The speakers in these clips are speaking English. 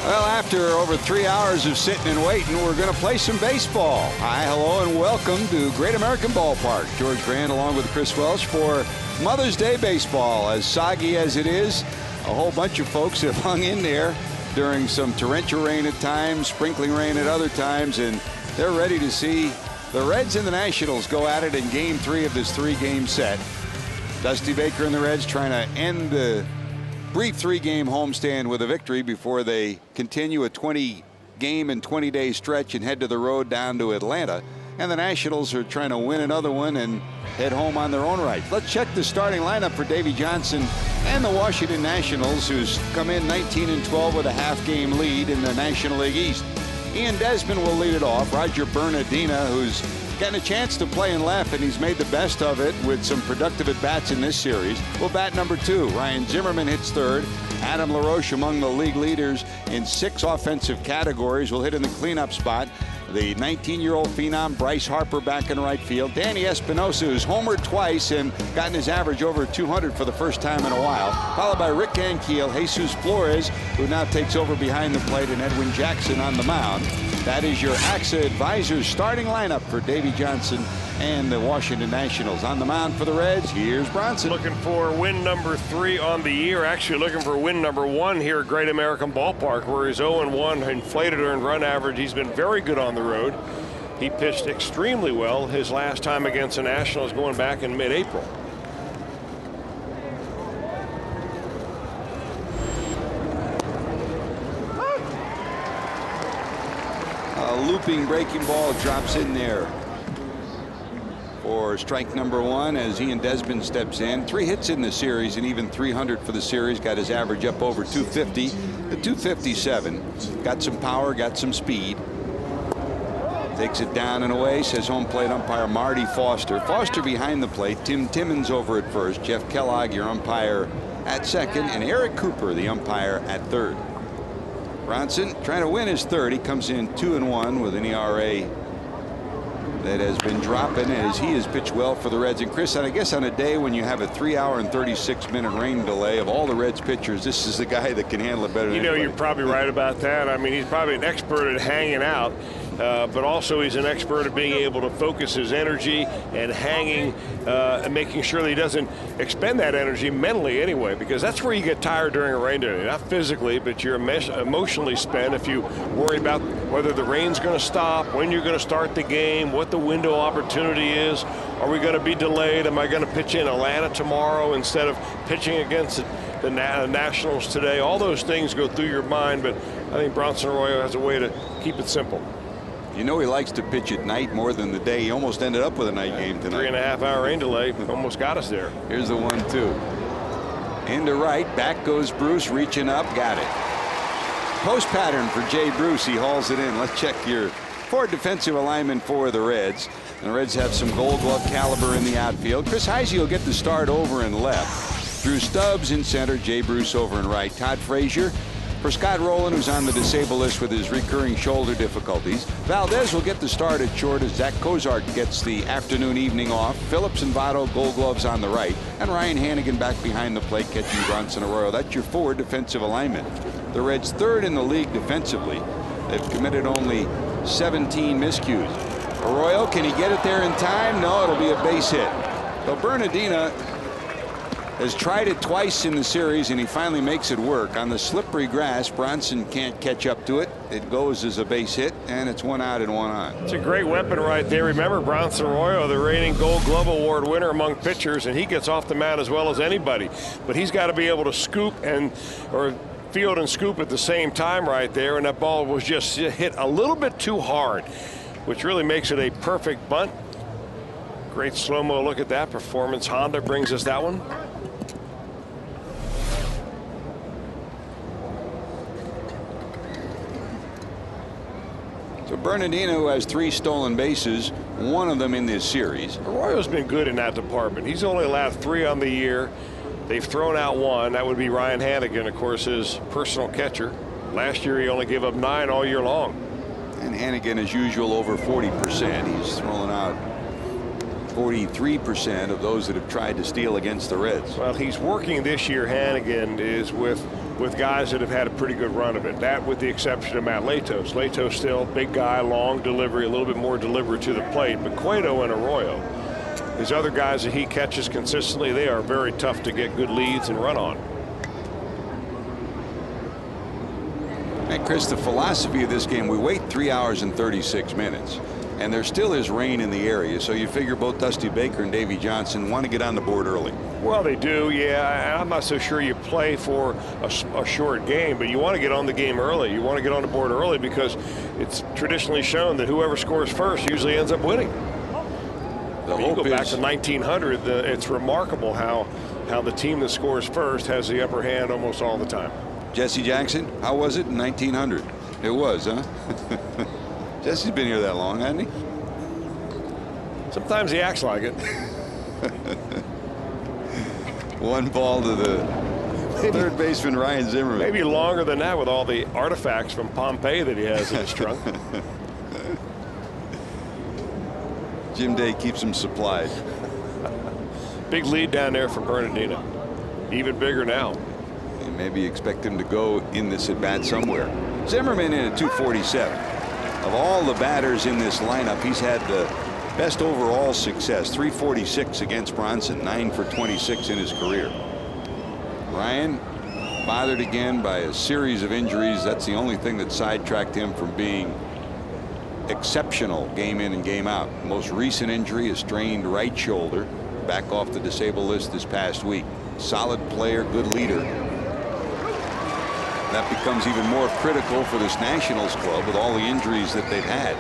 Well, after over 3 hours of sitting and waiting, we're going to play some baseball. Hi, hello, and welcome to Great American Ballpark. George Grant along with Chris Welsh for Mother's Day baseball. As soggy as it is, a whole bunch of folks have hung in there during some torrential rain at times, sprinkling rain at other times, and they're ready to see the Reds and the Nationals go at it in Game 3 of this 3-game set. Dusty Baker and the Reds trying to end the brief 3-game homestand with a victory before they continue a 20-game and 20-day stretch and head to the road down to Atlanta. And the Nationals are trying to win another one and head home on their own right. Let's check the starting lineup for Davey Johnson and the Washington Nationals, who's come in 19-12 with a half-game lead in the National League East. Ian Desmond will lead it off. Roger Bernardina, who's getting a chance to play in left, and he's made the best of it with some productive at-bats in this series, will bat number 2. Ryan Zimmerman hits third. Adam LaRoche, among the league leaders in 6 offensive categories, will hit in the cleanup spot. The 19-year-old phenom Bryce Harper back in right field. Danny Espinosa, who's homered twice and gotten his average over 200 for the first time in a while, followed by Rick Ankiel, Jesus Flores, who now takes over behind the plate, and Edwin Jackson on the mound. That is your AXA Advisors starting lineup for Davey Johnson and the Washington Nationals. On the mound for the Reds, here's Bronson. Looking for win number 3 on the year. Actually looking for win number 1 here at Great American Ballpark, where his 0-1 inflated earned run average. He's been very good on the road. He pitched extremely well his last time against the Nationals going back in mid-April. A looping breaking ball drops in there for strike number 1 as Ian Desmond steps in. 3 hits in the series and even 300 for the series. Got his average up over 250 to 257. Got some power, got some speed. Takes it down and away, says home plate umpire Marty Foster. Foster behind the plate. Tim Timmons over at first. Jeff Kellogg, your umpire, at second. And Eric Cooper, the umpire, at third. Bronson trying to win his third. He comes in 2-1 with an ERA that has been dropping as he has pitched well for the Reds. And Chris, I guess on a day when you have a 3-hour and 36-minute rain delay, of all the Reds pitchers, this is the guy that can handle it better than anybody. You're probably right about that. I mean, he's probably an expert at hanging out, but also he's an expert at being able to focus his energy and hanging and making sure that he doesn't expend that energy mentally anyway, because that's where you get tired during a rain delay. Not physically, but you're emotionally spent if you worry about whether the rain's going to stop, when you're going to start the game, what the window opportunity is. Are we going to be delayed? Am I going to pitch in Atlanta tomorrow instead of pitching against the Nationals today? All those things go through your mind, but I think Bronson Arroyo has a way to keep it simple. You know he likes to pitch at night more than the day. He almost ended up with a night game tonight. 3.5-hour rain delay almost got us there. Here's the 1-2. Into right, back goes Bruce, reaching up, got it. Post pattern for Jay Bruce. He hauls it in. Let's check your forward defensive alignment for the Reds. And the Reds have some Gold Glove caliber in the outfield. Chris Heisey will get the start over in left. Drew Stubbs in center. Jay Bruce over in right. Todd Frazier for Scott Rowland, who's on the disabled list with his recurring shoulder difficulties. Valdez will get the start at short as Zach Cozart gets the afternoon-evening off. Phillips and Votto, Gold Gloves on the right. And Ryan Hannigan back behind the plate catching Bronson Arroyo. That's your forward defensive alignment. The Reds third in the league defensively. They've committed only 17 miscues. Arroyo, can he get it there in time? No, it'll be a base hit. So Bernardina has tried it twice in the series, and he finally makes it work. On the slippery grass, Bronson can't catch up to it. It goes as a base hit, and it's 1 out and 1 on. It's a great weapon right there. Remember, Bronson Arroyo, the reigning Gold Glove Award winner among pitchers, and he gets off the mound as well as anybody. But he's got to be able to scoop or field and scoop at the same time right there, and that ball was just hit a little bit too hard, which really makes it a perfect bunt. Great slow-mo look at that performance. Honda brings us that one. So Bernardino, who has 3 stolen bases, 1 of them in this series. Arroyo's been good in that department. He's only allowed 3 on the year. They've thrown out 1. That would be Ryan Hannigan, of course, his personal catcher. Last year he only gave up 9 all year long. And Hannigan, as usual, over 40%. He's thrown out 43% of those that have tried to steal against the Reds. Well, he's working this year. Hannigan is with with guys that have had a pretty good run of it. That with the exception of Matt Latos. Latos still big guy, long delivery, a little bit more delivery to the plate. But Cueto and Arroyo, these other guys that he catches consistently, they are very tough to get good leads and run on. Hey, Chris, the philosophy of this game, we wait 3 hours and 36 minutes. And there still is rain in the area, so you figure both Dusty Baker and Davey Johnson want to get on the board early. Well, they do, yeah. I'm not so sure you play for a short game, but you want to get on the game early. You want to get on the board early because it's traditionally shown that whoever scores first usually ends up winning. You go back to 1900, it's remarkable how the team that scores first has the upper hand almost all the time. Jesse Jackson, how was it in 1900? It was, huh? Jesse's been here that long, hasn't he? Sometimes he acts like it. 1 ball to the third baseman, Ryan Zimmerman. Maybe longer than that with all the artifacts from Pompeii that he has in his trunk. Jim Day keeps him supplied. Big lead down there for Bernardino. Even bigger now. And maybe expect him to go in this at bat somewhere. Zimmerman in at 247. Of all the batters in this lineup, he's had the best overall success. 346 against Bronson, 9 for 26 in his career. Ryan bothered again by a series of injuries. That's the only thing that sidetracked him from being exceptional game in and game out. Most recent injury, a strained right shoulder, back off the disabled list this past week. Solid player, good leader. That becomes even more critical for this Nationals club with all the injuries that they've had.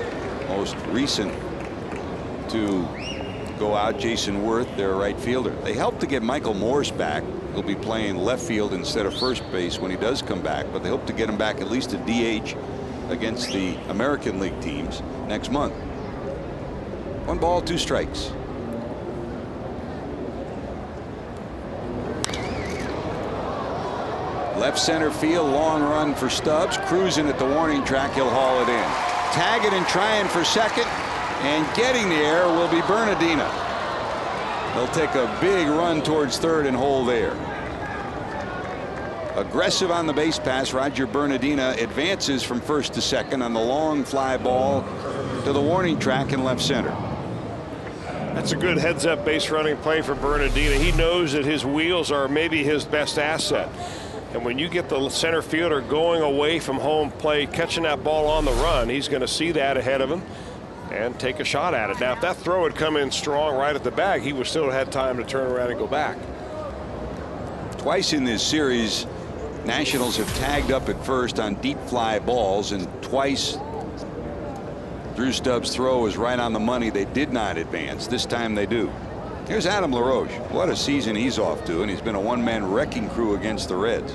Most recent to go out, Jason Worth, their right fielder. They helped to get Michael Morse back. He'll be playing left field instead of first base when he does come back, but they hope to get him back at least a DH against the American League teams next month. 1 ball, 2 strikes. Left center field, long run for Stubbs, cruising at the warning track. He'll haul it in. Tagging and trying for second, and getting there will be Bernardino. They'll take a big run towards third and hold there. Aggressive on the base pass. Roger Bernardino advances from first to second on the long fly ball to the warning track in left center. That's a good heads up base running play for Bernardino. He knows that his wheels are maybe his best asset. And when you get the center fielder going away from home plate, catching that ball on the run, he's going to see that ahead of him and take a shot at it. Now, if that throw had come in strong right at the bag, he would still have had time to turn around and go back. Twice in this series, Nationals have tagged up at first on deep fly balls, and twice Drew Stubbs' throw was right on the money. They did not advance. This time they do. Here's Adam LaRoche. What a season he's off to, and he's been a one-man wrecking crew against the Reds.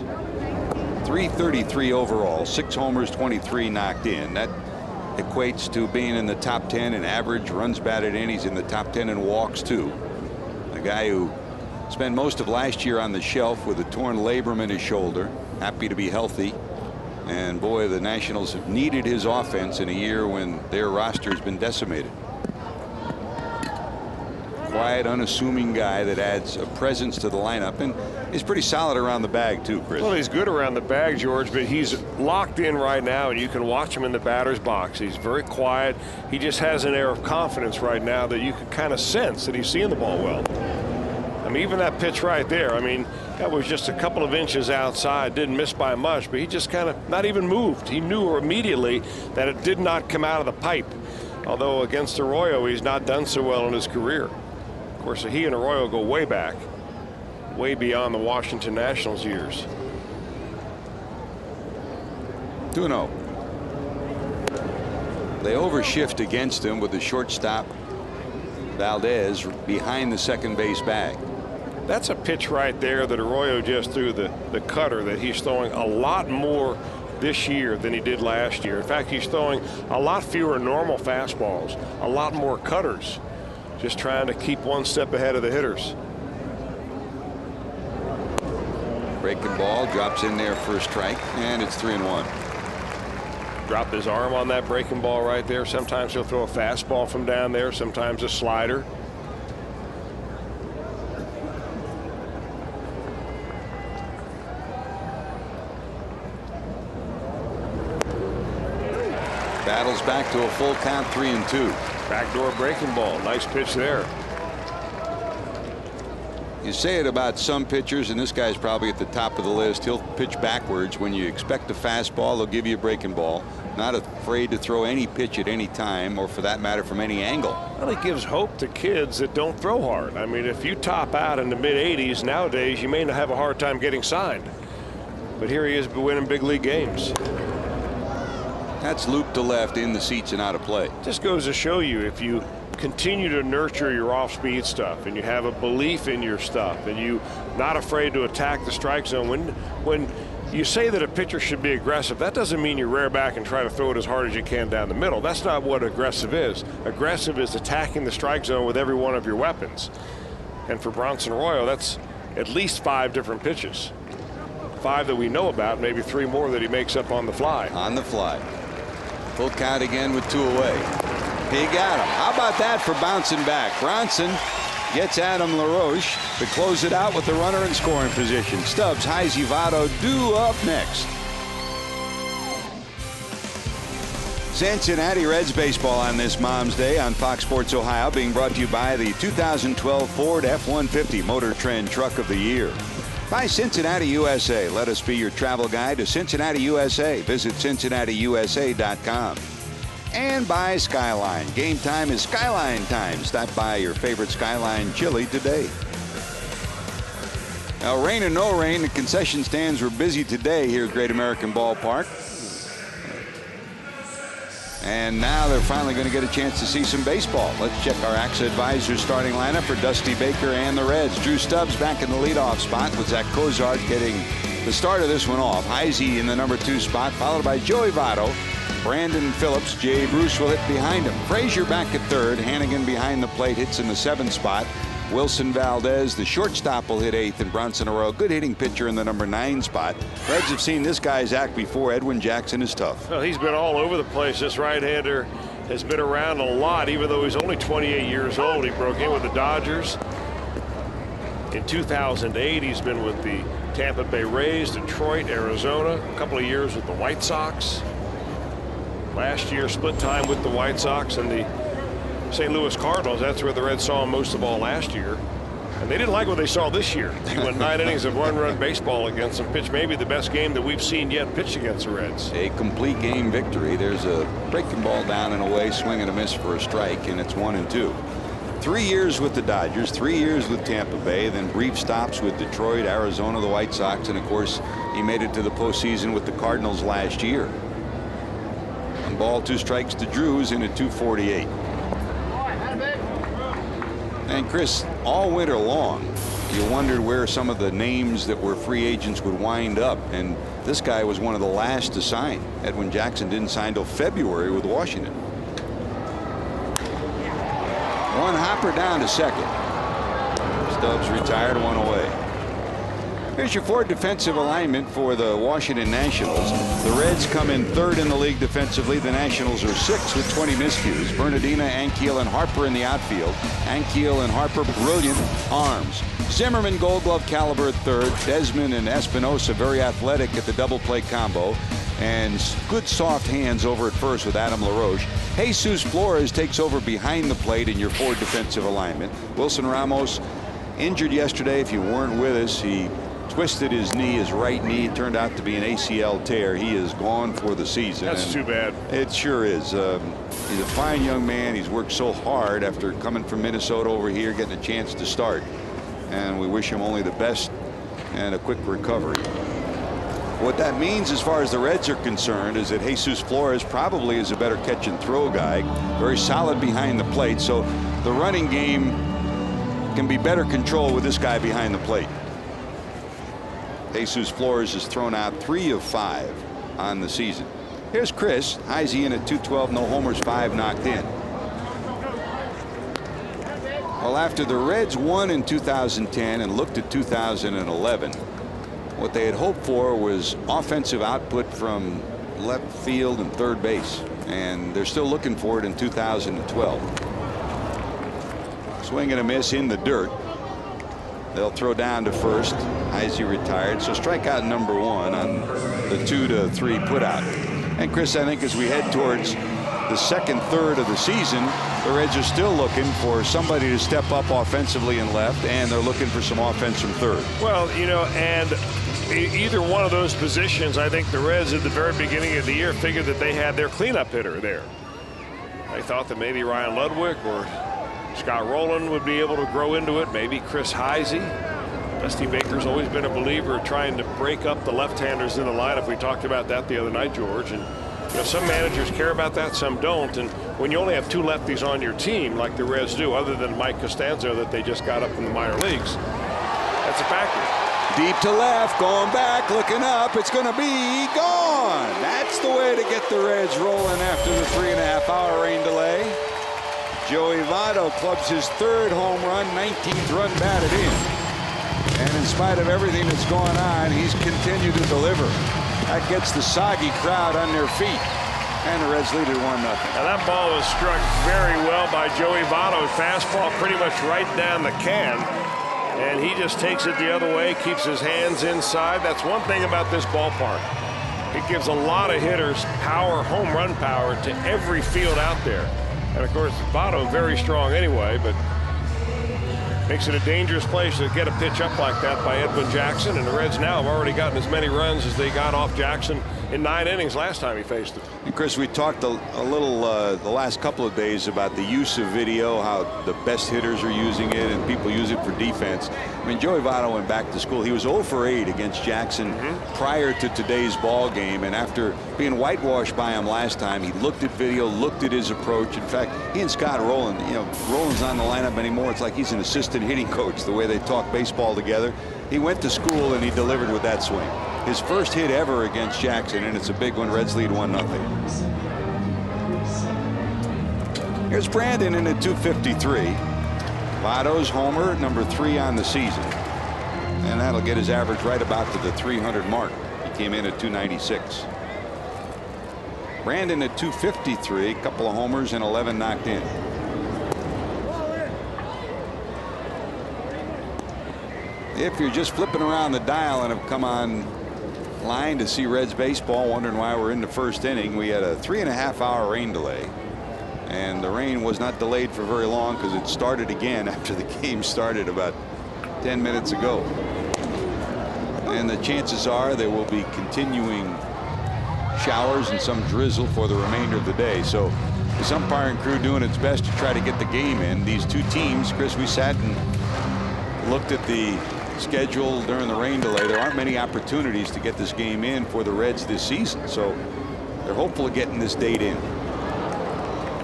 333 overall, 6 homers, 23 knocked in. That equates to being in the top 10 in average runs batted in. He's in the top 10 in walks too. A guy who spent most of last year on the shelf with a torn labrum in his shoulder. Happy to be healthy. And boy, the Nationals have needed his offense in a year when their roster has been decimated. Quiet, unassuming guy that adds a presence to the lineup, and he's pretty solid around the bag too, Chris. Well, he's good around the bag, George, but he's locked in right now, and you can watch him in the batter's box. He's very quiet. He just has an air of confidence right now that you can kind of sense that he's seeing the ball well. I mean, even that pitch right there, I mean, that was just a couple of inches outside, didn't miss by much, but he just kind of not even moved. He knew immediately that it did not come out of the pipe. Although against Arroyo, he's not done so well in his career. Of course, he and Arroyo go way back, way beyond the Washington Nationals years. 2-0. They overshift against him with the shortstop Valdez behind the second base bag. That's a pitch right there that Arroyo just threw, the cutter that he's throwing a lot more this year than he did last year. In fact, he's throwing a lot fewer normal fastballs, a lot more cutters, just trying to keep one step ahead of the hitters. Breaking ball drops in there for a strike, and it's 3-1. Dropped his arm on that breaking ball right there. Sometimes he'll throw a fastball from down there, sometimes a slider. Battles back to a full count, 3-2. Backdoor breaking ball. Nice pitch there. You say it about some pitchers, and this guy's probably at the top of the list. He'll pitch backwards. When you expect a fastball, they'll give you a breaking ball. Not afraid to throw any pitch at any time, or for that matter, from any angle. Well, it gives hope to kids that don't throw hard. I mean, if you top out in the mid-80s nowadays, you may have a hard time getting signed. But here he is winning big league games. That's looped to left, in the seats and out of play. Just goes to show you, if you continue to nurture your off-speed stuff and you have a belief in your stuff and you not afraid to attack the strike zone, when you say that a pitcher should be aggressive, that doesn't mean you rear back and try to throw it as hard as you can down the middle. That's not what aggressive is. Aggressive is attacking the strike zone with every one of your weapons. And for Bronson Arroyo, that's at least 5 different pitches. 5 that we know about, maybe 3 more that he makes up on the fly. On the fly. Full count again with 2 away. He got him. How about that for bouncing back? Bronson gets Adam LaRoche to close it out with the runner in scoring position. Stubbs, Heisey, Votto due up next. Cincinnati Reds baseball on this Mom's Day on Fox Sports Ohio, being brought to you by the 2012 Ford F-150 Motor Trend Truck of the Year. By Cincinnati USA. Let us be your travel guide to Cincinnati USA. Visit CincinnatiUSA.com. And by Skyline. Game time is Skyline time. Stop by your favorite Skyline chili today. Now, rain or no rain, the concession stands were busy today here at Great American Ballpark. And now they're finally going to get a chance to see some baseball. Let's check our AXA Advisors starting lineup for Dusty Baker and the Reds. Drew Stubbs back in the leadoff spot with Zach Cozart getting the start of this one off. Heisey in the number 2 spot, followed by Joey Votto. Brandon Phillips, Jay Bruce will hit behind him. Frazier back at 3rd. Hannigan behind the plate hits in the 7th spot. Wilson Valdez, the shortstop, will hit 8th, and Bronson Arroyo, good hitting pitcher, in the number 9 spot. Reds have seen this guy's act before. Edwin Jackson is tough. Well, he's been all over the place. This right-hander has been around a lot, even though he's only 28 years old. He broke in with the Dodgers. In 2008, he's been with the Tampa Bay Rays, Detroit, Arizona, a couple of years with the White Sox. Last year, split time with the White Sox and the St. Louis Cardinals. That's where the Reds saw him most of all last year. And they didn't like what they saw this year. He went 9 innings of one-run baseball against them, pitched maybe the best game that we've seen yet pitched against the Reds. A complete game victory. There's a breaking ball down and away, swing and a miss for a strike, and it's 1-2. 3 years with the Dodgers, 3 years with Tampa Bay, then brief stops with Detroit, Arizona, the White Sox, and of course he made it to the postseason with the Cardinals last year. 1 ball, 2 strikes to Drews in at 248. And Chris, all winter long, you wondered where some of the names that were free agents would wind up, and this guy was one of the last to sign. Edwin Jackson didn't sign till February with Washington. 1 hopper down to 2nd. Stubbs retired, 1 away. Here's your Ford defensive alignment for the Washington Nationals. The Reds come in 3rd in the league defensively. The Nationals are 6th with 20 miscues. Bernardina, Ankiel, and Harper in the outfield. Ankiel and Harper, brilliant arms. Zimmerman, Gold Glove caliber at 3rd. Desmond and Espinosa, very athletic at the double play combo. And good soft hands over at 1st with Adam LaRoche. Jesus Flores takes over behind the plate in your Ford defensive alignment. Wilson Ramos injured yesterday. If you weren't with us, he twisted his knee, his right knee. It turned out to be an ACL tear. He is gone for the season. That's too bad. It sure is. He's a fine young man. He's worked so hard after coming from Minnesota over here, getting a chance to start. And we wish him only the best and a quick recovery. What that means as far as the Reds are concerned is that Jesus Flores probably is a better catch and throw guy. Very solid behind the plate. So the running game can be better controlled with this guy behind the plate. Jesus Flores has thrown out 3 of 5 on the season. Here's Chris. Heisey in at 212, no homers, 5 knocked in. Well, after the Reds won in 2010 and looked at 2011, what they had hoped for was offensive output from left field and 3rd base, and they're still looking for it in 2012. Swing and a miss in the dirt. They'll throw down to 1st. Heisey retired, so strikeout number 1 on the 2-3 put out. And Chris, I think as we head towards the second third of the season, the Reds are still looking for somebody to step up offensively in left, and they're looking for some offense from third. Well, you know, and either one of those positions, I think the Reds at the very beginning of the year figured that they had their cleanup hitter there. They thought that maybe Ryan Ludwig or Scott Rowland would be able to grow into it, maybe Chris Heisey. Dusty Baker's always been a believer of trying to break up the left-handers in the lineup. We talked about that the other night, George. And you know, some managers care about that, some don't. And when you only have two lefties on your team, like the Reds do, other than Mike Costanzo that they just got up in the minor leagues, that's a factor. Deep to left, going back, looking up. It's going to be gone. That's the way to get the Reds rolling after the 3.5-hour rain delay. Joey Votto clubs his third home run, 19th run batted in. And in spite of everything that's going on, he's continued to deliver. That gets the soggy crowd on their feet. And the Reds lead it 1-0. Now that ball was struck very well by Joey Votto. Fastball pretty much right down the can. And he just takes it the other way, keeps his hands inside. That's one thing about this ballpark. It gives a lot of hitters power, home run power to every field out there. And of course, Votto very strong anyway, but makes it a dangerous place to get a pitch up like that by Edwin Jackson. And the Reds now have already gotten as many runs as they got off Jackson in 9 innings last time he faced him. And Chris, we talked a little the last couple of days about the use of video, how the best hitters are using it and people use it for defense. I mean, Joey Votto went back to school. He was 0 for 8 against Jackson prior to today's ball game. And after being whitewashed by him last time, he looked at video, looked at his approach. In fact, he and Scott Rowland, you know, Rowland's not in the lineup anymore. It's like he's an assistant hitting coach, the way they talk baseball together. He went to school and he delivered with that swing. His first hit ever against Jackson, and it's a big one. Reds lead 1-0. Here's Brandon in at 253. Votto's homer, number 3 on the season. And that'll get his average right about to the 300 mark. He came in at 296. Brandon at 253, a couple of homers and 11 knocked in. If you're just flipping around the dial and have come on line to see Reds baseball, wondering why we're in the first inning, we had a 3.5-hour rain delay. And the rain was not delayed for very long because it started again after the game started about 10 minutes ago. And the chances are there will be continuing showers and some drizzle for the remainder of the day. So this umpiring crew doing its best to try to get the game in. These two teams, Chris, we sat and looked at the schedule during the rain delay. There aren't many opportunities to get this game in for the Reds this season. So they're hopeful of getting this date in.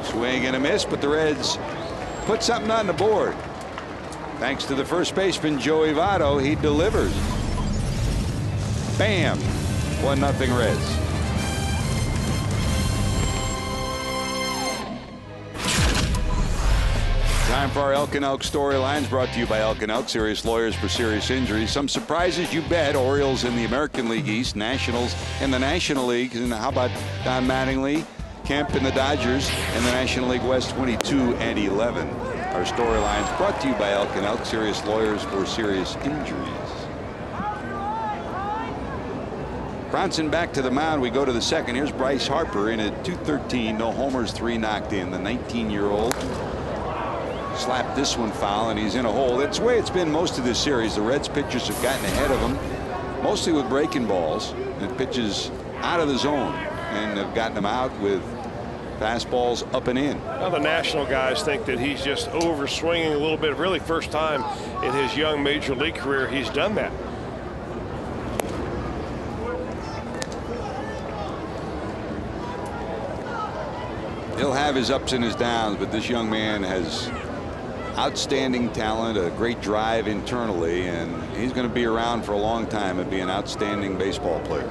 Swing and a miss, but the Reds put something on the board. Thanks to the first baseman, Joey Votto. He delivers. Bam. 1-0 Reds. Time for our Elk and Elk storylines, brought to you by Elk and Elk, serious lawyers for serious injuries. Some surprises, you bet. Orioles in the American League East, Nationals in the National League. And how about Don Mattingly, Kemp in the Dodgers in the National League West, 22-11. Our storylines brought to you by Elk and Elk, serious lawyers for serious injuries. Bronson back to the mound. We go to the second. Here's Bryce Harper in at 213. No homers, 3 knocked in. The 19-year-old slapped this one foul, and he's in a hole. That's the way it's been most of this series. The Reds pitchers have gotten ahead of him, mostly with breaking balls and pitches out of the zone, and have gotten them out with fastballs up and in. Well, the National guys think that he's just over swinging a little bit. Really, first time in his young major league career he's done that. He'll have his ups and his downs, but this young man has outstanding talent, a great drive internally, and he's going to be around for a long time and be an outstanding baseball player.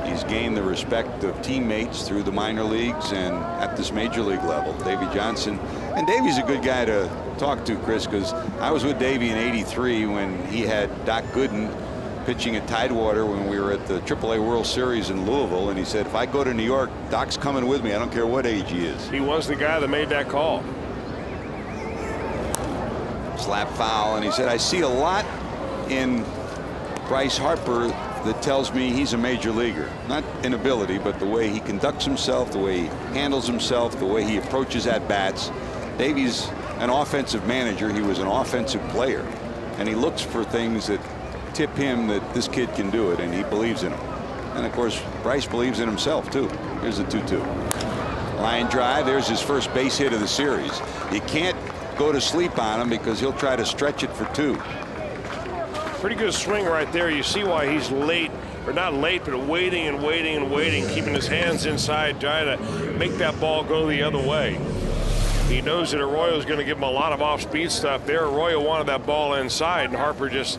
He's gained the respect of teammates through the minor leagues and at this major league level. Davey Johnson, and Davey's a good guy to talk to, Chris, because I was with Davey in '83 when he had Doc Gooden pitching at Tidewater when we were at the AAA World Series in Louisville, and he said, if I go to New York, Doc's coming with me. I don't care what age he is. He was the guy that made that call. Slap foul, and he said, I see a lot in Bryce Harper that tells me he's a major leaguer. Not in ability, but the way he conducts himself, the way he handles himself, the way he approaches at bats. Davey's an offensive manager. He was an offensive player, and he looks for things that tip him that this kid can do it, and he believes in him. And of course, Bryce believes in himself too. Here's the 2-2. Line drive. There's his first base hit of the series. You can't go to sleep on him because he'll try to stretch it for 2. Pretty good swing right there. You see why he's late, or not late, but waiting and waiting and waiting, keeping his hands inside, trying to make that ball go the other way. He knows that Arroyo's going to give him a lot of off-speed stuff there. Arroyo wanted that ball inside, and Harper just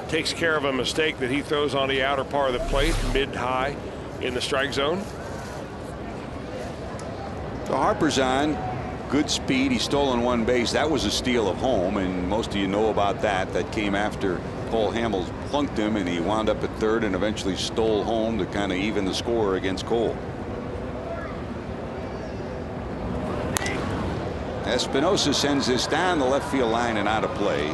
takes care of a mistake that he throws on the outer part of the plate, mid-high in the strike zone. So Harper's on. Good speed. He's stolen 1 base. That was a steal of home, and most of you know about that. That came after Cole Hamels plunked him, and he wound up at third and eventually stole home to kind of even the score against Cole. Espinosa sends this down the left field line and out of play.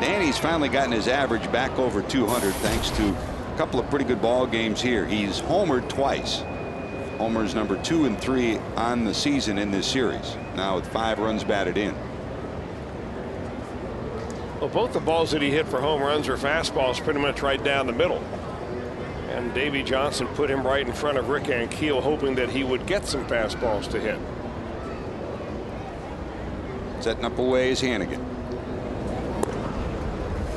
Danny's finally gotten his average back over 200 thanks to a couple of pretty good ball games here. He's homered twice. Homers number 2 and 3 on the season in this series, now with 5 runs batted in. Well, both the balls that he hit for home runs are fastballs pretty much right down the middle. And Davey Johnson put him right in front of Rick Ankiel, hoping that he would get some fastballs to hit. Setting up away is Hannigan.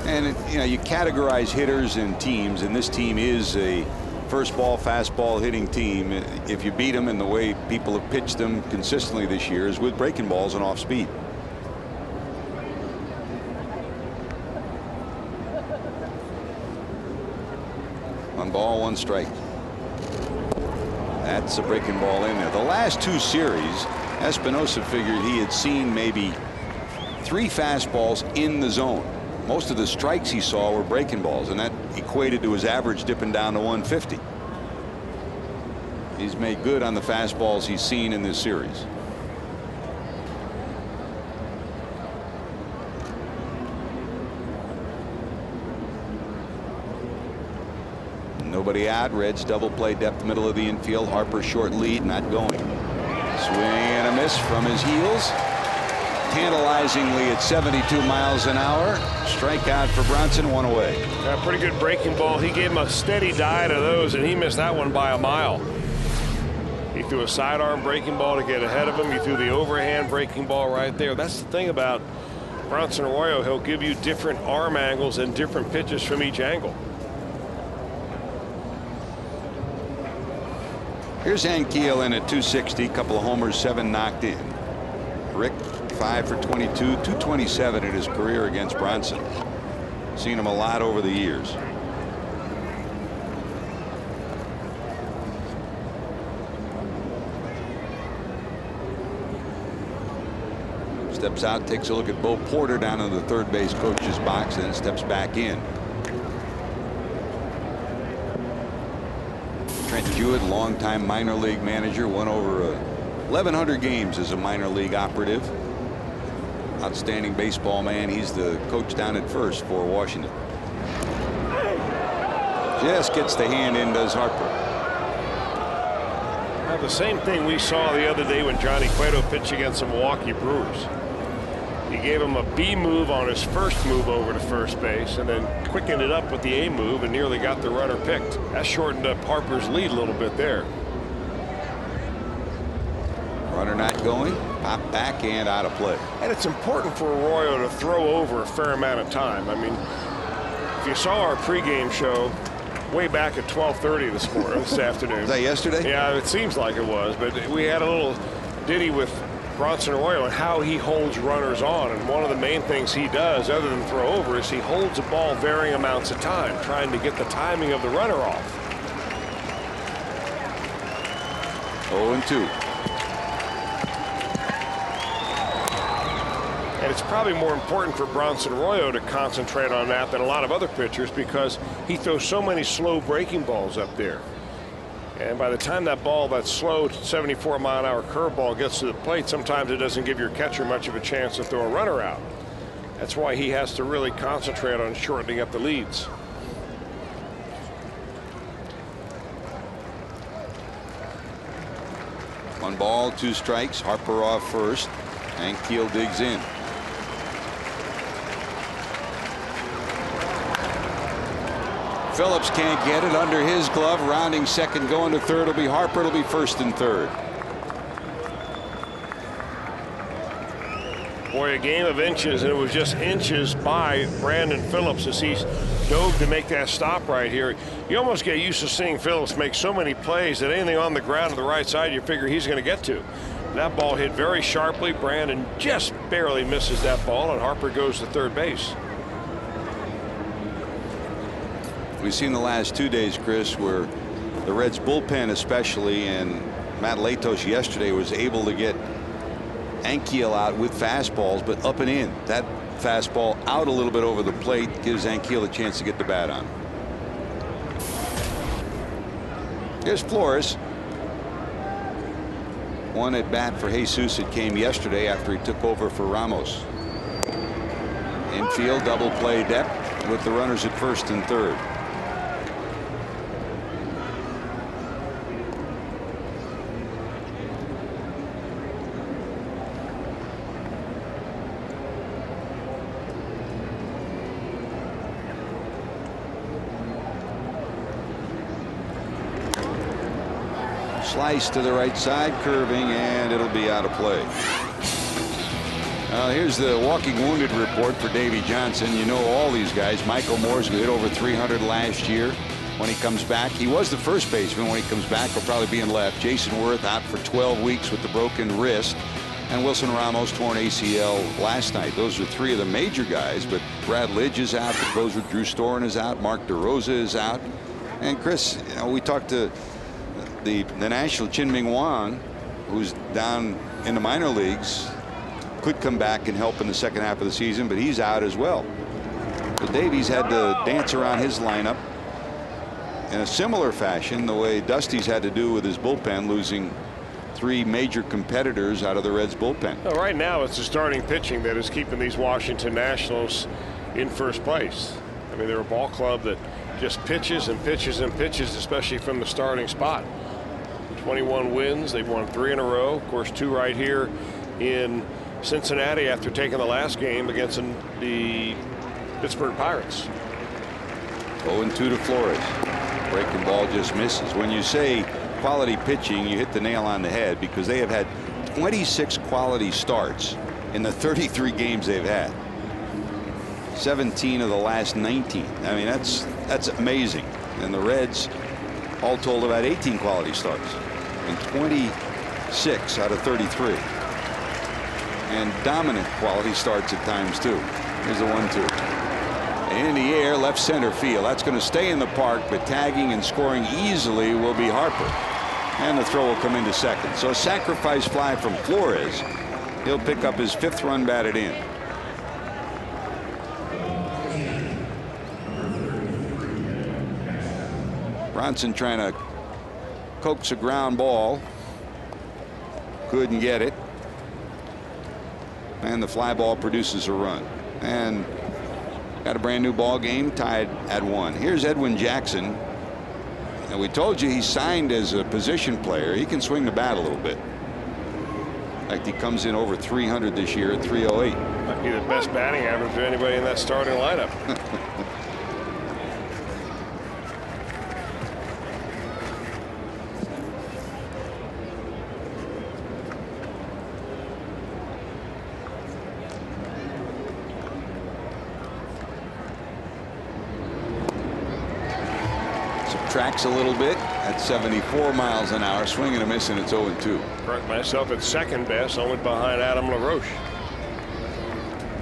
And you know, you categorize hitters and teams, and this team is a first ball fastball hitting team. If you beat them in the way people have pitched them consistently this year is with breaking balls and off speed. One ball, 1 strike. That's a breaking ball in there. The last 2 series, Espinosa figured he had seen maybe 3 fastballs in the zone. Most of the strikes he saw were breaking balls, and that equated to his average dipping down to 150. He's made good on the fastballs he's seen in this series. Nobody out. Reds double play depth middle of the infield. Harper short lead, not going. Swing and a miss from his heels. Tantalizingly at 72 miles an hour. Strikeout for Bronson, 1 away. Yeah, pretty good breaking ball. He gave him a steady diet of those, and he missed that one by a mile. He threw a sidearm breaking ball to get ahead of him. He threw the overhand breaking ball right there. That's the thing about Bronson Arroyo. He'll give you different arm angles and different pitches from each angle. Here's Ankiel in at 260, couple of homers, 7 knocked in. Rick 5 for 22, 227 in his career against Bronson. Seen him a lot over the years. Steps out, takes a look at Bo Porter down in the third base coach's box, then steps back in. Trent Jewett, longtime minor league manager, won over 1,100 games as a minor league operative. Outstanding baseball man. He's the coach down at first for Washington. Just gets the hand in, does Harper. Now, the same thing we saw the other day when Johnny Cueto pitched against the Milwaukee Brewers. He gave him a B move on his first move over to first base, and then quickened it up with the A move and nearly got the runner picked. That shortened up Harper's lead a little bit there. Runner not going, pop back and out of play. And it's important for Arroyo to throw over a fair amount of time. I mean, if you saw our pregame show way back at 12:30 this afternoon. Was that yesterday? Yeah, it seems like it was, but we had a little ditty with Bronson Arroyo and how he holds runners on, and one of the main things he does other than throw over is he holds the ball varying amounts of time, trying to get the timing of the runner off. 0-2. And it's probably more important for Bronson Arroyo to concentrate on that than a lot of other pitchers, because he throws so many slow breaking balls up there. And by the time that ball, that slow 74-mile-an-hour curveball gets to the plate, sometimes it doesn't give your catcher much of a chance to throw a runner out. That's why he has to really concentrate on shortening up the leads. 1 ball, 2 strikes. Harper off first. And Keel digs in. Phillips can't get it under his glove. Rounding second, going to third will be Harper. It'll be first and third. Boy, a game of inches, and it was just inches by Brandon Phillips as he dove to make that stop right here. You almost get used to seeing Phillips make so many plays that anything on the ground to the right side you figure he's going to get to. That ball hit very sharply. Brandon just barely misses that ball, and Harper goes to third base. We've seen the last 2 days, Chris, where the Reds bullpen especially, and Matt Latos yesterday was able to get Ankiel out with fastballs, but up and in. That fastball out a little bit over the plate gives Ankiel a chance to get the bat on. Here's Flores. 1 at bat for Jesus. It came yesterday after he took over for Ramos. Infield double play depth with the runners at first and third. Slice to the right side, curving, and it'll be out of play. Here's the walking wounded report for Davy Johnson. You know all these guys. Michael Moore's who hit over 300 last year. When he comes back, he was the first baseman. When he comes back, he'll probably be in left. Jason Worth out for 12 weeks with the broken wrist. And Wilson Ramos torn ACL last night. Those are 3 of the major guys, but Brad Lidge is out. The closer Drew Storen is out. Mark DeRosa is out. And Chris, we talked to the national Chin-Ming Wang, who's down in the minor leagues, could come back and help in the second half of the season, but he's out as well. So Davies had to dance around his lineup in a similar fashion the way Dusty's had to do with his bullpen, losing 3 major competitors out of the Reds bullpen. Well, right now it's the starting pitching that is keeping these Washington Nationals in first place. I mean, they're a ball club that just pitches and pitches and pitches, especially from the starting spot. 21 wins. They've won 3 in a row. Of course, 2 right here in Cincinnati after taking the last game against the Pittsburgh Pirates. 0-2 to Flores. Breaking ball just misses. When you say quality pitching, you hit the nail on the head, because they have had 26 quality starts in the 33 games they've had. 17 of the last 19. I mean, that's amazing. And the Reds all told about 18 quality starts and 26 out of 33. And dominant quality starts at times too. Here's the 1-2. In the air, left center field. That's going to stay in the park, but tagging and scoring easily will be Harper. And the throw will come into second. So a sacrifice fly from Flores. He'll pick up his 5th run batted in. Bronson trying to coax a ground ball. Couldn't get it. And the fly ball produces a run. And got a brand new ball game, tied at 1. Here's Edwin Jackson. And we told you he signed as a position player. He can swing the bat a little bit. In fact, he comes in over 300 this year at 308. Might be the best batting average of anybody in that starting lineup. Tracks a little bit at 74 miles an hour, swing and a miss, and it's 0-2. Correct myself at second best, only behind Adam LaRoche.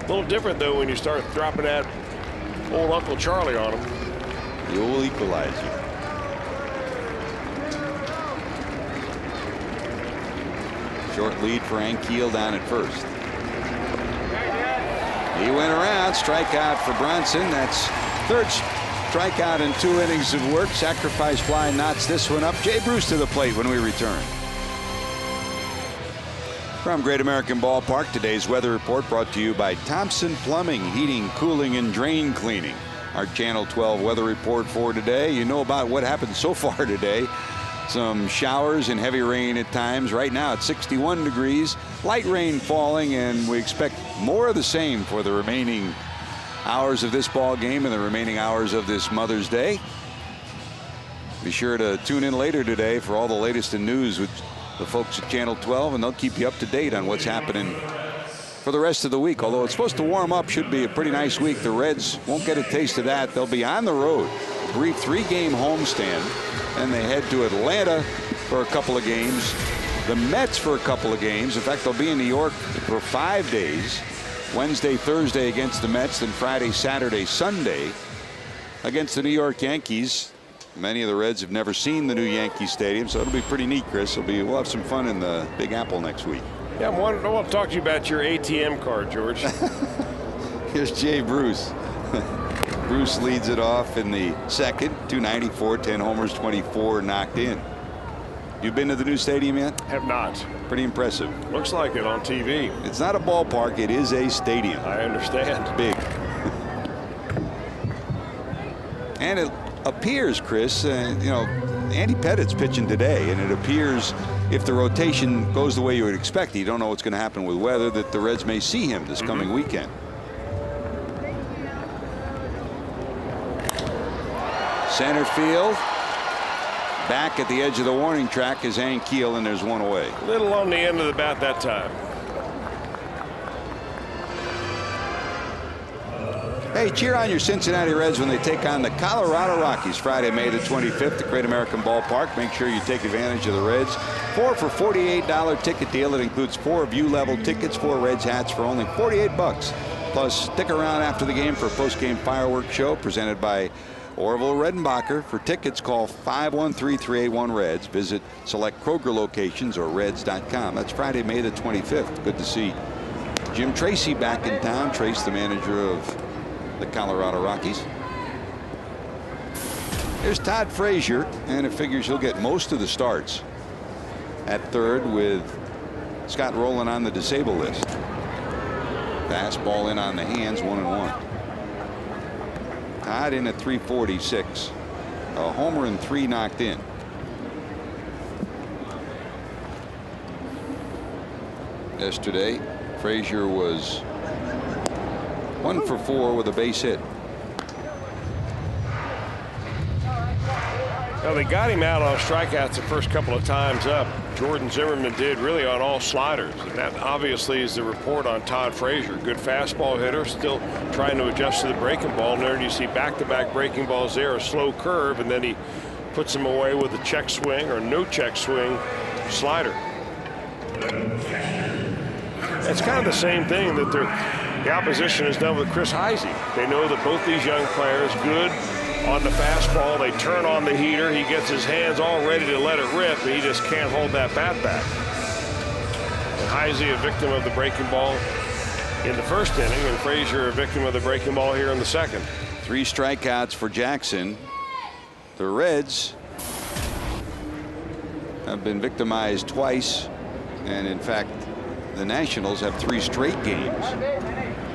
A little different though when you start dropping that old Uncle Charlie on him. The old equalizer. Short lead for Ankiel down at first. He went around, strikeout for Bronson. That's 3rd strikeout in 2 innings of work. Sacrifice fly knots this one up. Jay Bruce to the plate when we return. From Great American Ballpark, today's weather report brought to you by Thompson Plumbing, Heating, Cooling, and Drain Cleaning. Our Channel 12 weather report for today. You know about what happened so far today. Some showers and heavy rain at times. Right now it's 61 degrees. Light rain falling, and we expect more of the same for the remaining hours of this ball game and the remaining hours of this Mother's Day. Be sure to tune in later today for all the latest in news with the folks at Channel 12, and they'll keep you up to date on what's happening for the rest of the week. Although it's supposed to warm up, should be a pretty nice week. The Reds won't get a taste of that. They'll be on the road. Brief 3-game homestand. And they head to Atlanta for a couple of games. The Mets for a couple of games. In fact, they'll be in New York for 5 days. Wednesday, Thursday against the Mets, then Friday, Saturday, Sunday against the New York Yankees. Many of the Reds have never seen the new Yankee Stadium, so it'll be pretty neat, Chris. We'll have some fun in the Big Apple next week. Yeah, I want to talk to you about your ATM card, George. Here's Jay Bruce. Bruce leads it off in the second. 294, 10 homers, 24 knocked in. You've been to the new stadium yet? Have not. Pretty impressive. Looks like it on TV. It's not a ballpark. It is a stadium. I understand. It's big. And it appears, Chris, Andy Pettit's pitching today, and it appears if the rotation goes the way you would expect, you don't know what's going to happen with weather, that the Reds may see him this coming weekend. Center field. Back at the edge of the warning track is Ankiel, and there's one away. A little on the end of the bat that time. Hey, cheer on your Cincinnati Reds when they take on the Colorado Rockies Friday, May the 25th at Great American Ballpark. Make sure you take advantage of the Reds. 4 for $48 ticket deal. It includes 4 view-level tickets, 4 Reds hats for only $48. Plus, stick around after the game for a post-game fireworks show presented by Orville Redenbacher. For tickets, call 513-381-REDS. Visit select Kroger locations or reds.com. That's Friday, May the 25th. Good to see Jim Tracy back in town. Trace, the manager of the Colorado Rockies. There's Todd Frazier, and it figures he'll get most of the starts at third with Scott Rowland on the disabled list. Fastball in on the hands, 1-1. Todd in at 346. A homer and 3 knocked in. Yesterday, Frazier was 1 for 4 with a base hit. Well, they got him out on strikeouts the first couple of times up. Jordan Zimmerman did really on all sliders. And that obviously is the report on Todd Frazier. Good fastball hitter, still trying to adjust to the breaking ball. And there you see back-to-back breaking balls there, a slow curve, and then he puts them away with a check swing or no check swing slider. It's kind of the same thing that the opposition has done with Chris Heisey. They know that both these young players good on the fastball. They turn on the heater. He gets his hands all ready to let it rip, and he just can't hold that bat back. And Heisey a victim of the breaking ball in the first inning, and Frazier a victim of the breaking ball here in the second. 3 strikeouts for Jackson. The Reds have been victimized twice, and in fact the Nationals have 3 straight games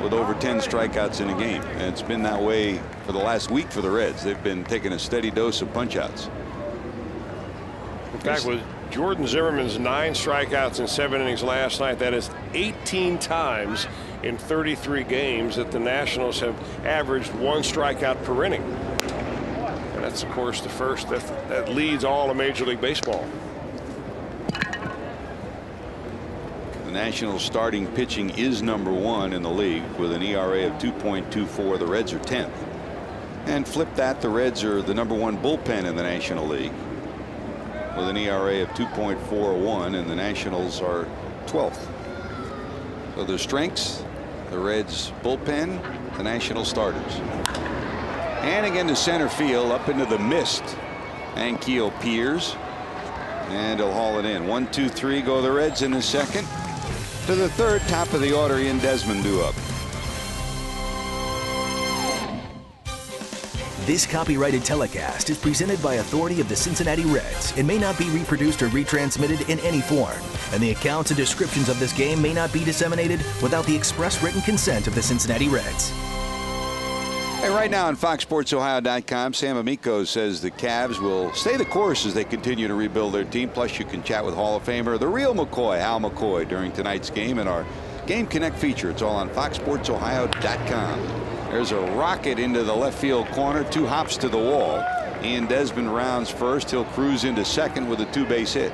with over 10 strikeouts in a game, and it's been that way for the last week for the Reds. They've been taking a steady dose of punch-outs. In fact, with Jordan Zimmerman's 9 strikeouts in 7 innings last night, that is 18 times in 33 games that the Nationals have averaged 1 strikeout per inning. And that's, of course, the first that leads all of Major League Baseball. Nationals starting pitching is #1 in the league with an ERA of 2.24. The Reds are 10th. And flip that, the Reds are the #1 bullpen in the National League with an ERA of 2.41, and the Nationals are 12th. So their strengths, the Reds bullpen, the National starters. And again to center field, up into the mist. Ankiel peers, and he'll haul it in. 1, 2, 3 go the Reds in the second. To the third, top of the order, Ian Desmond due up. This copyrighted telecast is presented by authority of the Cincinnati Reds and may not be reproduced or retransmitted in any form. And the accounts and descriptions of this game may not be disseminated without the express written consent of the Cincinnati Reds. Hey, right now on FoxSportsOhio.com, Sam Amico says the Cavs will stay the course as they continue to rebuild their team. Plus, you can chat with Hall of Famer, the real McCoy, Hal McCoy, during tonight's game in our Game Connect feature. It's all on FoxSportsOhio.com. There's a rocket into the left field corner. 2 hops to the wall. Ian Desmond rounds first. He'll cruise into second with a 2-base hit.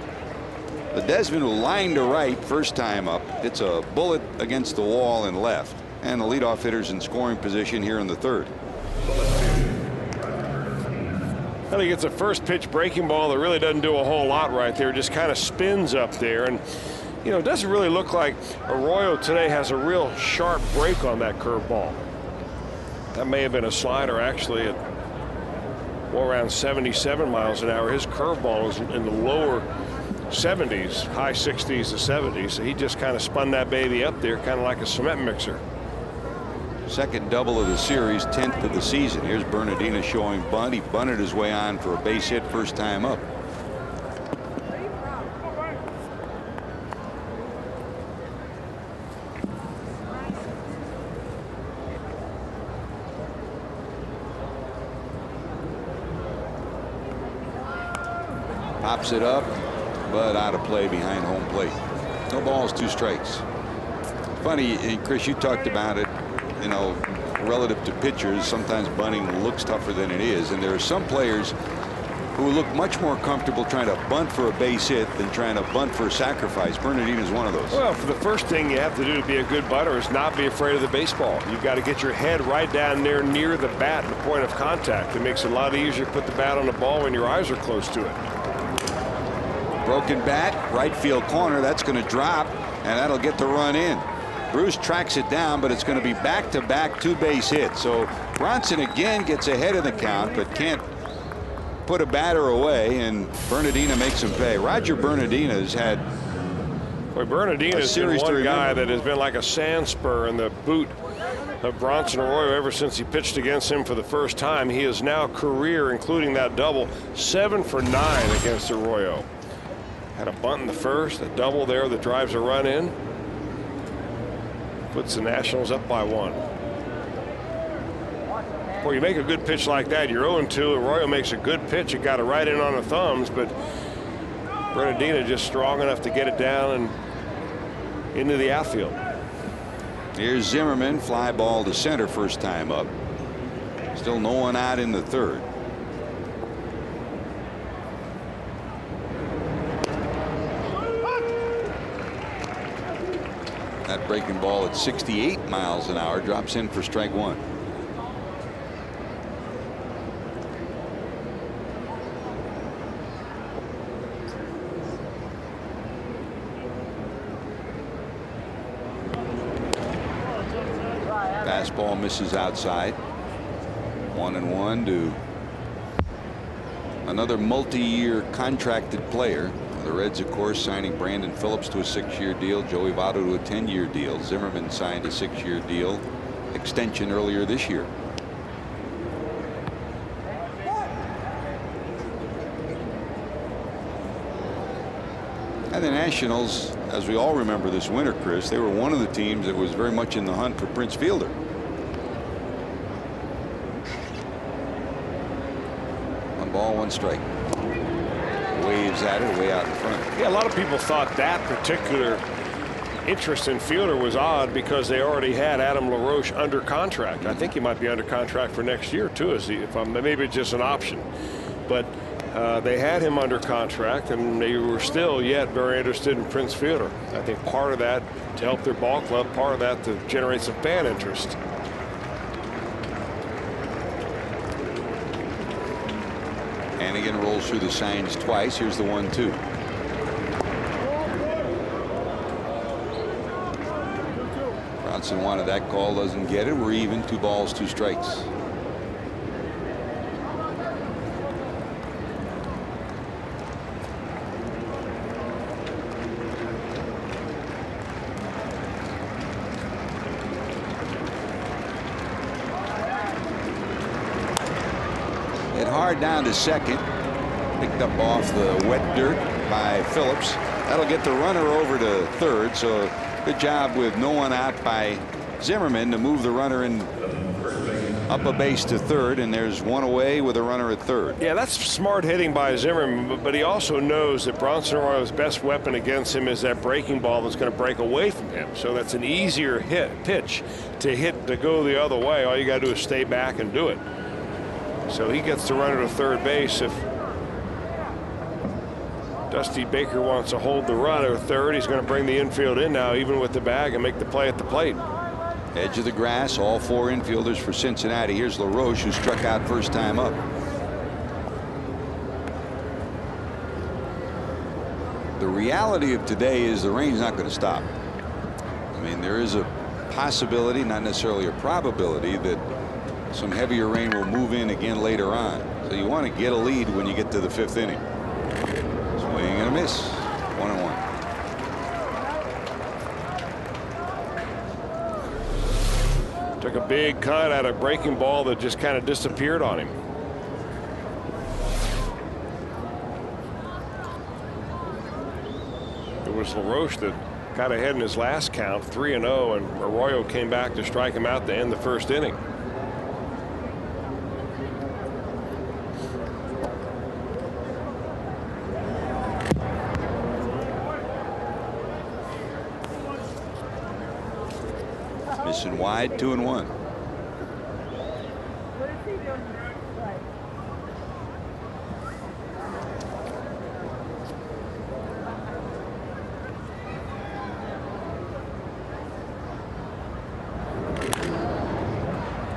The Desmond will line to right first time up. It's a bullet against the wall in left. And the leadoff hitter's in scoring position here in the third. Well, he gets a first pitch breaking ball that really doesn't do a whole lot right there. Just kind of spins up there. And, you know, it doesn't really look like Arroyo today has a real sharp break on that curveball. That may have been a slider actually at around 77 miles an hour. His curveball was in the lower 70s, high 60s to 70s. So he just kind of spun that baby up there, kind of like a cement mixer. Second double of the series, 10th of the season. Here's Bernardino showing bunt. He bunted his way on for a base hit first time up. Pops it up, but out of play behind home plate. No balls, 2 strikes. Funny, and Chris, you talked about it, you know, relative to pitchers. Sometimes bunting looks tougher than it is, and there are some players who look much more comfortable trying to bunt for a base hit than trying to bunt for a sacrifice. Bernardino is one of those. Well, for the first thing you have to do to be a good bunter is not be afraid of the baseball. You've got to get your head right down there near the bat, the point of contact. It makes it a lot easier to put the bat on the ball when your eyes are close to it. Broken bat, right field corner. That's going to drop, and that'll get the run in. Bruce tracks it down, but it's going to be back-to-back 2-base hits. So Bronson again gets ahead of the count, but can't put a batter away, and Bernardino makes him pay. Roger Bernardino's had Bernardino's been one guy that has been like a sand spur in the boot of Bronson Arroyo ever since he pitched against him for the first time. He is now career, including that double, 7 for 9 against Arroyo. Had a bunt in the first, a double there that drives a run in. Puts the Nationals up by 1. Boy, you make a good pitch like that, you're 0-2. Arroyo makes a good pitch. It got it right in on the thumbs, but Bernardino just strong enough to get it down and into the outfield. Here's Zimmerman, fly ball to center first time up. Still no one out in the third. That breaking ball at 68 miles an hour drops in for strike 1. Fastball misses outside. 1-1 to another multi-year contracted player. The Reds, of course, signing Brandon Phillips to a 6-year deal, Joey Votto to a 10-year deal. Zimmerman signed a 6-year deal extension earlier this year. And the Nationals, as we all remember this winter, Chris, they were one of the teams that was very much in the hunt for Prince Fielder. One ball, 1 strike. Waves at it way out in front. Yeah, a lot of people thought that particular interest in Fielder was odd because they already had Adam LaRoche under contract. I think he might be under contract for next year too, maybe it's just an option. But they had him under contract, and they were still yet very interested in Prince Fielder. I think part of that to help their ball club, part of that to generate some fan interest. Hannigan rolls through the signs twice. Here's the 1-2. Bronson wanted that call, doesn't get it. We're even, 2 balls, 2 strikes. Hit hard down to second. Picked up off the wet dirt by Phillips. That'll get the runner over to third. So good job with no one out by Zimmerman to move the runner in up a base to third, and there's one away with a runner at third. Yeah, that's smart hitting by Zimmerman, but he also knows that Bronson Arroyo's best weapon against him is that breaking ball that's going to break away from him. So that's an easier pitch to go the other way. All you got to do is stay back and do it. So he gets the runner to third base. If Dusty Baker wants to hold the runner at third, he's going to bring the infield in now, even with the bag, and make the play at the plate. Edge of the grass, all four infielders for Cincinnati. Here's LaRoche, who struck out first time up. The reality of today is the rain's not going to stop. I mean, there is a possibility, not necessarily a probability, that some heavier rain will move in again later on. So you want to get a lead when you get to the fifth inning. Swing and a miss. 1-1. Took a big cut at a breaking ball that just kind of disappeared on him. It was LaRoche that got ahead in his last count, 3-0, and Arroyo came back to strike him out to end the first inning. Missing wide, 2-1.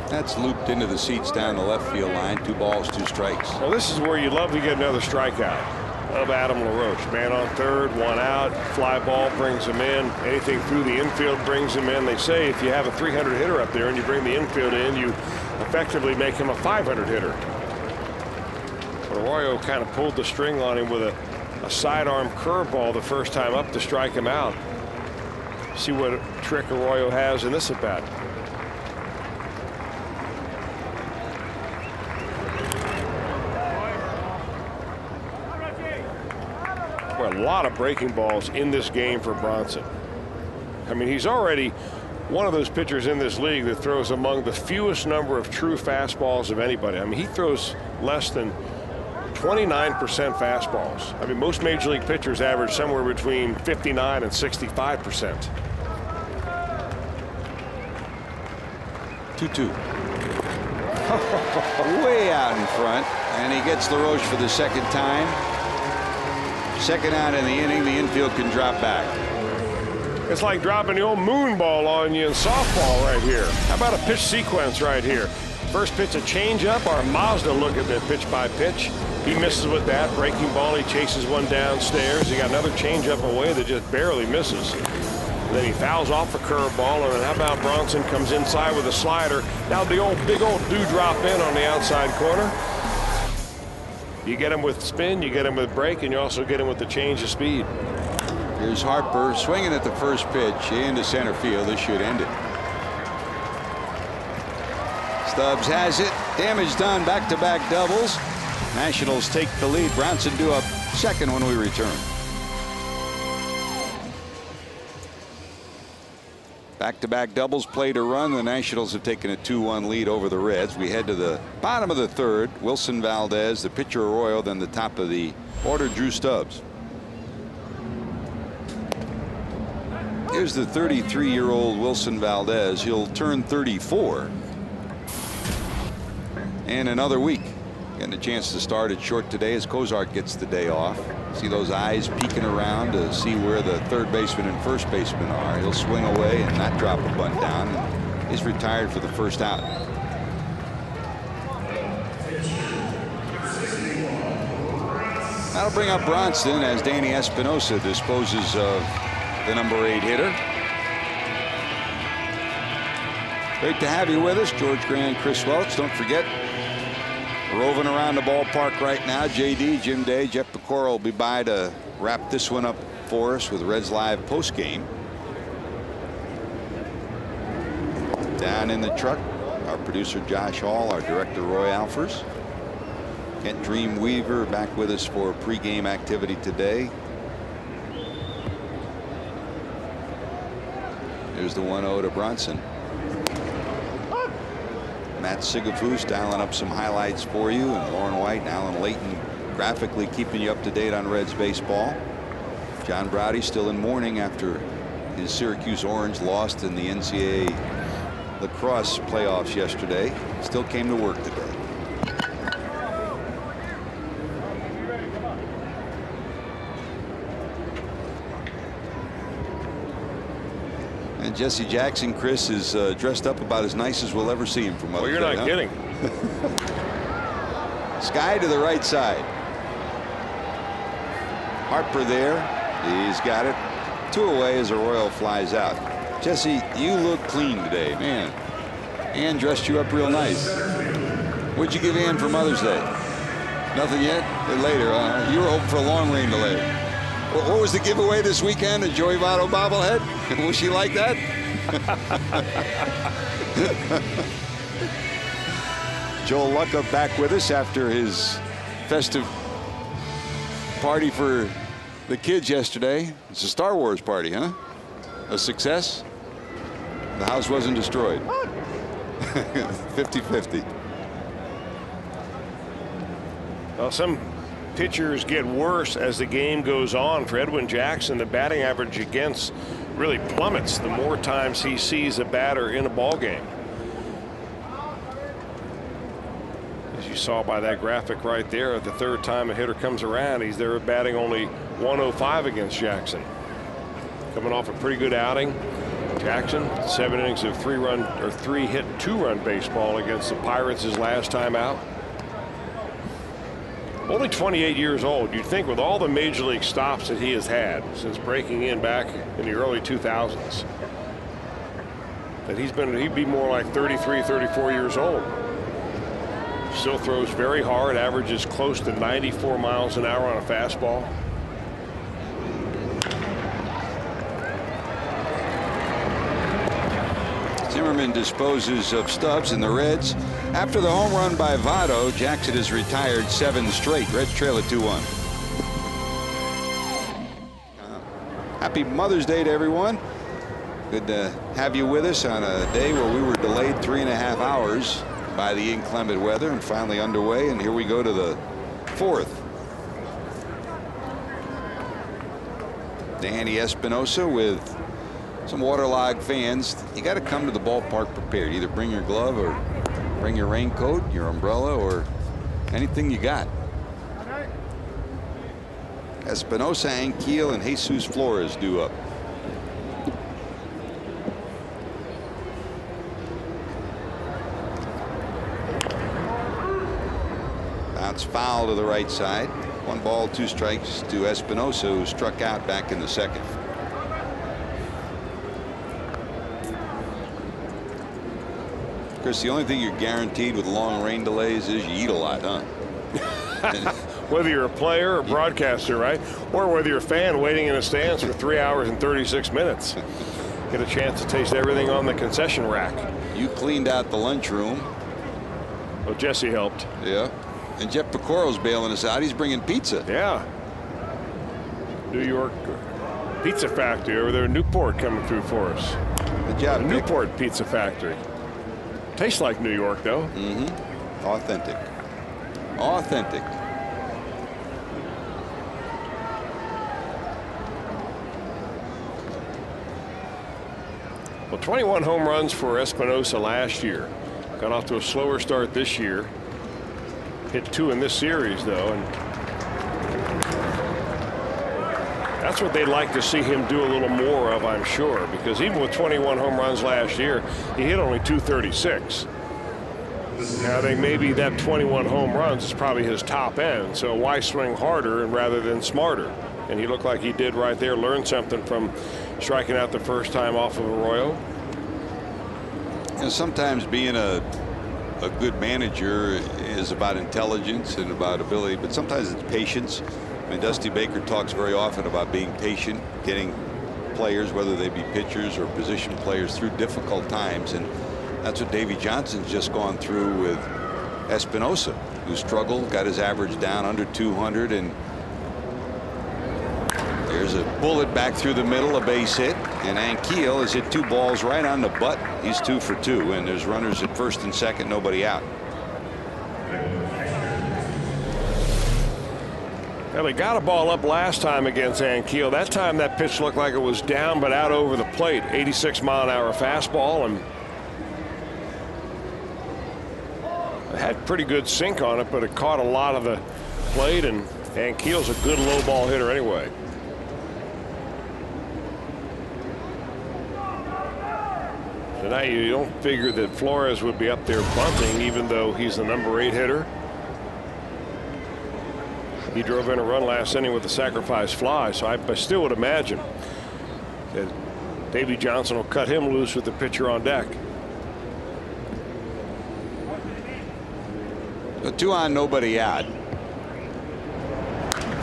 That's looped into the seats down the left field line. 2 balls, 2 strikes. Well, this is where you'd love to get another strikeout of Adam LaRoche. Man on third, 1 out. Fly ball brings him in. Anything through the infield brings him in. They say if you have a 300 hitter up there and you bring the infield in, you effectively make him a 500 hitter. But Arroyo kind of pulled the string on him with a sidearm curveball the first time up to strike him out. See what trick Arroyo has in this at bat. A lot of breaking balls in this game for Bronson. I mean, he's already one of those pitchers in this league that throws among the fewest number of true fastballs of anybody. I mean, he throws less than 29% fastballs. I mean, most major league pitchers average somewhere between 59 and 65%. 2-2. Way out in front, and he gets LaRoche for the second time. Second out in the inning, the infield can drop back. It's like dropping the old moon ball on you in softball right here. How about a pitch sequence right here? First pitch, a changeup. Our Mazda look at that pitch by pitch. He misses with that breaking ball. He chases one downstairs. He got another changeup away that just barely misses. And then he fouls off a curveball. And then how about Bronson comes inside with a slider. Now the big old dewdrop in on the outside corner. You get him with spin, you get him with break, and you also get him with the change of speed. Here's Harper swinging at the first pitch into center field. This should end it. Stubbs has it. Damage done. Back-to-back doubles. Nationals take the lead. Bronson due up second when we return. Back-to-back doubles played a run. The Nationals have taken a 2-1 lead over the Reds. We head to the bottom of the third. Wilson Valdez, the pitcher Arroyo, then the top of the order, Drew Stubbs. Here's the 33-year-old Wilson Valdez. He'll turn 34 in another week. Getting a chance to start at short today as Kozart gets the day off. See those eyes peeking around to see where the third baseman and first baseman are. He'll swing away and not drop a bunt down. He's retired for the first out. That'll bring up Bronson as Danny Espinosa disposes of the number 8 hitter. Great to have you with us, George Grant, Chris Welch. Don't forget, roving around the ballpark right now, JD, Jim Day, Jeff Pecora will be by to wrap this one up for us with Reds Live postgame. Down in the truck, our producer Josh Hall, our director Roy Alfers. Kent Dream Weaver back with us for pregame activity today. Here's the 1-0 to Bronson. Matt Sigafus styling up some highlights for you, and Lauren White and Alan Layton graphically keeping you up to date on Reds baseball. John Browdy still in mourning after his Syracuse Orange lost in the NCAA lacrosse playoffs yesterday. Still came to work today. And Jesse Jackson, Chris, is dressed up about as nice as we'll ever see him from Mother's Day. Well, you're not kidding. Sky to the right side. Harper there. He's got it. 2 away as Arroyo flies out. Jesse, you look clean today, man. Ann dressed you up real nice. What'd you give Ann for Mother's Day? Nothing yet? Later. You were hoping for a long rain delay. What was the giveaway this weekend? A Joey Votto bobblehead? Was she like that? Joel Lucka back with us after his festive party for the kids yesterday. It's a Star Wars party, huh? A success? The house wasn't destroyed. 50-50. Well, some pitchers get worse as the game goes on. For Edwin Jackson, the batting average against really plummets the more times he sees a batter in a ball game. As you saw by that graphic right there, the third time a hitter comes around, he's there batting only 105 against Jackson. Coming off a pretty good outing. Jackson, 7 innings of 3-hit 2-run baseball against the Pirates his last time out. Only 28 years old. You'd think with all the major league stops that he has had since breaking in back in the early 2000s that he'd be more like 33, 34 years old. Still throws very hard, averages close to 94 miles an hour on a fastball. Zimmerman disposes of Stubbs, and the Reds, after the home run by Votto, Jackson has retired 7 straight. Reds trail at 2-1. Happy Mother's Day to everyone. Good to have you with us on a day where we were delayed 3.5 hours by the inclement weather and finally underway, and here we go to the 4th. Danny Espinosa with some waterlogged fans. You got to come to the ballpark prepared. Either bring your glove or bring your raincoat, your umbrella, or anything you got. Espinosa, Ankiel, and Jesus Flores due up. Bounce foul to the right side. 1 ball, 2 strikes to Espinosa, who struck out back in the 2nd. Chris, the only thing you're guaranteed with long rain delays is you eat a lot, huh? Whether you're a player or broadcaster, right? Or whether you're a fan waiting in the stands for 3 hours and 36 minutes. Get a chance to taste everything on the concession rack. You cleaned out the lunchroom. Well, Jesse helped. Yeah. And Jeff Picoro's bailing us out. He's bringing pizza. Yeah. New York Pizza Factory over there in Newport coming through for us. Good job, the Newport Pizza Factory. Tastes like New York, though. Mm-hmm. Authentic. Authentic. Well, 21 home runs for Espinosa last year. Got off to a slower start this year. Hit 2 in this series, though, and that's what they'd like to see him do a little more of, I'm sure, because even with 21 home runs last year, he hit only 236. Now, I think maybe that 21 home runs is probably his top end, so why swing harder rather than smarter? And he looked like he did right there, learned something from striking out the first time off of Arroyo. And sometimes being a good manager is about intelligence and about ability, but sometimes it's patience. I mean, Dusty Baker talks very often about being patient, getting players, whether they be pitchers or position players, through difficult times, and that's what Davey Johnson's just gone through with Espinosa, who struggled, got his average down under 200, and there's a bullet back through the middle, a base hit. And Ankiel has hit 2 balls right on the button. He's 2 for 2, and there's runners at first and second, nobody out. Well, he got a ball up last time against Ankiel. That time that pitch looked like it was down but out over the plate. 86-mile-an-hour fastball, and it had pretty good sink on it, but it caught a lot of the plate, and Ankiel's a good low ball hitter anyway. Tonight you don't figure that Flores would be up there bunting, even though he's the number 8 hitter. He drove in a run last inning with a sacrifice fly, so I still would imagine that Davey Johnson will cut him loose with the pitcher on deck. So 2 on, nobody out.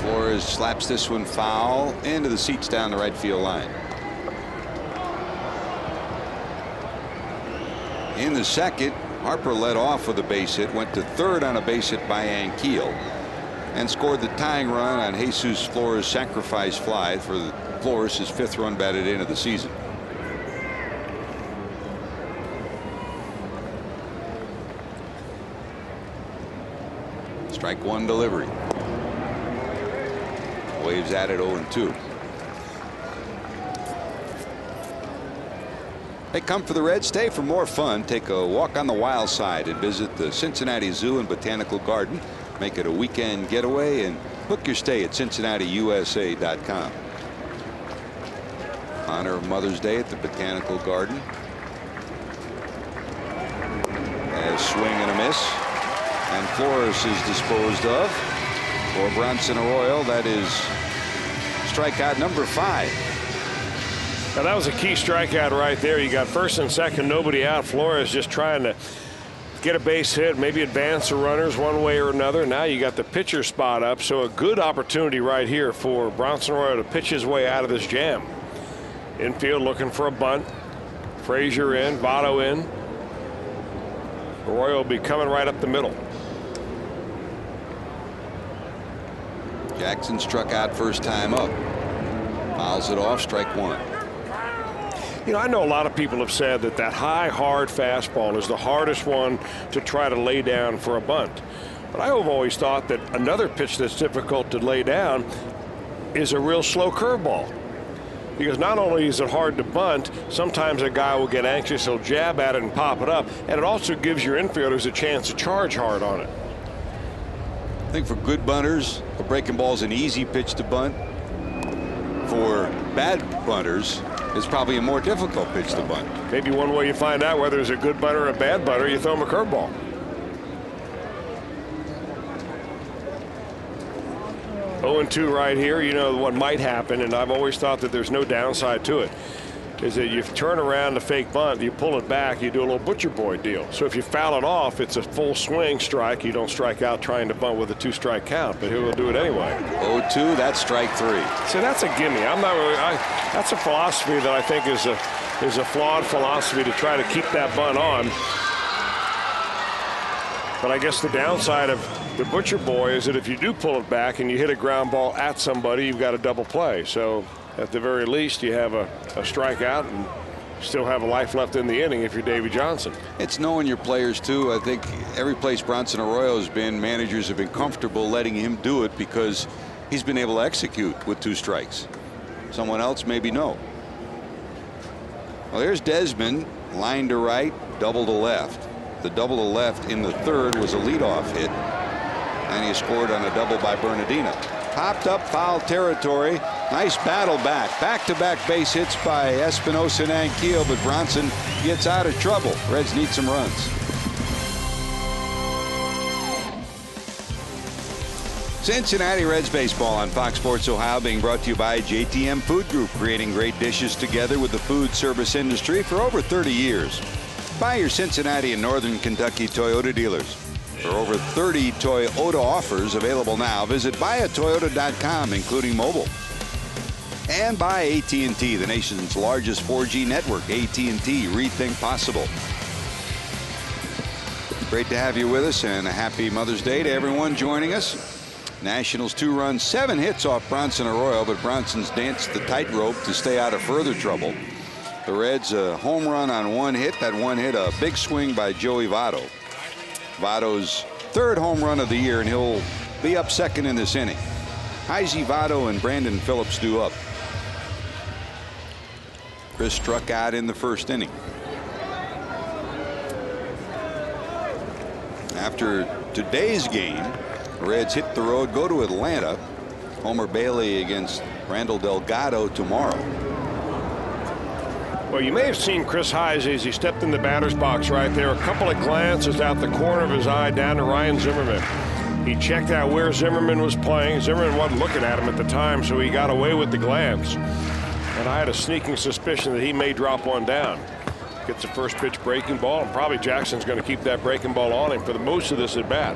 Flores slaps this one foul into the seats down the right field line. In the second, Harper led off with a base hit, went to third on a base hit by Ankiel, and scored the tying run on Jesus Flores' sacrifice fly for Flores, his 5th run batted in of the season. Strike 1 delivery. Waves at it 0-2. Hey, come for the Reds, stay for more fun. Take a walk on the wild side and visit the Cincinnati Zoo and Botanical Garden. Make it a weekend getaway and book your stay at CincinnatiUSA.com. Honor of Mother's Day at the Botanical Garden. A swing and a miss. And Flores is disposed of. For Bronson Arroyo, that is strikeout number 5. Now that was a key strikeout right there. You got first and second, nobody out. Flores just trying to get a base hit, maybe advance the runners one way or another. Now you got the pitcher spot up, so a good opportunity right here for Bronson Arroyo to pitch his way out of this jam. Infield looking for a bunt. Frazier in, Votto in. Arroyo will be coming right up the middle. Jackson struck out first time up. Fouls it off, strike 1. You know, I know a lot of people have said that that high, hard fastball is the hardest one to try to lay down for a bunt. But I have always thought that another pitch that's difficult to lay down is a real slow curveball. Because not only is it hard to bunt, sometimes a guy will get anxious, he'll jab at it and pop it up, and it also gives your infielders a chance to charge hard on it. I think for good bunters, a breaking ball is an easy pitch to bunt. For bad bunters, it's probably a more difficult pitch to bunt. Maybe one way you find out whether it's a good bunter or a bad bunter, you throw him a curveball. Oh, 2 right here. You know what might happen, and I've always thought that there's no downside to it, is that you turn around to fake bunt, you pull it back, you do a little butcher boy deal. So if you foul it off, it's a full swing strike. You don't strike out trying to bunt with a 2-strike count, but he will do it anyway. 0-2, that's strike 3. So that's a gimme. I'm not really. That's a philosophy that I think is a flawed philosophy, to try to keep that bunt on. But I guess the downside of the butcher boy is that if you do pull it back and you hit a ground ball at somebody, you've got a double play. So at the very least, you have a strikeout and still have a life left in the inning if you're Davey Johnson. It's knowing your players too. I think every place Bronson Arroyo has been, managers have been comfortable letting him do it because he's been able to execute with 2 strikes. Someone else maybe no. Well, there's Desmond, line to right, double to left. The double to left in the 3rd was a leadoff hit, and he scored on a double by Bernardino. Popped up foul territory. Nice battle back. Back-to-back base hits by Espinosa and Ankiel, but Bronson gets out of trouble. Reds need some runs. Cincinnati Reds baseball on Fox Sports Ohio, being brought to you by JTM Food Group, creating great dishes together with the food service industry for over 30 years. Buy your Cincinnati and Northern Kentucky Toyota dealers. For over 30 Toyota offers available now, visit buyatoyota.com, including mobile. And by AT&T, the nation's largest 4G network. AT&T, rethink possible. Great to have you with us, and a happy Mother's Day to everyone joining us. Nationals 2 runs, 7 hits off Bronson Arroyo, but Bronson's danced the tightrope to stay out of further trouble. The Reds a home run on 1 hit. That 1 hit a big swing by Joey Votto. Votto's 3rd home run of the year, and he'll be up 2nd in this inning. Heisey, Votto, and Brandon Phillips due up. Chris struck out in the 1st inning. After today's game, the Reds hit the road, go to Atlanta. Homer Bailey against Randall Delgado tomorrow. Well, you may have seen Chris Heisey as he stepped in the batter's box right there. A couple of glances out the corner of his eye down to Ryan Zimmerman. He checked out where Zimmerman was playing. Zimmerman wasn't looking at him at the time, so he got away with the glance. And I had a sneaking suspicion that he may drop one down. Gets a first pitch breaking ball, and probably Jackson's going to keep that breaking ball on him for the most of this at bat.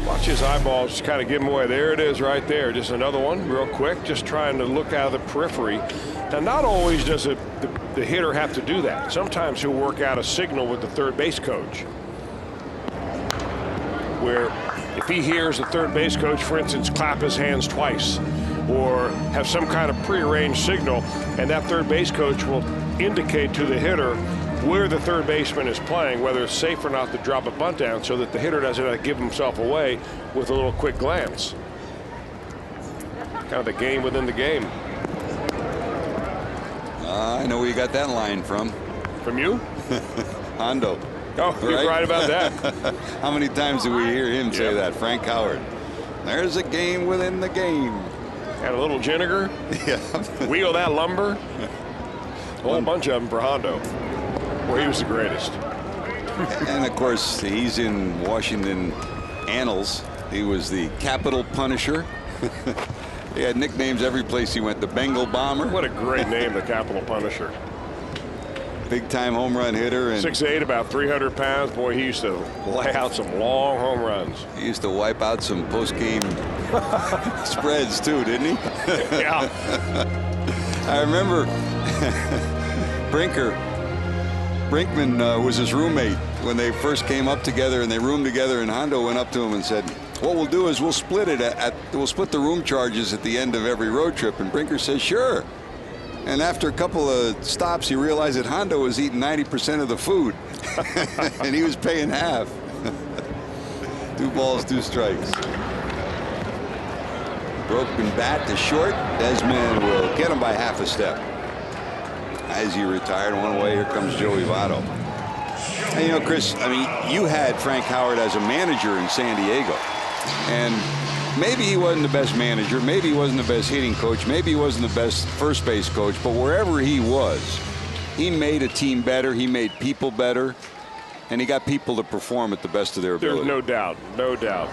Watch his eyeballs kind of give him away. There it is right there. Just another one real quick, just trying to look out of the periphery. Now, not always does the hitter have to do that. Sometimes he'll work out a signal with the third base coach, where if he hears the third base coach, for instance, clap his hands twice or have some kind of prearranged signal, and that third base coach will indicate to the hitter where the third baseman is playing, whether it's safe or not to drop a bunt down, so that the hitter doesn't give himself away with a little quick glance. Kind of the game within the game. I know where you got that line from. From you? Hondo. Oh, you're right about that. How many times do we hear him say that? Frank Howard. There's a game within the game. And a little vinegar. Yeah. Wheel that lumber. A whole bunch of them for Hondo. Well, he was the greatest. And of course, he's in Washington annals. He was the Capital Punisher. He had nicknames every place he went. The Bengal Bomber. What a great name, the Capital Punisher. Big time home run hitter. And 6'8", about 300 pounds. Boy, he used to lay out some long home runs. He used to wipe out some post-game spreads too, didn't he? Yeah. I remember Brinkman was his roommate when they first came up together, and they roomed together, and Hondo went up to him and said, what we'll do is we'll split it we'll split the room charges at the end of every road trip. And Brinker says, sure. And after a couple of stops, he realized that Hondo was eating 90% of the food, and he was paying half. 2 balls, 2 strikes. Broken bat to short. Desmond will get him by half a step. As he retired one way, here comes Joey Votto. And you know, Chris, I mean, you had Frank Howard as a manager in San Diego, and maybe he wasn't the best manager, maybe he wasn't the best hitting coach, maybe he wasn't the best first base coach, but wherever he was, he made a team better, he made people better, and he got people to perform at the best of their ability. There's no doubt, no doubt.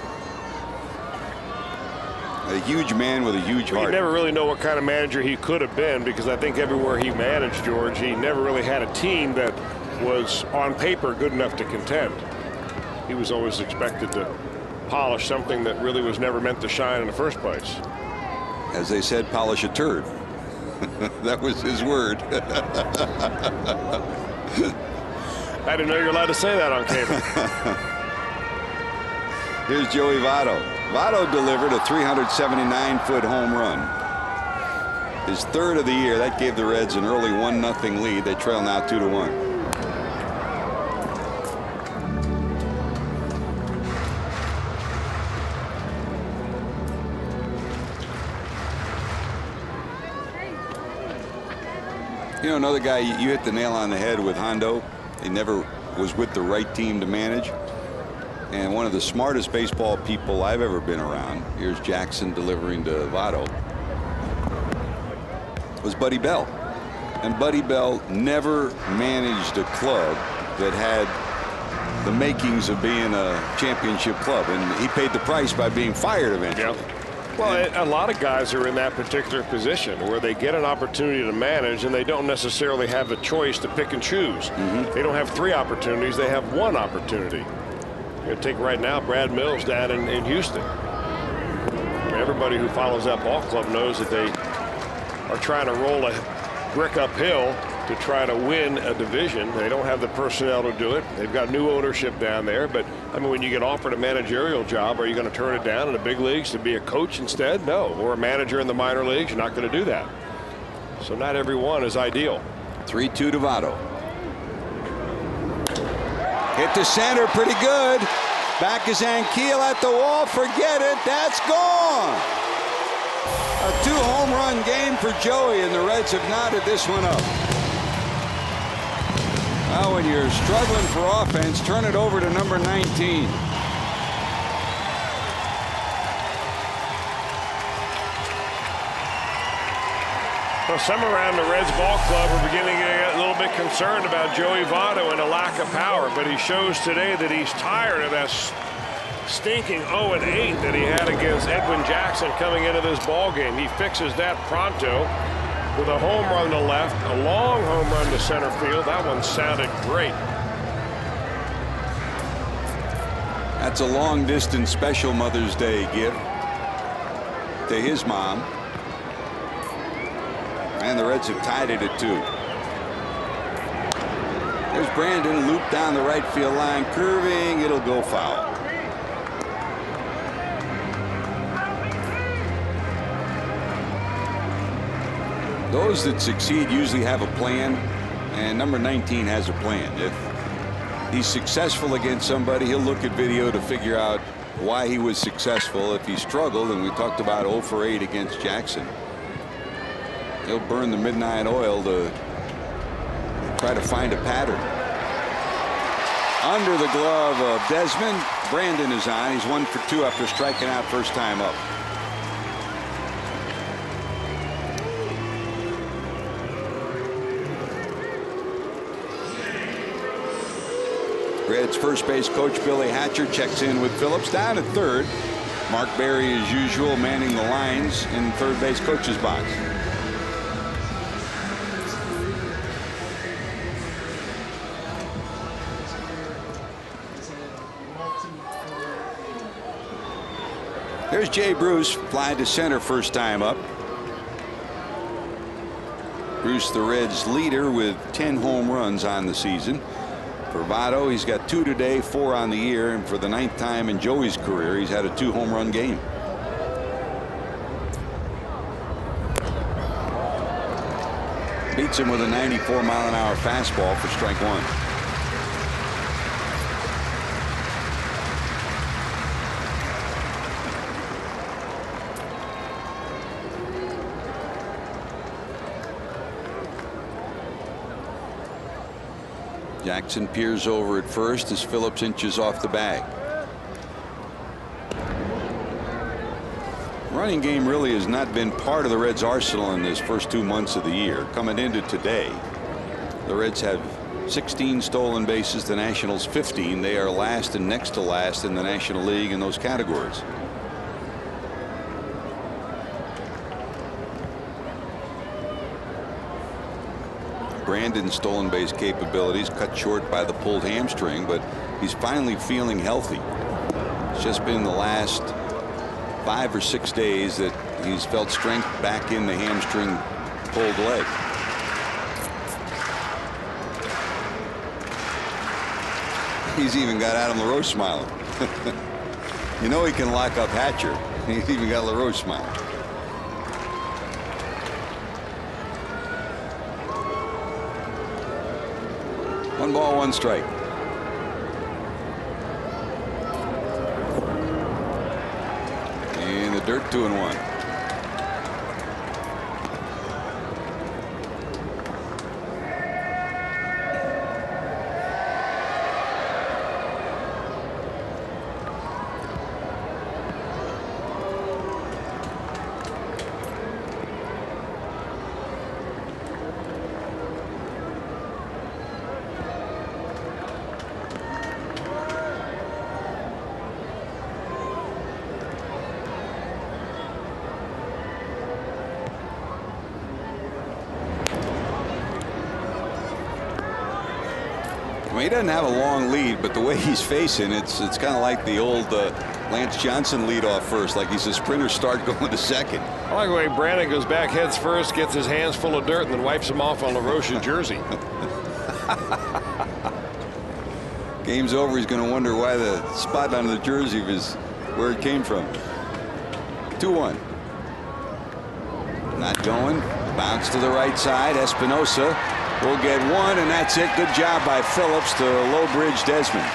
A huge man with a huge heart. You never really know what kind of manager he could have been, because I think everywhere he managed, George, he never really had a team that was on paper good enough to contend. He was always expected to polish something that really was never meant to shine in the first place. As they said, polish a turd. That was his word. I didn't know you were allowed to say that on cable. Here's Joey Votto. Votto delivered a 379-foot home run. His 3rd of the year. That gave the Reds an early 1-0 lead. They trail now 2-1. You know, another guy, you hit the nail on the head with Hondo. He never was with the right team to manage. And one of the smartest baseball people I've ever been around, here's Jackson delivering to Votto, was Buddy Bell. And Buddy Bell never managed a club that had the makings of being a championship club. And he paid the price by being fired eventually. Yep. Well, a lot of guys are in that particular position where they get an opportunity to manage, and they don't necessarily have a choice to pick and choose. They don't have 3 opportunities. They have 1 opportunity. You're going to take right now Brad Mills down in Houston. I mean, everybody who follows that ball club knows that they are trying to roll a brick uphill to try to win a division. They don't have the personnel to do it. They've got new ownership down there. But, I mean, when you get offered a managerial job, are you going to turn it down in the big leagues to be a coach instead? No. Or a manager in the minor leagues? You're not going to do that. So not every one is ideal. 3-2 to Votto. Hit to center, pretty good. Back is Ankiel at the wall. Forget it. That's gone. A 2-home run game for Joey, and the Reds have knotted this one up. Well, when you're struggling for offense, turn it over to number 19. Well, some around the Reds ball club are beginning to get a little bit concerned about Joey Votto and a lack of power, but he shows today that he's tired of that stinking 0-8 that he had against Edwin Jackson coming into this ball game. He fixes that pronto with a home run to left, a long home run to center field. That one sounded great. That's a long distance special Mother's Day gift to his mom. And the Reds have tied it at 2. There's Brandon, looped down the right field line, curving. It'll go foul. Those that succeed usually have a plan, and number 19 has a plan. If he's successful against somebody, he'll look at video to figure out why he was successful. If he struggled, and we talked about 0 for 8 against Jackson, he'll burn the midnight oil to try to find a pattern. Under the glove of Desmond, Brandon is on. He's 1 for 2 after striking out first time up. Reds first base coach Billy Hatcher checks in with Phillips. Down at third, Mark Berry as usual manning the lines in third base coach's box. There's Jay Bruce, fly to center first time up. Bruce, the Reds leader with 10 home runs on the season. For Votto, he's got 2 today, 4 on the year, and for the 9th time in Joey's career, he's had a 2-home run game. Beats him with a 94-mile-an-hour fastball for strike 1. Jackson peers over at first as Phillips inches off the bag. Running game really has not been part of the Reds' arsenal in this first 2 months of the year. Coming into today, the Reds have 16 stolen bases, the Nationals 15. They are last and next to last in the National League in those categories. Brandon's stolen base capabilities cut short by the pulled hamstring, but he's finally feeling healthy. It's just been the last 5 or 6 days that he's felt strength back in the hamstring pulled leg. He's even got Adam LaRoche smiling. You know he can lock up Hatcher. He's even got LaRoche smiling. One ball, one strike. In the dirt, 2-1. He doesn't have a long lead, but the way he's facing, it's kind of like the old Lance Johnson lead off first, like he's a sprinter start going to second. I like the way Brandon goes back heads first, gets his hands full of dirt, and then wipes them off on LaRoche's jersey. Game's over. He's going to wonder why the spot on the jersey is where it came from. 2-1. Not going. Bounce to the right side. Espinosa will get one, and that's it. Good job by Phillips to low bridge Desmond.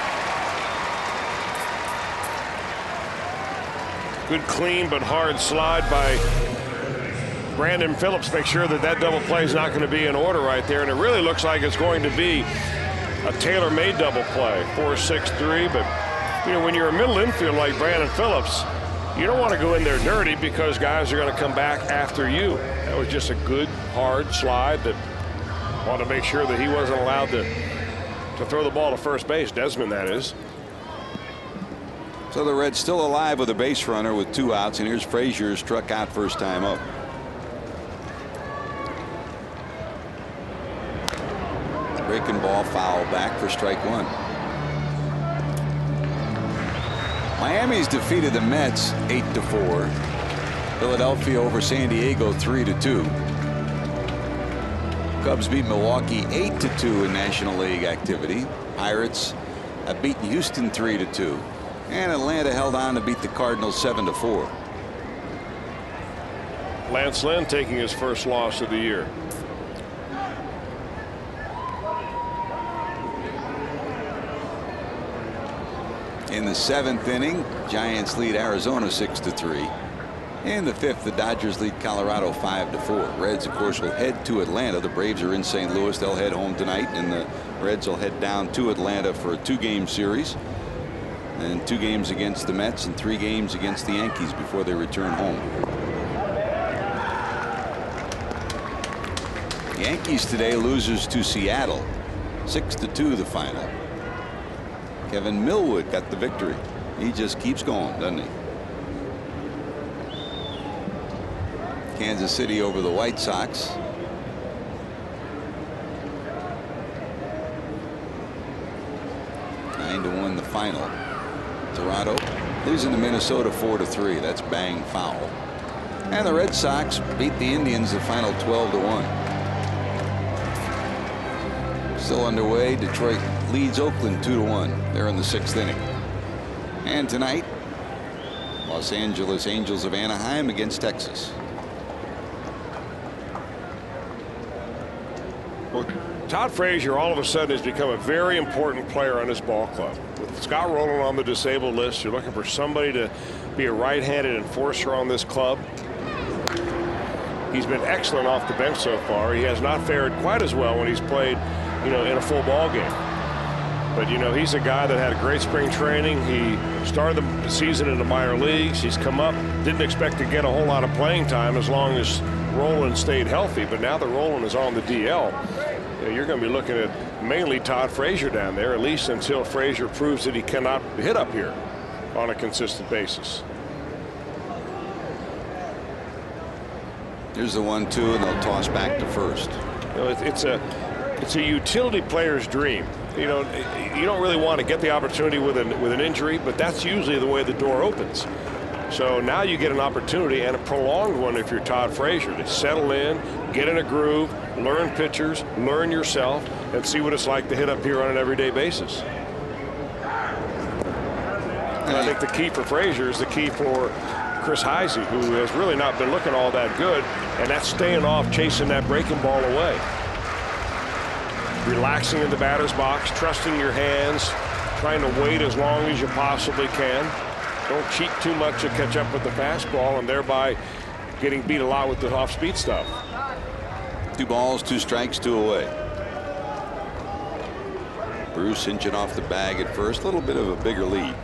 Good clean but hard slide by Brandon Phillips. Make sure that that double play is not going to be in order right there, and it really looks like it's going to be a tailor-made double play. 4-6-3, but you know, when you're a middle infield like Brandon Phillips, you don't want to go in there dirty because guys are going to come back after you. That was just a good hard slide that wanted to make sure that he wasn't allowed to throw the ball to first base. Desmond, that is. So the Reds still alive with a base runner with 2 outs, and here's Frazier, struck out first time up. Breaking ball, foul back for strike 1. Miami's defeated the Mets 8-4. Philadelphia over San Diego 3-2. Cubs beat Milwaukee 8-2 in National League activity. Pirates have beaten Houston 3-2. And Atlanta held on to beat the Cardinals 7-4. Lance Lynn taking his first loss of the year. In the 7th inning, Giants lead Arizona 6-3. In the 5th, the Dodgers lead Colorado 5-4. Reds, of course, will head to Atlanta. The Braves are in St. Louis. They'll head home tonight, and the Reds will head down to Atlanta for a 2-game series. And 2 games against the Mets and 3 games against the Yankees before they return home. Yankees today losers to Seattle 6-2 the final. Kevin Millwood got the victory. He just keeps going, doesn't he? Kansas City over the White Sox. To win the final. Toronto losing to Minnesota 4-3. That's bang foul. And the Red Sox beat the Indians the final 12-1. Still underway. Detroit leads Oakland 2-1. They're in the 6th inning. And tonight, Los Angeles Angels of Anaheim against Texas. Well, Todd Frazier all of a sudden has become a very important player on this ball club. With Scott Rowland on the disabled list, you're looking for somebody to be a right-handed enforcer on this club. He's been excellent off the bench so far. He has not fared quite as well when he's played, you know, in a full ball game. But, you know, he's a guy that had a great spring training. He started the season in the minor leagues. He's come up, didn't expect to get a whole lot of playing time as long as Rowland stayed healthy. But now that Rowland is on the DL, you're going to be looking at mainly Todd Frazier down there, at least until Frazier proves that he cannot hit up here on a consistent basis. Here's the 1-2, and they'll toss back to first. You know, it's a utility player's dream. You know, you don't really want to get the opportunity with an injury, but that's usually the way the door opens. So now you get an opportunity, and a prolonged one if you're Todd Frazier, to settle in, get in a groove, learn pitchers, learn yourself, and see what it's like to hit up here on an everyday basis. And I think the key for Frazier is the key for Chris Heisey, who has really not been looking all that good, and that's staying off, chasing that breaking ball away. Relaxing in the batter's box, trusting your hands, trying to wait as long as you possibly can. Don't cheat too much to catch up with the fastball and thereby getting beat a lot with the off-speed stuff. 2 balls, 2 strikes, 2 away. Bruce inching off the bag at first. A little bit of a bigger lead.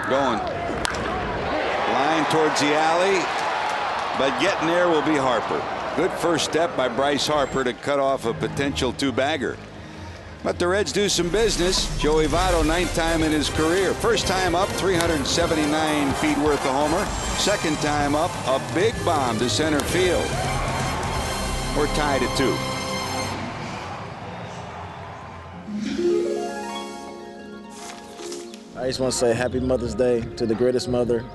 Going. Line towards the alley. But getting there will be Harper. Good first step by Bryce Harper to cut off a potential 2-bagger. But the Reds do some business. Joey Votto, 9th time in his career. First time up, 379 feet worth of homer. Second time up, a big bomb to center field. We're tied at 2. I just want to say happy Mother's Day to the greatest mother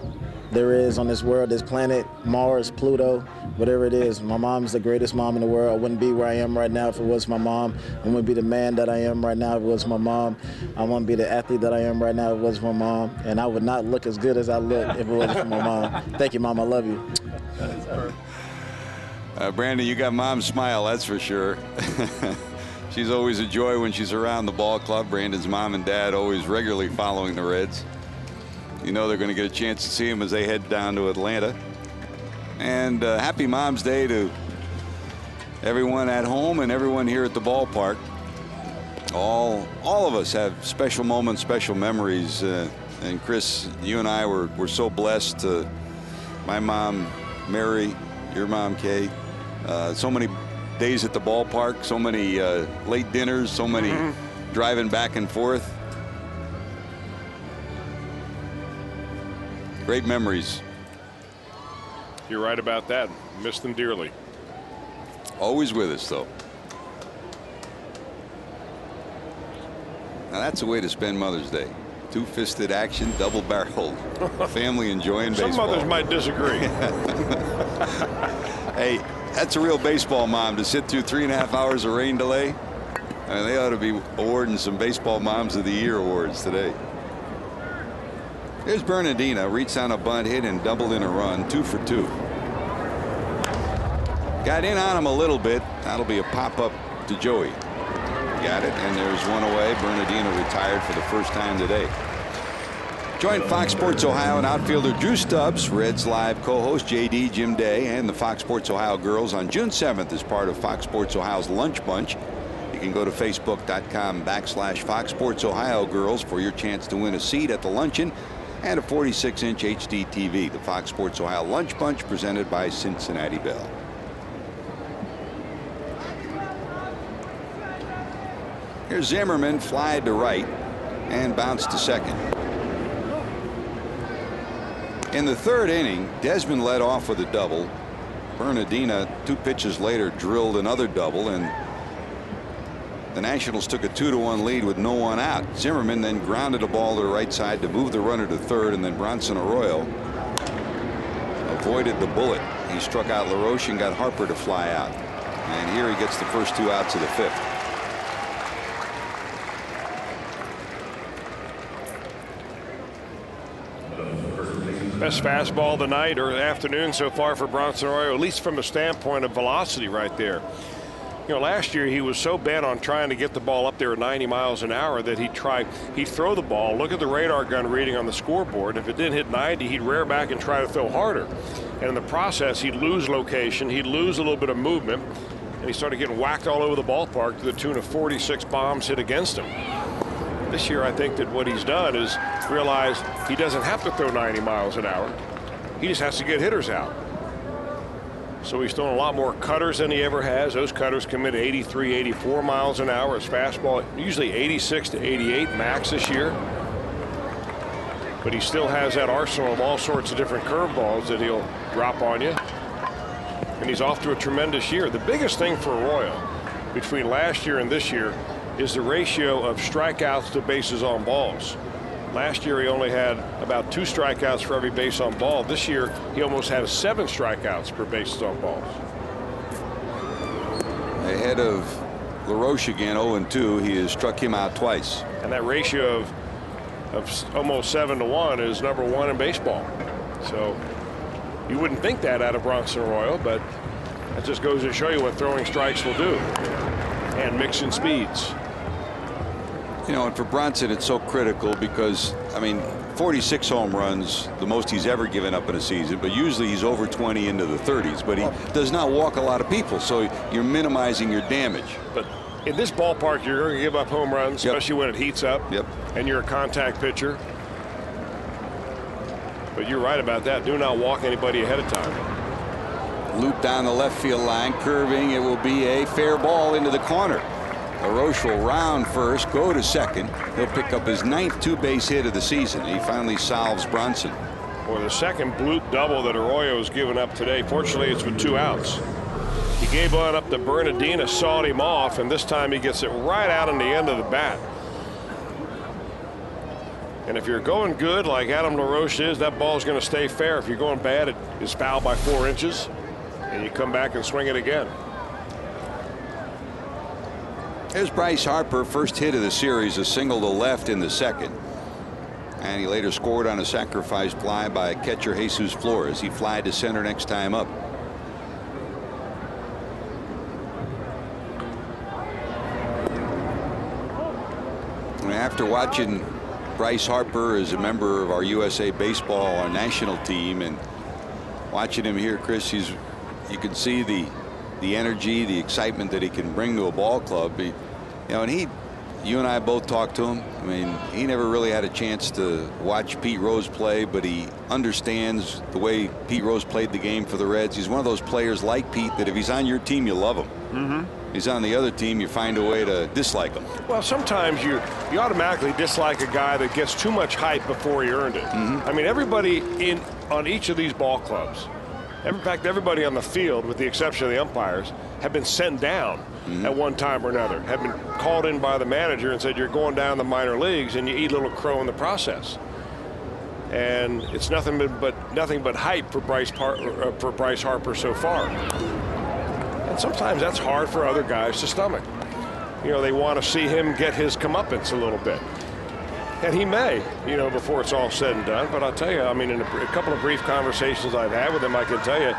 there is on this world, this planet, Mars, Pluto, whatever it is. My mom's the greatest mom in the world. I wouldn't be where I am right now if it was my mom. I wouldn't be the man that I am right now if it was my mom. I wouldn't be the athlete that I am right now if it was my mom. And I would not look as good as I look if it wasn't for my mom. Thank you, Mom. I love you. Brandon, you got Mom's smile, that's for sure. She's always a joy when she's around the ball club. Brandon's mom and dad always regularly following the Reds. You know they're going to get a chance to see him as they head down to Atlanta. And happy Mom's Day to everyone at home and everyone here at the ballpark. All of us have special moments, special memories. And Chris, you and I were so blessed. My mom, Mary, your mom, Kay. So many days at the ballpark, so many late dinners, so many driving back and forth. Great memories. You're right about that. Miss them dearly. Always with us, though. Now that's a way to spend Mother's Day. Two-fisted action, double-barreled. Family enjoying baseball. Some mothers might disagree. Hey, that's a real baseball mom to sit through 3.5 hours of rain delay. I mean, they ought to be awarding some Baseball Moms of the Year awards today. Here's Bernardina, reached on a bunt hit and doubled in a run, 2 for 2. Got in on him a little bit. That'll be a pop-up to Joey. Got it, and there's one away. Bernardina retired for the first time today. Join Fox Sports Ohio and outfielder Drew Stubbs, Reds Live co-host JD, Jim Day, and the Fox Sports Ohio girls on June 7th as part of Fox Sports Ohio's Lunch Bunch. You can go to facebook.com/Fox Sports Ohio girls for your chance to win a seat at the luncheon and a 46-inch HD TV. The Fox Sports Ohio Lunch Bunch presented by Cincinnati Bell. Here's Zimmerman, flied to right and bounced to second. In the third inning, Desmond led off with a double. Bernardina, 2 pitches later, drilled another double, and the Nationals took a 2-1 lead with no one out. Zimmerman then grounded a ball to the right side to move the runner to third, and then Bronson Arroyo avoided the bullet. He struck out LaRoche and got Harper to fly out. And here he gets the first 2 outs of the 5th. Best fastball of the night or afternoon so far for Bronson Arroyo, at least from a standpoint of velocity right there. You know, last year he was so bent on trying to get the ball up there at 90 miles an hour that he'd throw the ball, look at the radar gun reading on the scoreboard. If it didn't hit 90, he'd rear back and try to throw harder. And in the process, he'd lose location, he'd lose a little bit of movement, and he started getting whacked all over the ballpark to the tune of 46 bombs hit against him. This year, I think that what he's done is realized he doesn't have to throw 90 miles an hour. He just has to get hitters out. So he's throwing a lot more cutters than he ever has. Those cutters come in at 83, 84 miles an hour. His fastball usually 86 to 88 max this year. But he still has that arsenal of all sorts of different curveballs that he'll drop on you. And he's off to a tremendous year. The biggest thing for Arroyo between last year and this year is the ratio of strikeouts to bases on balls. Last year he only had about 2 strikeouts for every base on ball. This year he almost has 7 strikeouts per bases on balls. Ahead of LaRoche again, 0-2. He has struck him out twice. And that ratio of almost 7-to-1 is number 1 in baseball. So you wouldn't think that out of Bronson Arroyo, but that just goes to show you what throwing strikes will do. And mixing speeds. You know, and for Bronson, it's so critical because, I mean, 46 home runs, the most he's ever given up in a season, but usually he's over 20 into the 30s, but he does not walk a lot of people, so you're minimizing your damage. But in this ballpark, you're going to give up home runs, especially when it heats up, and you're a contact pitcher. But you're right about that. Do not walk anybody ahead of time. Loop down the left field line, curving. It will be a fair ball into the corner. LaRoche will round first, go to second. He'll pick up his 9th 2-base hit of the season. He finally solves Bronson. Or the second bloop double that Arroyo's given up today. Fortunately, it's with 2 outs. He gave one up to Bernardina, sawed him off, and this time he gets it right out on the end of the bat. And if you're going good like Adam LaRoche is, that ball is going to stay fair. If you're going bad, it is fouled by 4 inches, and you come back and swing it again. Here's Bryce Harper, first hit of the series, a single to left in the second. And he later scored on a sacrifice fly by catcher Jesus Flores. He flied to center next time up. And after watching Bryce Harper as a member of our USA Baseball, our national team, and watching him here, Chris, you can see the energy, the excitement that he can bring to a ball club. You know, and you and I both talked to him. I mean, he never really had a chance to watch Pete Rose play, but he understands the way Pete Rose played the game for the Reds. He's one of those players like Pete that if he's on your team, you love him. He's on the other team, you find a way to dislike him. Well, sometimes you automatically dislike a guy that gets too much hype before he earned it. I mean, everybody on each of these ball clubs, in fact, everybody on the field, with the exception of the umpires, have been sent down at one time or another, have been called in by the manager and said, you're going down the minor leagues, and you eat a little crow in the process. And it's nothing but hype for Bryce Harper so far. And sometimes that's hard for other guys to stomach. You know, they want to see him get his comeuppance a little bit. And he may, you know, before it's all said and done. But I'll tell you, I mean, in a couple of brief conversations I've had with him, I can tell you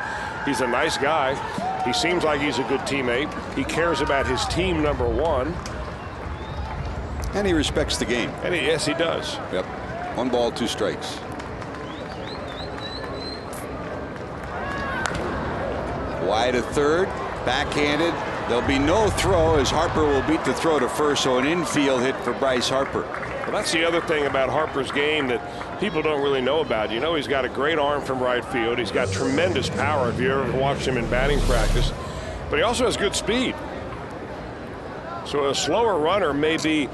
he's a nice guy. He seems like he's a good teammate. He cares about his team, number one. And he respects the game. And yes, he does. Yep. 1 ball, 2 strikes. Wide to third, backhanded. There'll be no throw as Harper will beat the throw to first, so an infield hit for Bryce Harper. Well, that's the other thing about Harper's game that people don't really know about. You know, he's got a great arm from right field. He's got tremendous power if you ever watched him in batting practice. But he also has good speed. So a slower runner may be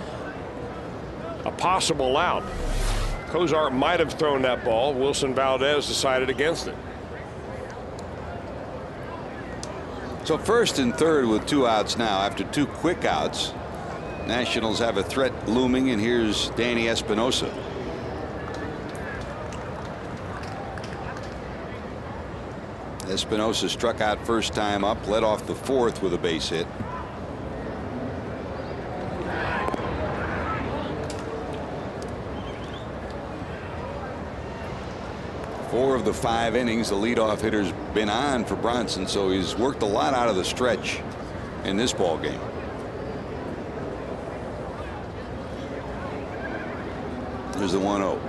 a possible out. Cozart might have thrown that ball. Wilson Valdez decided against it. So first and third with 2 outs now after 2 quick outs. Nationals have a threat looming, and here's Danny Espinosa. Espinosa struck out first time up, led off the 4th with a base hit. Four of the 5 innings, the leadoff hitter's been on for Bronson, so he's worked a lot out of the stretch in this ball game. There's the 1-0.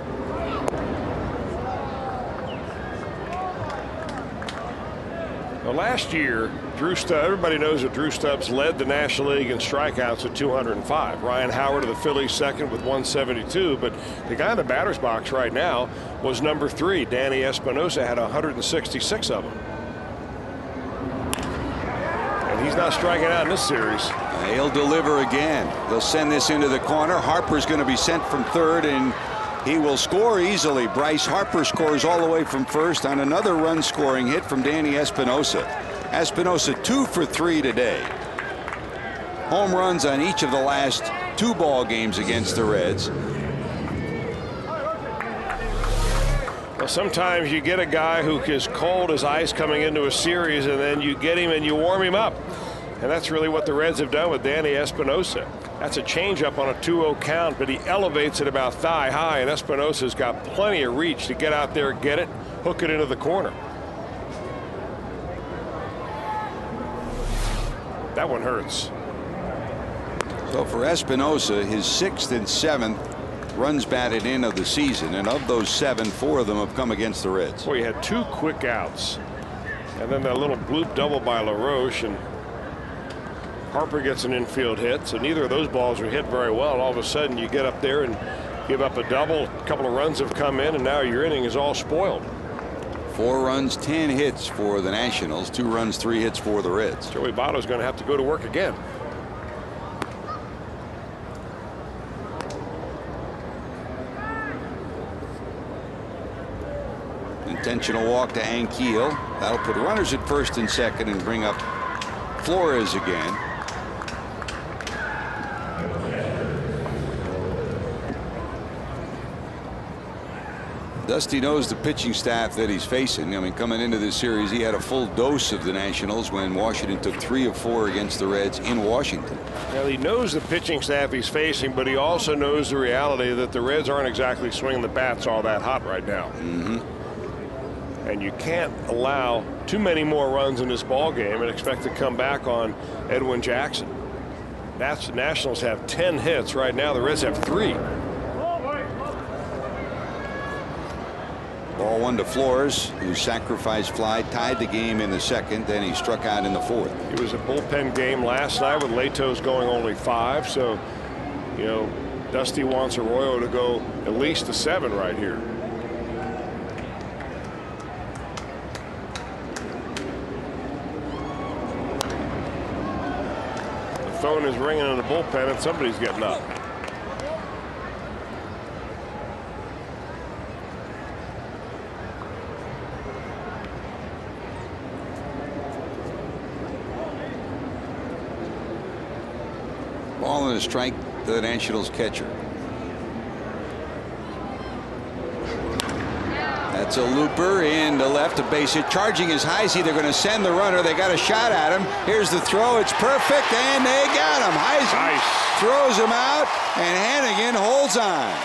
Well, last year, everybody knows that Drew Stubbs led the National League in strikeouts at 205. Ryan Howard of the Phillies second with 172. But the guy in the batter's box right now was number 3. Danny Espinosa had 166 of them. And he's not striking out in this series. He'll deliver again. They'll send this into the corner. Harper's going to be sent from third, and he will score easily. Bryce Harper scores all the way from first on another run scoring hit from Danny Espinosa. Espinosa 2 for 3 today. Home runs on each of the last 2 ball games against the Reds. Well, sometimes you get a guy who is cold as ice coming into a series, and then you get him and you warm him up. And that's really what the Reds have done with Danny Espinosa. That's a changeup on a 2-0 count, but he elevates it about thigh high, and Espinosa's got plenty of reach to get out there, get it, hook it into the corner. That one hurts. So for Espinosa, his 6th and 7th runs batted in of the season, and of those 7, 4 of them have come against the Reds. Boy, he had 2 quick outs, and then that little bloop double by LaRoche, and Harper gets an infield hit, so neither of those balls are hit very well, and all of a sudden you get up there and give up a double. A couple of runs have come in, and now your inning is all spoiled. 4 runs, 10 hits for the Nationals, 2 runs, 3 hits for the Reds. Joey Votto's going to have to go to work again. Intentional walk to Ankiel. That'll put runners at first and second and bring up Flores again. Dusty knows the pitching staff that he's facing. I mean, coming into this series, he had a full dose of the Nationals when Washington took 3 of 4 against the Reds in Washington. Well, he knows the pitching staff he's facing, but he also knows the reality that the Reds aren't exactly swinging the bats all that hot right now. And you can't allow too many more runs in this ball game and expect to come back on Edwin Jackson. The Nationals have 10 hits right now. The Reds have 3. Ball 1 to Flores, who sacrificed fly, tied the game in the second, then he struck out in the 4th. It was a bullpen game last night with Latos going only 5, so you know Dusty wants Arroyo to go at least to 7 right here. The phone is ringing in the bullpen and somebody's getting up. Ball and a strike to the Nationals catcher. That's a looper into left, a base hit. Charging is Heisey. They're going to send the runner. They got a shot at him. Here's the throw. It's perfect, and they got him. Heisey throws him out, and Hannigan holds on.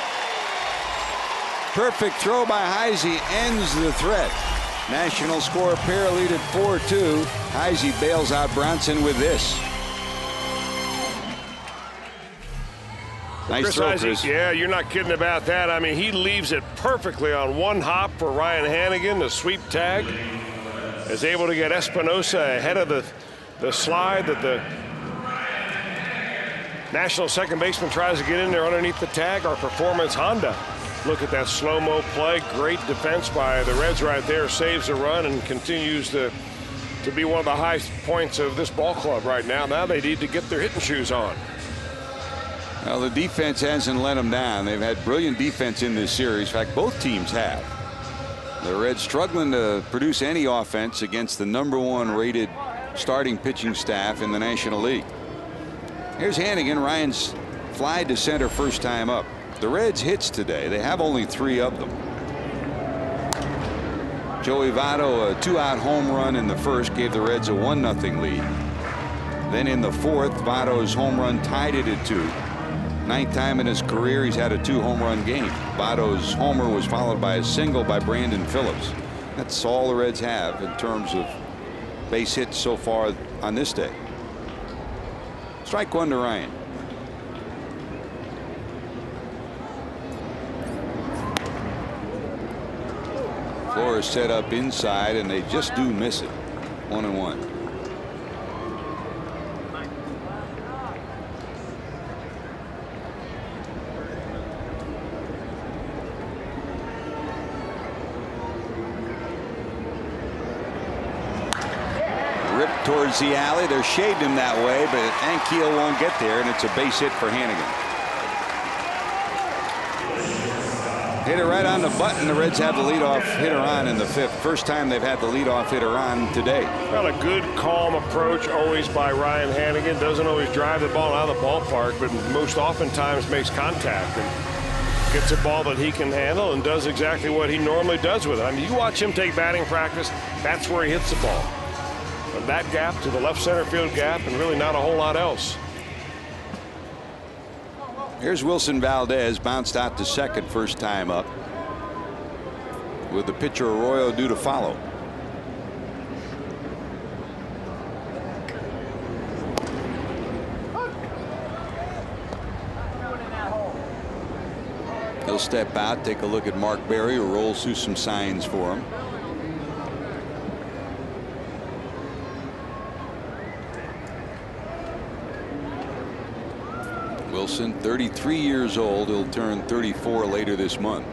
Perfect throw by Heisey ends the threat. Nationals score a pair lead at 4-2. Heisey bails out Bronson with this. Nice throw, Chris. Yeah, you're not kidding about that. I mean, he leaves it perfectly on one hop for Ryan Hannigan. The sweep tag is able to get Espinosa ahead of the slide that the National second baseman tries to get in there underneath the tag. Our Performance Honda. Look at that slow-mo play. Great defense by the Reds right there. Saves the run and continues to be one of the highest points of this ball club right now. Now they need to get their hitting shoes on. Well, the defense hasn't let them down. They've had brilliant defense in this series. In fact, both teams have. The Reds struggling to produce any offense against the #1 rated starting pitching staff in the National League. Here's Hannigan. Ryan's fly to center first time up. The Reds hits today. They have only 3 of them. Joey Votto, a 2-out home run in the first, gave the Reds a 1-0 lead. Then in the 4th, Votto's home run tied it at 2. 9th time in his career he's had a 2-home run game. Votto's homer was followed by a single by Brandon Phillips. That's all the Reds have in terms of base hits so far on this day. Strike 1 to Ryan. Flores set up inside and they just do miss it. 1-1. Towards the alley. They're shading him that way, but Ankiel won't get there, and it's a base hit for Hannigan. Hit it right on the button. The Reds have the leadoff hitter on in the 5th. First time they've had the leadoff hitter on today. Well, a good, calm approach always by Ryan Hannigan. Doesn't always drive the ball out of the ballpark, but most oftentimes makes contact and gets a ball that he can handle and does exactly what he normally does with it. I mean, you watch him take batting practice, that's where he hits the ball. From that gap to the left center field gap, and really not a whole lot else. Here's Wilson Valdez, bounced out to second first time up, with the pitcher Arroyo due to follow. He'll step out, take a look at Mark Berry, who rolls through some signs for him. Wilson, 33 years old. He'll turn 34 later this month.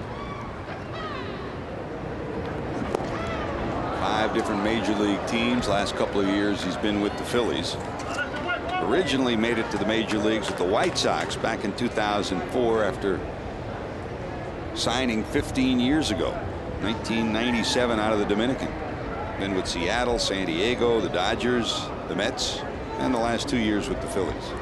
5 different major league teams. Last couple of years he's been with the Phillies. Originally made it to the major leagues with the White Sox back in 2004 after signing 15 years ago, 1997, out of the Dominican. Then with Seattle, San Diego, the Dodgers, the Mets, and the last 2 years with the Phillies.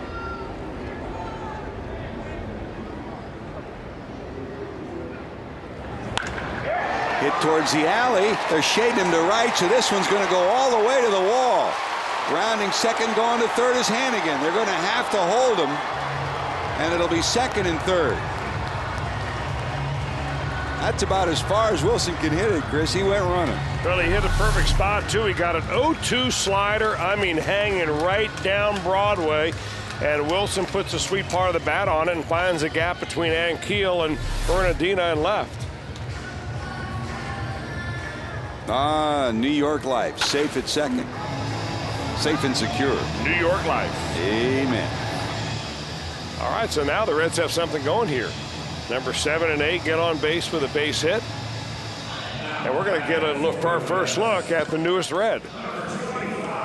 Hit towards the alley. They're shading him to right, so this one's going to go all the way to the wall. Rounding second, going to third is Hannigan. They're going to have to hold him, and it'll be second and third. That's about as far as Wilson can hit it, Chris. He went running. Well, he hit a perfect spot, too. He got an 0-2 slider. I mean, hanging right down Broadway. And Wilson puts a sweet part of the bat on it and finds a gap between Ankiel and Bernardina and left. New York Life, safe at second. Safe and secure. New York Life. Amen. All right, so now the Reds have something going here. Number 7 and 8 get on base with a base hit. And we're going to get a look for our first look at the newest Red.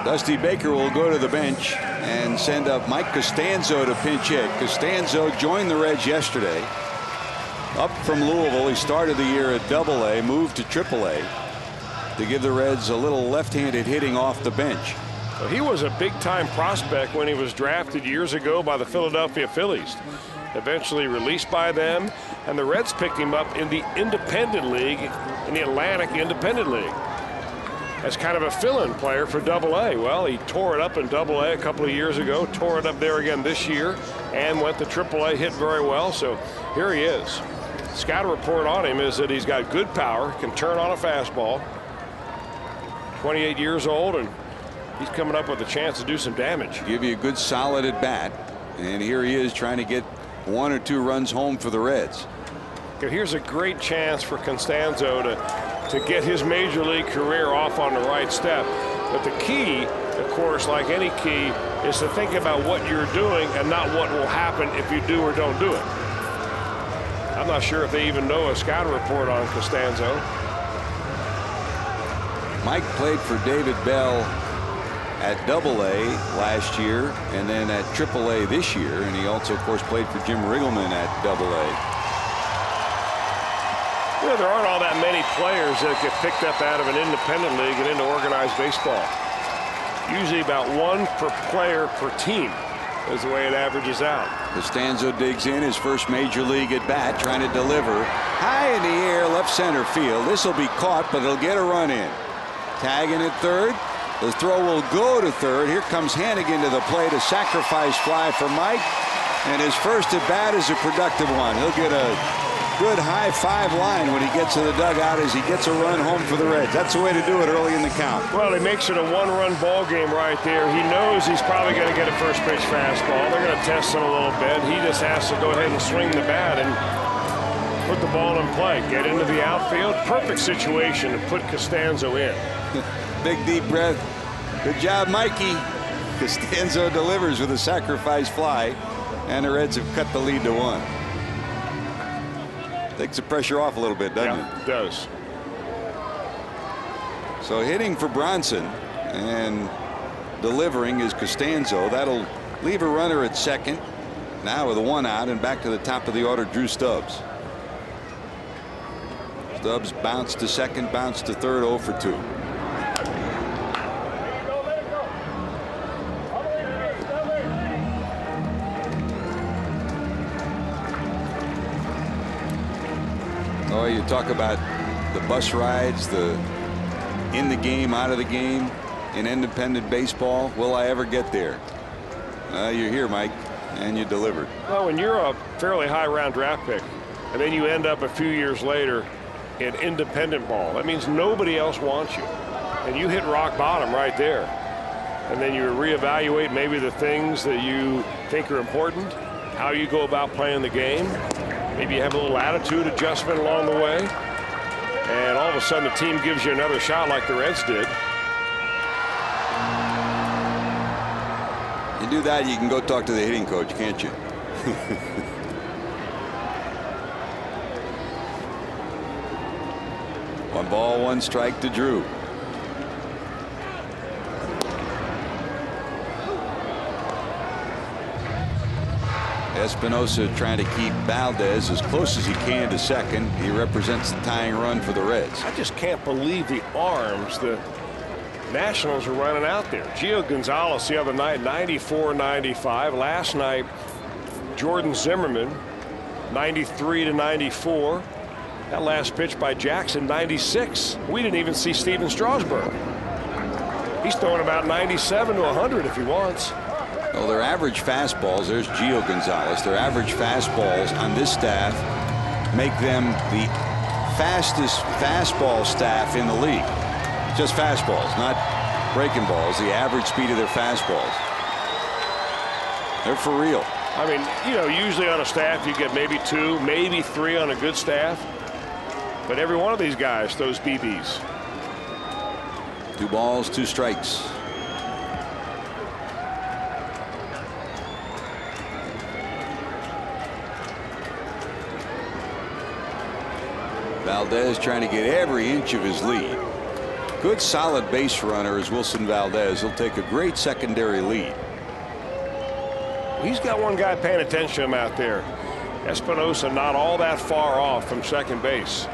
Dusty Baker will go to the bench and send up Mike Costanzo to pinch hit. Costanzo joined the Reds yesterday. Up from Louisville, he started the year at Double-A, moved to Triple-A to give the Reds a little left-handed hitting off the bench. Well, he was a big-time prospect when he was drafted years ago by the Philadelphia Phillies. Eventually released by them, and the Reds picked him up in the Independent League, in the Atlantic Independent League, as kind of a fill-in player for Double-A. Well, he tore it up in Double-A a couple of years ago, tore it up there again this year, and went to Triple-A, hit very well. So here he is. Scout report on him is that he's got good power, can turn on a fastball. 28 years old, and he's coming up with a chance to do some damage. Give you a good solid at bat, and here he is trying to get 1 or 2 runs home for the Reds. Here's a great chance for Costanzo to get his major league career off on the right step. But the key, of course, like any key, is to think about what you're doing and not what will happen if you do or don't do it. I'm not sure if they even know a scout report on Costanzo. Mike played for David Bell at Double-A last year and then at Triple-A this year, and he also, of course, played for Jim Riggleman at Double-A. You know, there aren't all that many players that get picked up out of an independent league and into organized baseball. Usually about 1 per player per team is the way it averages out. Costanzo digs in his first major league at bat, trying to deliver high in the air left center field. This will be caught, but it'll get a run in. Tagging at third. The throw will go to third. Here comes Hannigan to the plate, a sacrifice fly for Mike, and his first at bat is a productive one. He'll get a good high 5 line when he gets to the dugout as he gets a run home for the Reds. That's the way to do it early in the count. Well, he makes it a 1-run ball game right there. He knows he's probably going to get a first pitch fastball. They're going to test him a little bit. He just has to go ahead and swing the bat and put the ball in play. Get into the outfield. Perfect situation to put Costanzo in. Big deep breath. Good job, Mikey. Costanzo delivers with a sacrifice fly, and the Reds have cut the lead to 1. Takes the pressure off a little bit, doesn't it? It does. So hitting for Bronson and delivering is Costanzo. That'll leave a runner at second. Now with a 1 out, and back to the top of the order, Drew Stubbs. Stubbs bounced to second, bounced to third, 0 for 2. Oh, you talk about the bus rides, the in the game, out of the game in independent baseball. Will I ever get there? You're here, Mike, and you delivered. Well, when you're a fairly high round draft pick and then you end up a few years later in independent ball, that means nobody else wants you, and you hit rock bottom right there. And then you reevaluate maybe the things that you think are important, how you go about playing the game. Maybe you have a little attitude adjustment along the way, and all of a sudden the team gives you another shot like the Reds did. You do that, you can go talk to the hitting coach, can't you? 1 ball, 1 strike to Drew. Espinosa trying to keep Valdez as close as he can to second. He represents the tying run for the Reds. I just can't believe the arms the Nationals are running out there. Gio Gonzalez the other night, 94-95. Last night, Jordan Zimmerman, 93-94. That last pitch by Jackson, 96. We didn't even see Steven Strasburg. He's throwing about 97 to 100 if he wants. Well, their average fastballs, there's Gio Gonzalez, their average fastballs on this staff make them the fastest fastball staff in the league. Just fastballs, not breaking balls, the average speed of their fastballs. They're for real. I mean, you know, usually on a staff you get maybe 2, maybe 3 on a good staff. But every one of these guys throws BBs. 2 balls, 2 strikes. Valdez trying to get every inch of his lead. Good solid base runner is Wilson Valdez. He'll take a great secondary lead. He's got one guy paying attention to him out there. Espinosa not all that far off from second base.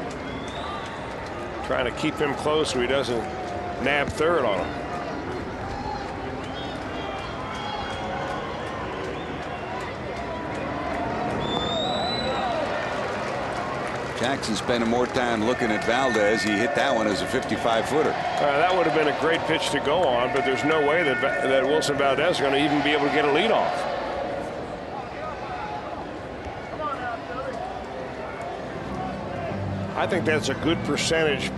Trying to keep him close so he doesn't nab third on him. Jackson spending more time looking at Valdez. He hit that one as a 55-footer. That would have been a great pitch to go on, but there's no way that Wilson Valdez is going to even be able to get a lead off. I think that's a good percentage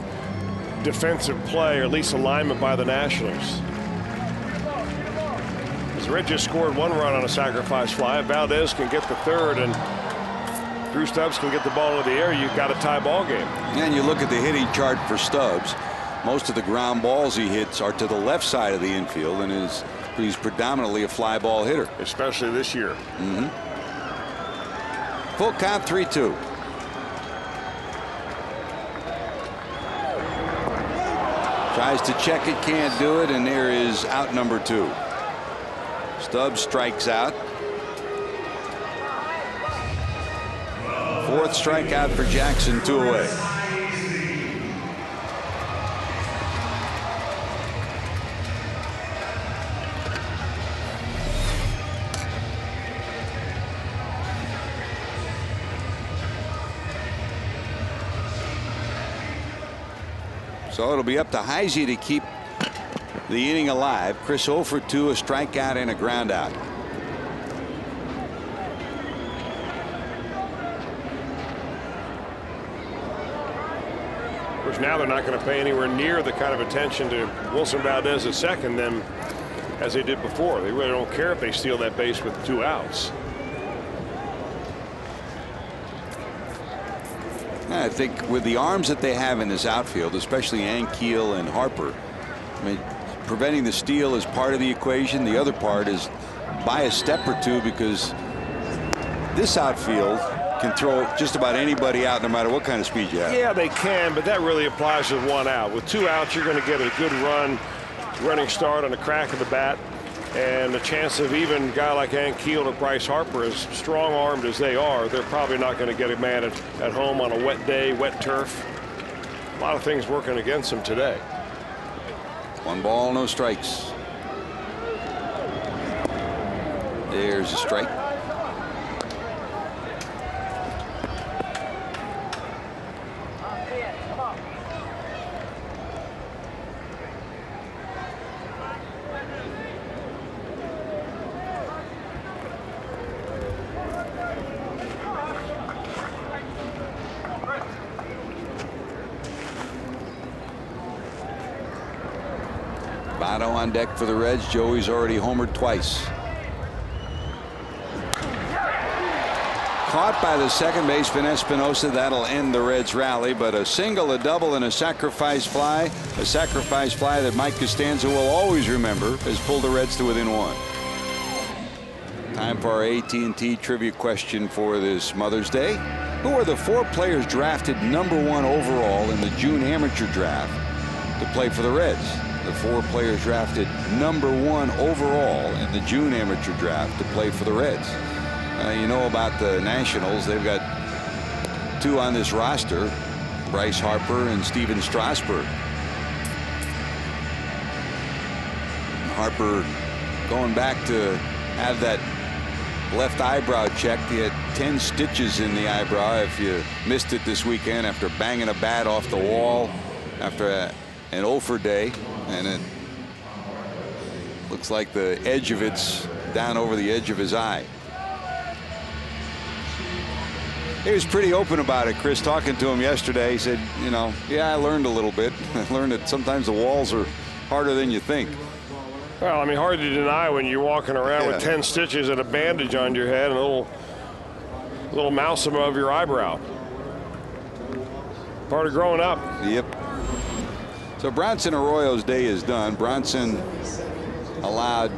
defensive play, or at least alignment by the Nationals. The Reds just scored 1 run on a sacrifice fly. If Valdez can get the third and Drew Stubbs can get the ball in the air, you've got a tie ball game. And you look at the hitting chart for Stubbs. Most of the ground balls he hits are to the left side of the infield, and he's predominantly a fly ball hitter. Especially this year. Full count, 3-2. Tries to check it, can't do it, and there is out number 2. Stubbs strikes out. 4th strikeout for Jackson, 2 away. So it'll be up to Heisey to keep the inning alive. Chris 0 for 2, a strikeout and a ground out. Of course, now they're not going to pay anywhere near the kind of attention to Wilson Valdez at second than as they did before. They really don't care if they steal that base with 2 outs. I think with the arms that they have in this outfield, especially Ankiel and Harper, I mean, preventing the steal is part of the equation. The other part is by a step or 2, because this outfield can throw just about anybody out no matter what kind of speed you have. Yeah, they can, but that really applies with 1 out. With 2 outs, you're going to get a good running start on the crack of the bat. And the chance of even a guy like Ankiel or Bryce Harper, as strong-armed as they are, they're probably not going to get a man at home on a wet day, wet turf. A lot of things working against them today. 1 ball, no strikes. There's a strike. Votto on deck for the Reds. Joey's already homered twice. Caught by the second baseman Espinosa. That'll end the Reds rally, but a single, a double, and a sacrifice fly that Mike Costanza will always remember, has pulled the Reds to within 1. Time for our AT&T trivia question for this Mother's Day. Who are the 4 players drafted #1 overall in the June amateur draft to play for the Reds? The 4 players drafted #1 overall in the June amateur draft to play for the Reds. You know about the Nationals. They've got 2 on this roster, Bryce Harper and Steven Strasburg. Harper going back to have that left eyebrow checked. He had 10 stitches in the eyebrow. If you missed it this weekend after banging a bat off the wall after an 0 for day, and it looks like the edge of it's down over the edge of his eye. He was pretty open about it, Chris, talking to him yesterday. He said, you know, yeah, I learned a little bit. I learned that sometimes the walls are harder than you think. Well, I mean, hard to deny when you're walking around with 10 stitches and a bandage on your head and a little mouse above your eyebrow. Part of growing up. Yep. So Bronson Arroyo's day is done. Bronson allowed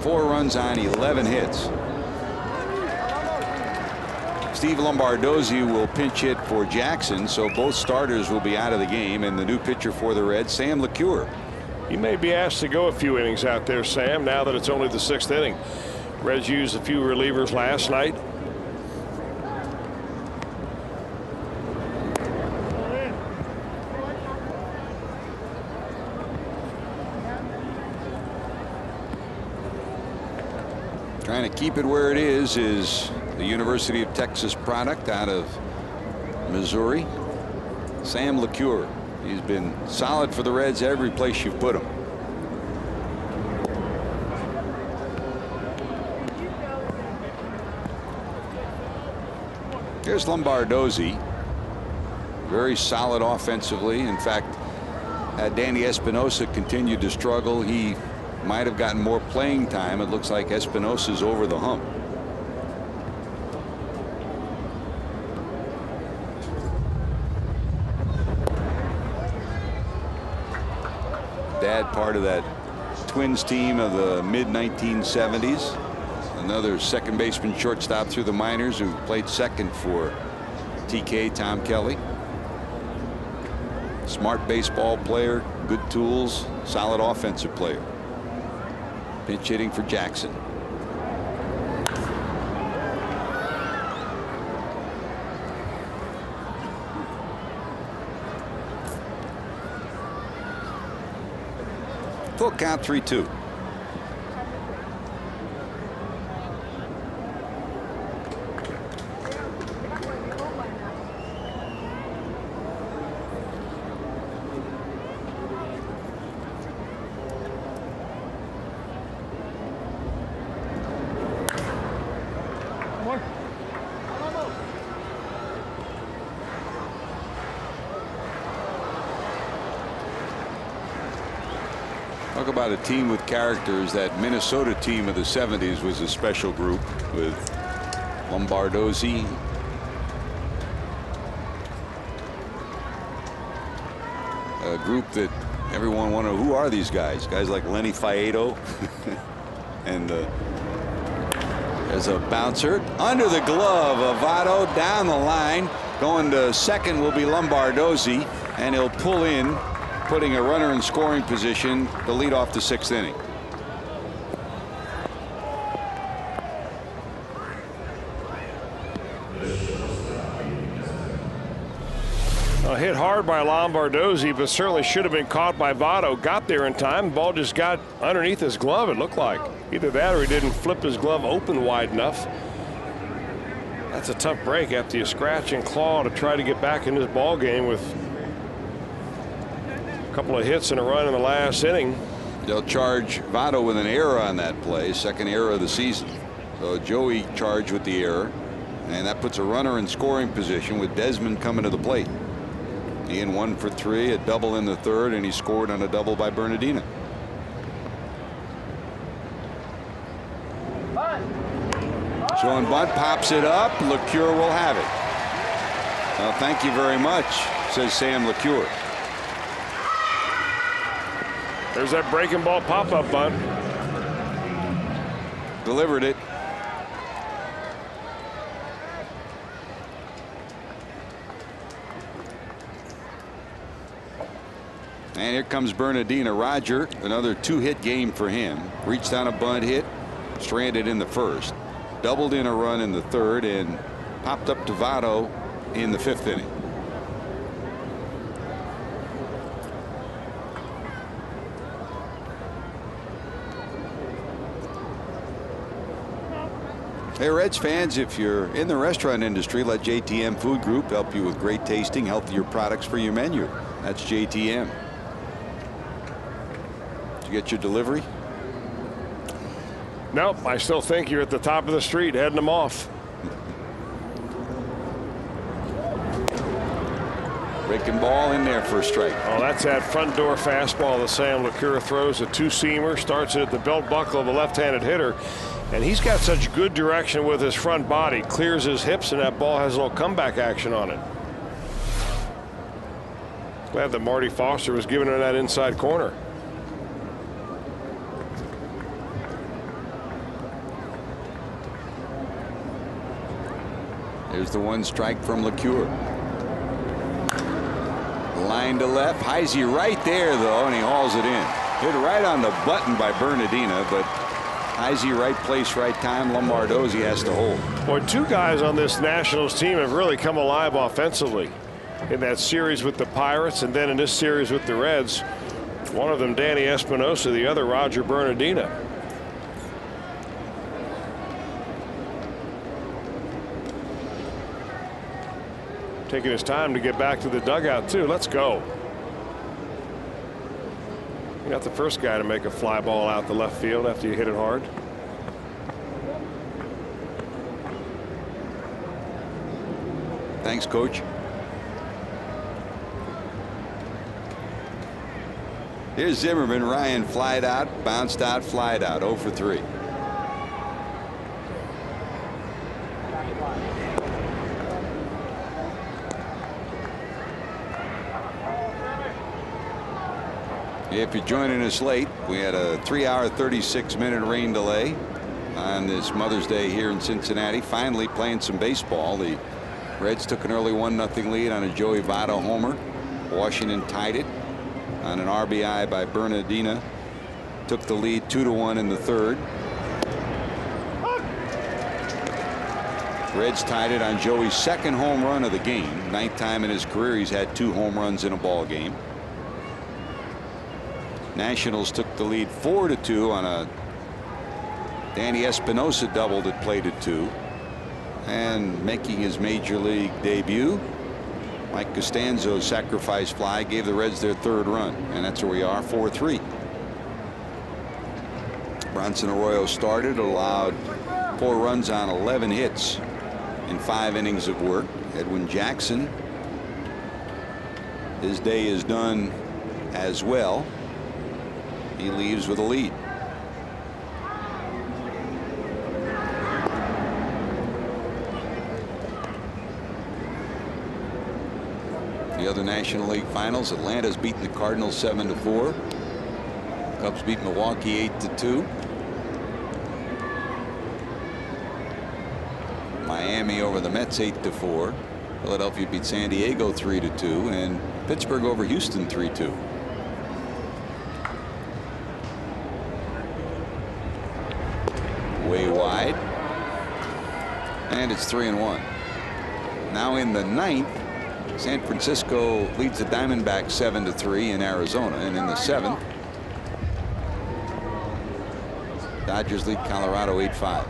4 runs on 11 hits. Steve Lombardozzi will pinch hit for Jackson, so both starters will be out of the game, and the new pitcher for the Reds, Sam LeCure. You may be asked to go a few innings out there, Sam, now that it's only the 6th inning. Reds used a few relievers last night. Trying to keep it where it is the University of Texas product out of Missouri, Sam LeCure. He's been solid for the Reds every place you've put him. Here's Lombardozzi. Very solid offensively. In fact, had Danny Espinosa continued to struggle, he might have gotten more playing time. It looks like Espinosa's over the hump. Dad, part of that Twins team of the mid-1970s. Another second baseman, shortstop through the minors, who played second for TK, Tom Kelly. Smart baseball player, good tools, solid offensive player. Pinch hitting for Jackson. Full count, 3-2. Talk about a team with characters. That Minnesota team of the 70s was a special group with Lombardozzi, a group that everyone wondered, who are these guys? Guys like Lenny Faedo. And there's a bouncer under the glove of Votto down the line. Going to second will be Lombardozzi, and he'll pull in, putting a runner in scoring position to lead off the 6th inning. Hit hard by Lombardozzi, but certainly should have been caught by Votto. Got there in time. The ball just got underneath his glove, it looked like. Either that or he didn't flip his glove open wide enough. That's a tough break after you scratch and claw to try to get back in this ball game with a couple of hits and a run in the last inning. They'll charge Votto with an error on that play, second error of the season. So Joey charged with the error, and that puts a runner in scoring position with Desmond coming to the plate. He in 1 for 3, a double in the 3rd, and he scored on a double by Bernardina. Showing bunt, pops it up. LeCure will have it. Well, thank you very much, says Sam LeCure. There's that breaking ball pop-up bunt. Delivered it. And here comes Bernardina. Roger, another 2-hit game for him. Reached on a bunt hit, stranded in the 1st, doubled in a run in the 3rd, and popped up to Votto in the 5th inning. Hey, Reds fans, if you're in the restaurant industry, let JTM Food Group help you with great tasting, healthier products for your menu. That's JTM. Did you get your delivery? Nope, I still think you're at the top of the street heading them off. Breaking ball in there for a strike. Oh, that's that front door fastball that Sam LeCure throws, a two-seamer, starts it at the belt buckle of a left-handed hitter. And he's got such good direction with his front body, clears his hips, and that ball has a little comeback action on it. Glad that Marty Foster was giving her that inside corner. There's the one strike from LeCure. Line to left. Heisey right there, though, and he hauls it in. Hit right on the button by Bernardina, but Heisey right place, right time. Lombardozzi has to hold. Boy, two guys on this Nationals team have really come alive offensively in that series with the Pirates and then in this series with the Reds. One of them Danny Espinosa, the other Roger Bernardina. Taking his time to get back to the dugout too. Let's go. You're not the first guy to make a fly ball out the left field after you hit it hard. Thanks, Coach. Here's Zimmerman. Ryan flied out, bounced out, flied out. 0 for 3. If you're joining us late, we had a 3-hour 36-minute rain delay on this Mother's Day here in Cincinnati. Finally playing some baseball. The Reds took an early 1-0 lead on a Joey Votto homer. Washington tied it on an RBI by Bernardina. Took the lead 2-1 in the third. Reds tied it on Joey's second home run of the game. Ninth time in his career he's had 2 home runs in a ball game. Nationals took the lead 4-2 on a Danny Espinosa double that played at 2. And making his major league debut, Mike Costanzo's sacrifice fly gave the Reds their 3rd run, and that's where we are, 4-3. Bronson Arroyo started, allowed 4 runs on 11 hits in 5 innings of work. Edwin Jackson, his day is done as well. He leaves with a lead. The other National League Finals, Atlanta's beaten the Cardinals 7-4. Cubs beat Milwaukee 8-2. Miami over the Mets 8-4. Philadelphia beat San Diego 3-2, and Pittsburgh over Houston 3-2. Way wide, and it's 3-1. Now in the 9th, San Francisco leads the Diamondbacks 7-3 in Arizona, and in the 7th, Dodgers lead Colorado 8-5.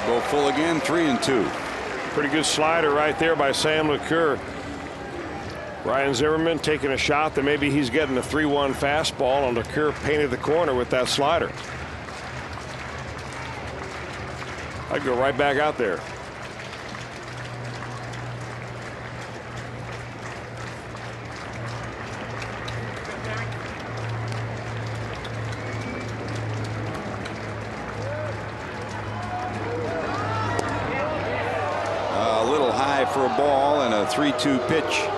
Go full again, 3-2. Pretty good slider right there by Sam LeCure. Ryan Zimmerman taking a shot that maybe he's getting a 3-1 fastball, and LeCure painted the corner with that slider. I'd go right back out there. For a ball and a 3-2 pitch.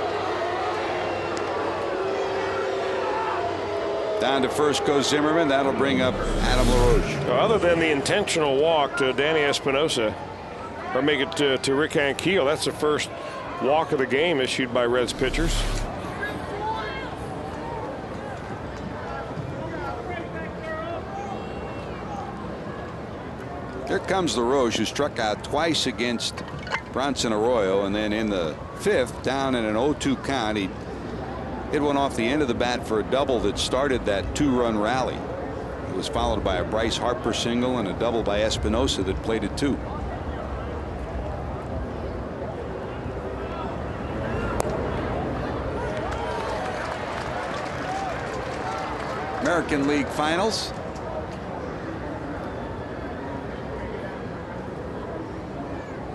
Down to first goes Zimmerman. That'll bring up Adam LaRoche. Other than the intentional walk to Danny Espinosa, or make it to Rick Ankiel, that's the first walk of the game issued by Reds pitchers. comes LaRoche, who struck out twice against Bronson Arroyo, and then in the 5th, down in an 0-2 count, he hit one off the end of the bat for a double that started that 2-run rally. It was followed by a Bryce Harper single and a double by Espinosa that played it 2. American League Finals.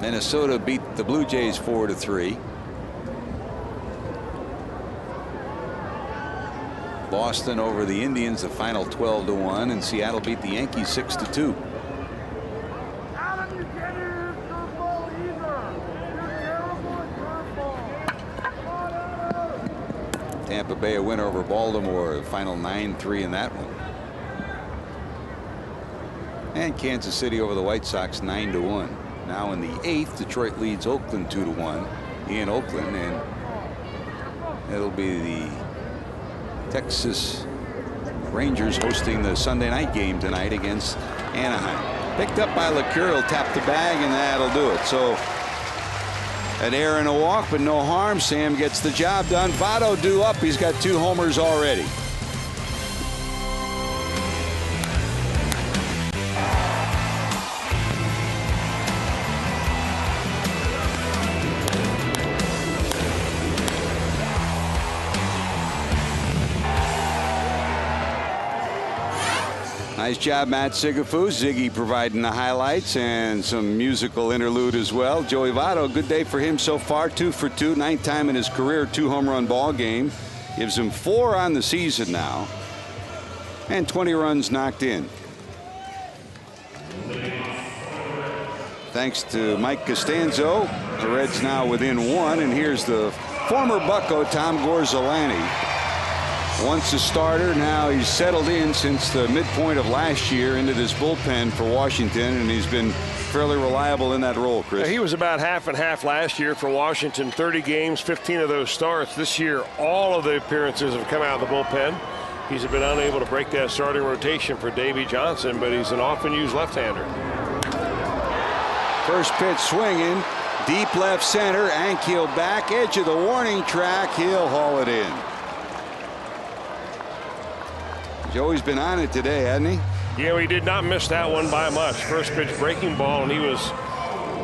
Minnesota beat the Blue Jays 4-3. Boston over the Indians, the final 12-1, and Seattle beat the Yankees 6-2. Tampa Bay a win over Baltimore, the final 9-3 in that one. And Kansas City over the White Sox 9-1. Now in the 8th, Detroit leads Oakland 2-1 in Oakland, and it'll be the Texas Rangers hosting the Sunday night game tonight against Anaheim. Picked up by LeCure, he'll tap the bag, and that'll do it. So an error and a walk, but no harm. Sam gets the job done. Votto due up. He's got 2 homers already. Nice job, Matt Sigafus. Ziggy providing the highlights and some musical interlude as well. Joey Votto, good day for him so far. 2 for 2, 9th time in his career 2-home-run ball game. Gives him 4 on the season now, and 20 runs knocked in. Thanks to Mike Costanzo, the Reds now within 1, and here's the former Bucco, Tom Gorzolani. Once a starter, now he's settled in since the midpoint of last year into this bullpen for Washington, and he's been fairly reliable in that role, Chris. He was about half and half last year for Washington. 30 games, 15 of those starts. This year, all of the appearances have come out of the bullpen. He's been unable to break that starting rotation for Davey Johnson, but he's an often used left-hander. First pitch swinging, deep left center, Ankiel back, edge of the warning track. He'll haul it in. Joey's been on it today, hasn't he? Yeah, he did not miss that one by much. First pitch breaking ball, and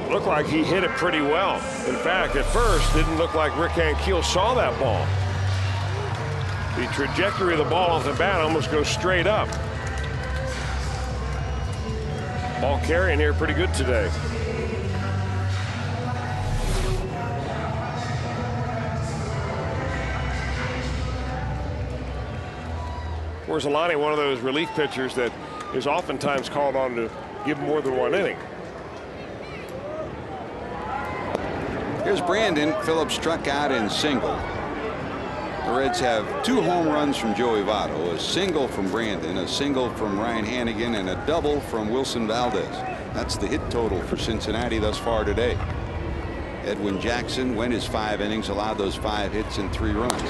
looked like he hit it pretty well. In fact, at first, didn't look like Rick Ankiel saw that ball. The trajectory of the ball off the bat almost goes straight up. Ball carrying here pretty good today. Gorzolani, one of those relief pitchers that is oftentimes called on to give more than 1 inning. Here's Brandon. Phillips struck out in single. The Reds have 2 home runs from Joey Votto, a single from Brandon, a single from Ryan Hannigan, and a double from Wilson Valdez. That's the hit total for Cincinnati thus far today. Edwin Jackson went his 5 innings, allowed those 5 hits and 3 runs.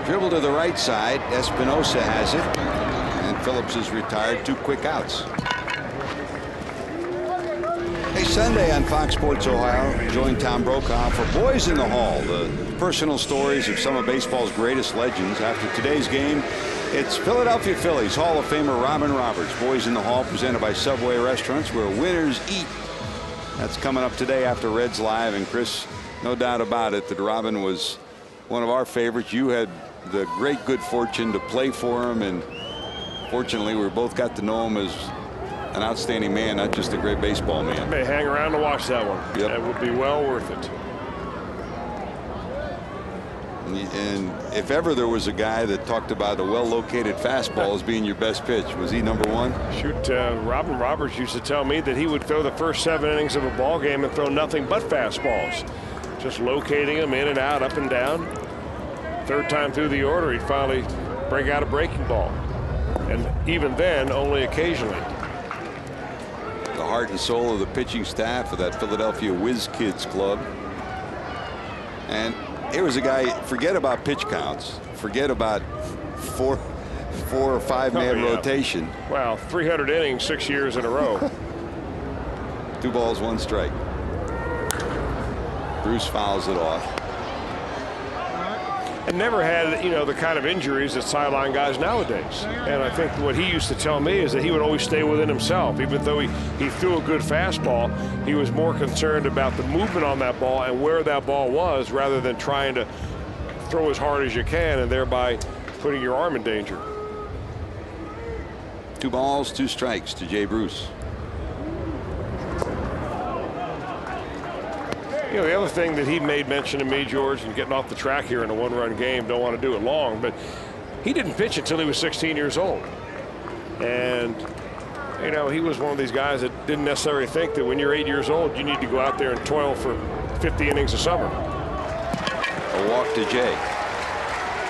Dribble to the right side. Espinosa has it, and Phillips is retired. 2 quick outs. Hey, Sunday on Fox Sports Ohio, join Tom Brokaw for Boys in the Hall, the personal stories of some of baseball's greatest legends. After today's game, it's Philadelphia Phillies Hall of Famer Robin Roberts. Boys in the Hall presented by Subway Restaurants, where winners eat. That's coming up today after Reds Live. And Chris, no doubt about it that Robin was one of our favorites. You had the great good fortune to play for him, and fortunately we both got to know him as an outstanding man, not just a great baseball man. May hang around to watch that one. Yep. That would be well worth it. And if ever there was a guy that talked about a well-located fastball as being your best pitch, was he number 1? Shoot, Robin Roberts used to tell me that he would throw the first 7 innings of a ball game and throw nothing but fastballs, just locating them in and out, up and down. 3rd time through the order, he'd finally break out a breaking ball, and even then, only occasionally. The heart and soul of the pitching staff of that Philadelphia Whiz Kids club. And here was a guy, forget about pitch counts, forget about 4 or 5 man rotation. Wow, 300 innings 6 years in a row. 2 balls, 1 strike. Bruce fouls it off. And never had, you know, the kind of injuries that sideline guys nowadays. And I think what he used to tell me is that he would always stay within himself. Even though he threw a good fastball, he was more concerned about the movement on that ball and where that ball was rather than trying to throw as hard as you can and thereby putting your arm in danger. 2 balls, 2 strikes to Jay Bruce. You know, the other thing that he made mention to me, George, and getting off the track here in a 1-run game, don't want to do it long, but he didn't pitch until he was 16 years old. And, you know, he was one of these guys that didn't necessarily think that when you're 8 years old, you need to go out there and toil for 50 innings a summer. A walk to Jay.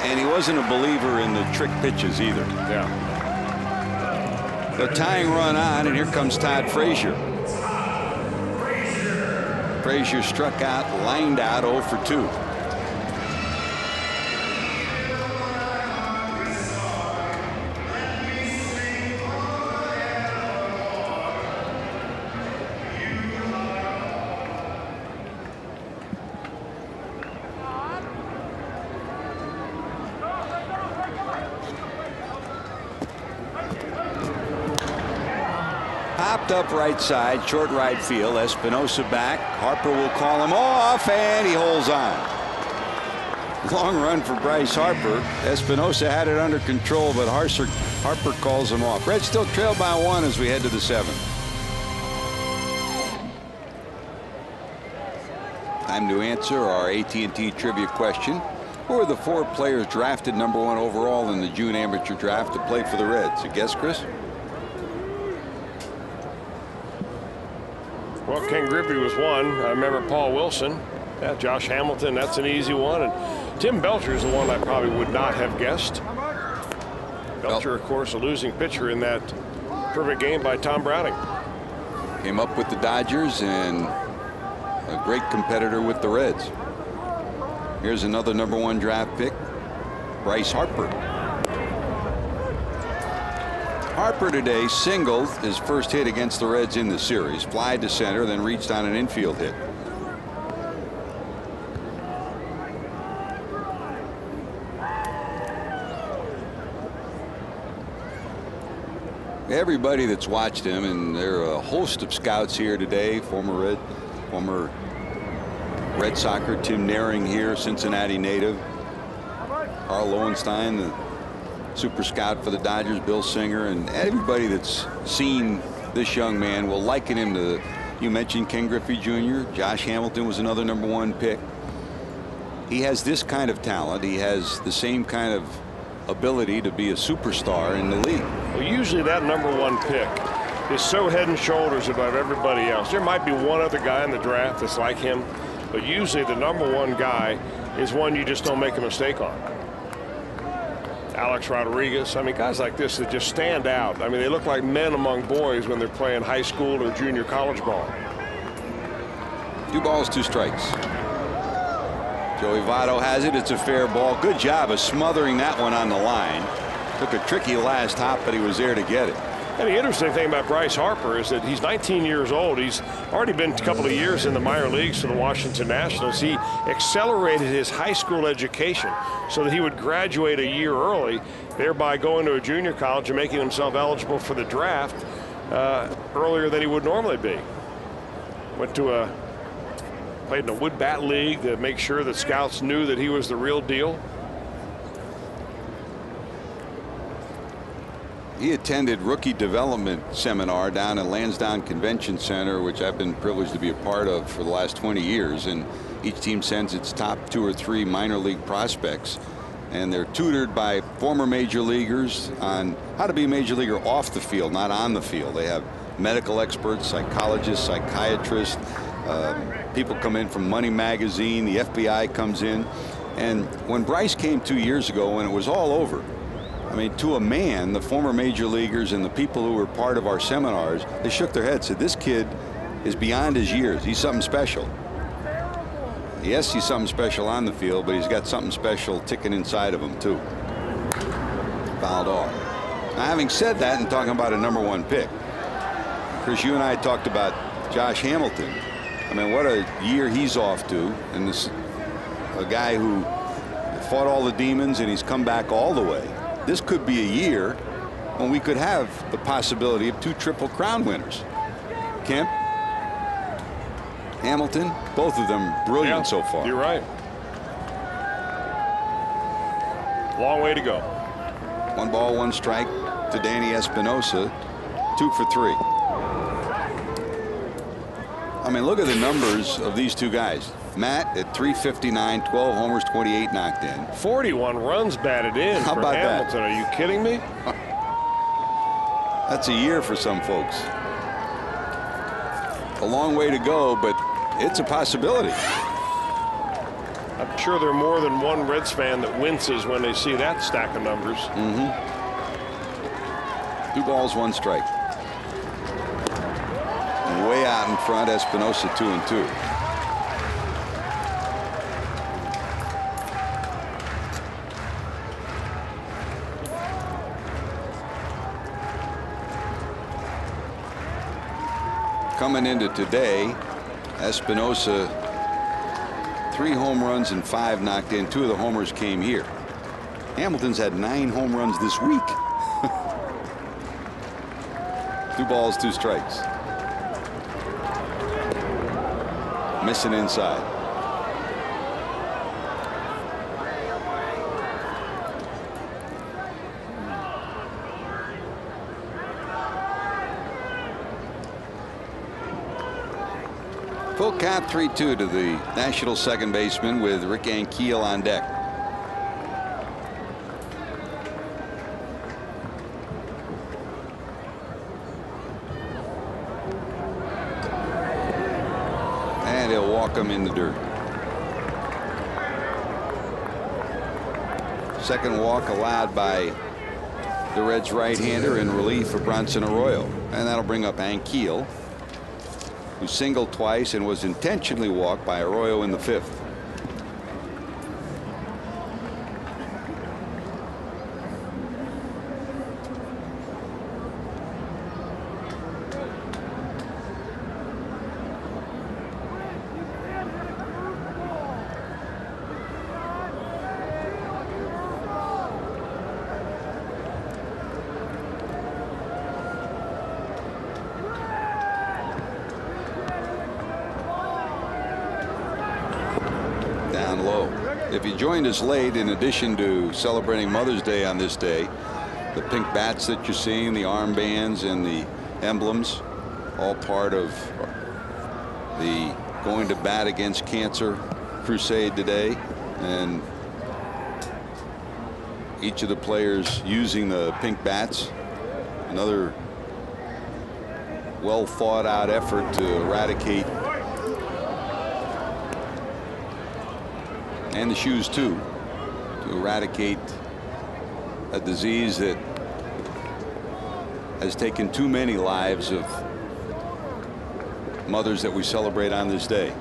And he wasn't a believer in the trick pitches either. Yeah. The tying run on, and here comes Todd Frazier. Frazier struck out, lined out 0 for 2. Popped up right side, short right field. Espinosa back. Harper will call him off, and he holds on. Long run for Bryce Harper. Espinosa had it under control, but Harper calls him off. Reds still trail by 1 as we head to the 7th. Time to answer our AT&T trivia question. Who are the 4 players drafted #1 overall in the June amateur draft to play for the Reds? A guess, Chris? Well, Ken Griffey was one. I remember Paul Wilson. Yeah, Josh Hamilton, that's an easy one. And Tim Belcher is the one I probably would not have guessed. Belcher, of course, a losing pitcher in that perfect game by Tom Browning. Came up with the Dodgers and a great competitor with the Reds. Here's another #1 draft pick, Bryce Harper. Harper today singled his first hit against the Reds in the series, fly to center, then reached on an infield hit. Everybody that's watched him, and there are a host of scouts here today, former Red Sox, Tim Naring here, Cincinnati native, Carl Lowenstein, the super scout for the Dodgers, Bill Singer, and everybody that's seen this young man will liken him to, you mentioned Ken Griffey Jr., Josh Hamilton was another #1 pick. He has this kind of talent. He has the same kind of ability to be a superstar in the league. Well, usually that #1 pick is so head and shoulders above everybody else. There might be one other guy in the draft that's like him, but usually the #1 guy is one you just don't make a mistake on. Alex Rodriguez, I mean, guys like this that just stand out. I mean, they look like men among boys when they're playing high school or junior college ball. 2 balls, 2 strikes. Joey Votto has it. It's a fair ball. Good job of smothering that one on the line. Took a tricky last hop, but he was there to get it. And the interesting thing about Bryce Harper is that he's 19 years old. He's already been a couple of years in the minor leagues for the Washington Nationals. He accelerated his high school education so that he would graduate a year early, thereby going to a junior college and making himself eligible for the draft earlier than he would normally be. Played in a wood bat league to make sure that scouts knew that he was the real deal. He attended rookie development seminar down at Lansdowne Convention Center, which I've been privileged to be a part of for the last 20 years. And each team sends its top 2 or 3 minor league prospects. And they're tutored by former major leaguers on how to be a major leaguer off the field, not on the field. They have medical experts, psychologists, psychiatrists. People come in from Money Magazine. The FBI comes in. And when Bryce came 2 years ago, when it was all over, I mean, to a man, the former major leaguers and the people who were part of our seminars, they shook their heads, said, this kid is beyond his years. He's something special. Yes, he's something special on the field, but he's got something special ticking inside of him, too. Fouled off. Now, having said that and talking about a #1 pick, Chris, you and I talked about Josh Hamilton. I mean, what a year he's off to. And this, a guy who fought all the demons and he's come back all the way. This could be a year when we could have the possibility of 2 Triple Crown winners. Kemp, Hamilton, both of them brilliant so far. You're right. Long way to go. 1 ball, 1 strike to Danny Espinosa. 2 for 3. I mean, look at the numbers of these two guys. Matt at 359, 12 homers, 28 knocked in. 41 runs batted in How for about Hamilton. that? Are you kidding me? That's a year for some folks. A long way to go, but it's a possibility. I'm sure there are more than one Reds fan that winces when they see that stack of numbers. 2 balls, 1 strike. Way out in front, Espinosa 2-2. Coming into today, Espinosa 3 home runs and 5 knocked in. 2 of the homers came here. Hamilton's had 9 home runs this week. 2 balls, 2 strikes. Missing inside. Full count, 3-2 to the National second baseman with Rick Ankiel on deck. And he'll walk him in the dirt. Second walk allowed by the Reds right-hander in relief of Bronson Arroyo. And that'll bring up Ankiel, who singled twice and was intentionally walked by Arroyo in the 5th. Down low. If you joined us late, in addition to celebrating Mother's Day on this day, the pink bats that you're seeing, the armbands and the emblems, all part of the Going to Bat Against Cancer crusade today, and each of the players using the pink bats. Another well thought out effort to eradicate, and the shoes too, to eradicate a disease that has taken too many lives of mothers that we celebrate on this day.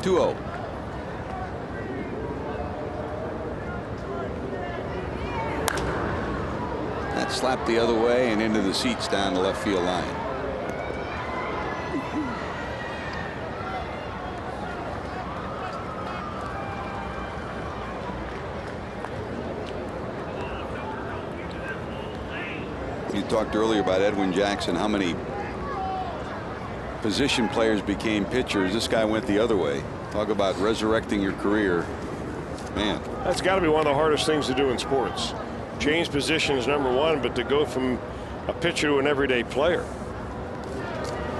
(2-0). That slapped the other way and into the seats down the left field line. You talked earlier about Edwin Jackson, how many position players became pitchers. This guy went the other way. Talk about resurrecting your career. Man, that's got to be one of the hardest things to do in sports. Change position is number one, but to go from a pitcher to an everyday player.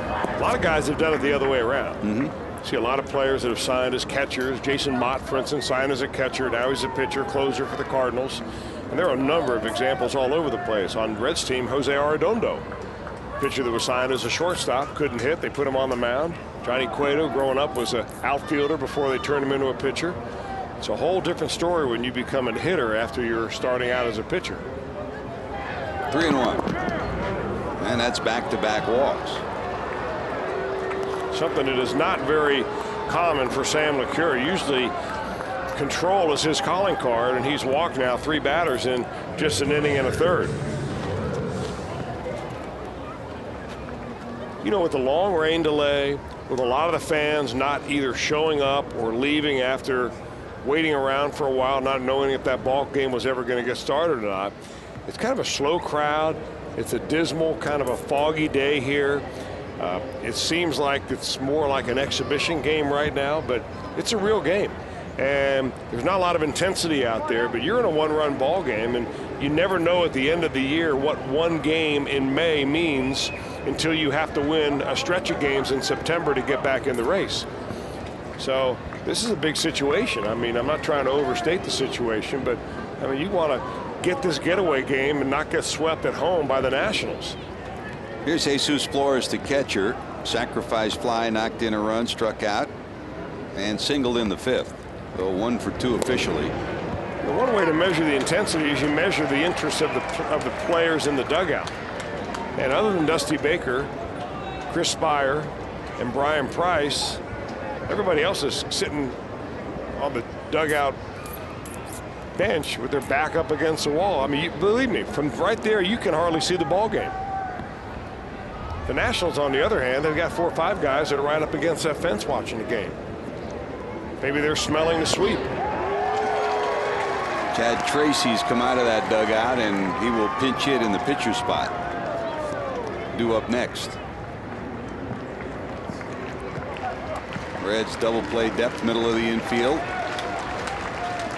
A lot of guys have done it the other way around. See a lot of players that have signed as catchers. Jason Mott, for instance, signed as a catcher. Now he's a pitcher, closer for the Cardinals. And there are a number of examples all over the place. On Reds team, Jose Arredondo, pitcher that was signed as a shortstop, couldn't hit. They put him on the mound. Johnny Cueto, growing up, was an outfielder before they turned him into a pitcher. It's a whole different story when you become a hitter after you're starting out as a pitcher. 3-1. And that's back-to-back walks. Something that is not very common for Sam LeCure. Usually control is his calling card, and he's walked now 3 batters in just an inning and a third. You know, with the long rain delay, with a lot of the fans not either showing up or leaving after waiting around for a while, not knowing if that ball game was ever going to get started or not, it's kind of a slow crowd. It's a dismal, kind of a foggy day here. It seems like it's more like an exhibition game right now, but it's a real game. And there's not a lot of intensity out there, but you're in a 1-run ball game, and you never know at the end of the year what one game in May means until you have to win a stretch of games in September to get back in the race. So this is a big situation. I mean, I'm not trying to overstate the situation, but I mean, you want to get this getaway game and not get swept at home by the Nationals. Here's Jesus Flores, the catcher. Sacrifice fly, knocked in a run, struck out, and singled in the 5th. So 1 for 2 officially. The one way to measure the intensity is you measure the interest of the players in the dugout. And other than Dusty Baker, Chris Spire, and Brian Price, everybody else is sitting on the dugout bench with their back up against the wall. I mean, believe me, from right there, you can hardly see the ball game. The Nationals, on the other hand, they've got 4 or 5 guys that are right up against that fence watching the game. Maybe they're smelling the sweep. Chad Tracy's come out of that dugout, and he will pinch hit in the pitcher spot. Due up next. Reds double play depth, middle of the infield.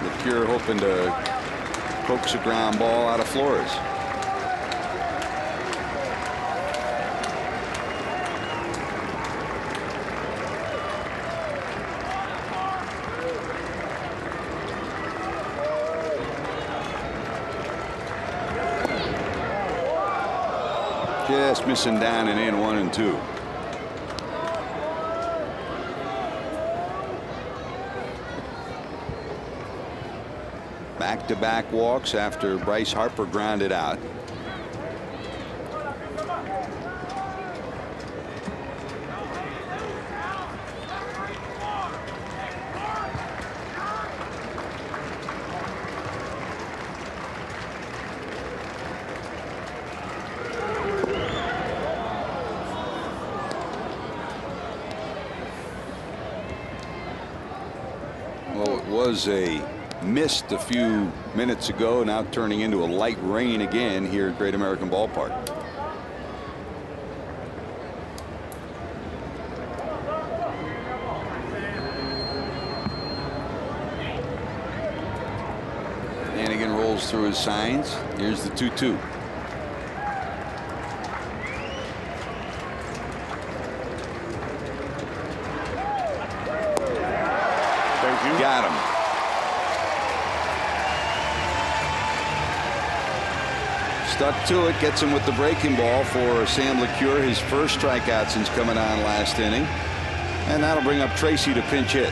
LeCure hoping to coax a ground ball out of Flores. Just missing down and in, 1 and 2. Back-to-back walks after Bryce Harper grounded out. Well, it was a mist a few minutes ago, now turning into a light rain again here at Great American Ballpark. Hannigan rolls through his signs. Here's the 2-2. Got him. Stuck to it, gets him with the breaking ball for Sam LeCure, his first strikeout since coming on last inning. And that'll bring up Tracy to pinch hit.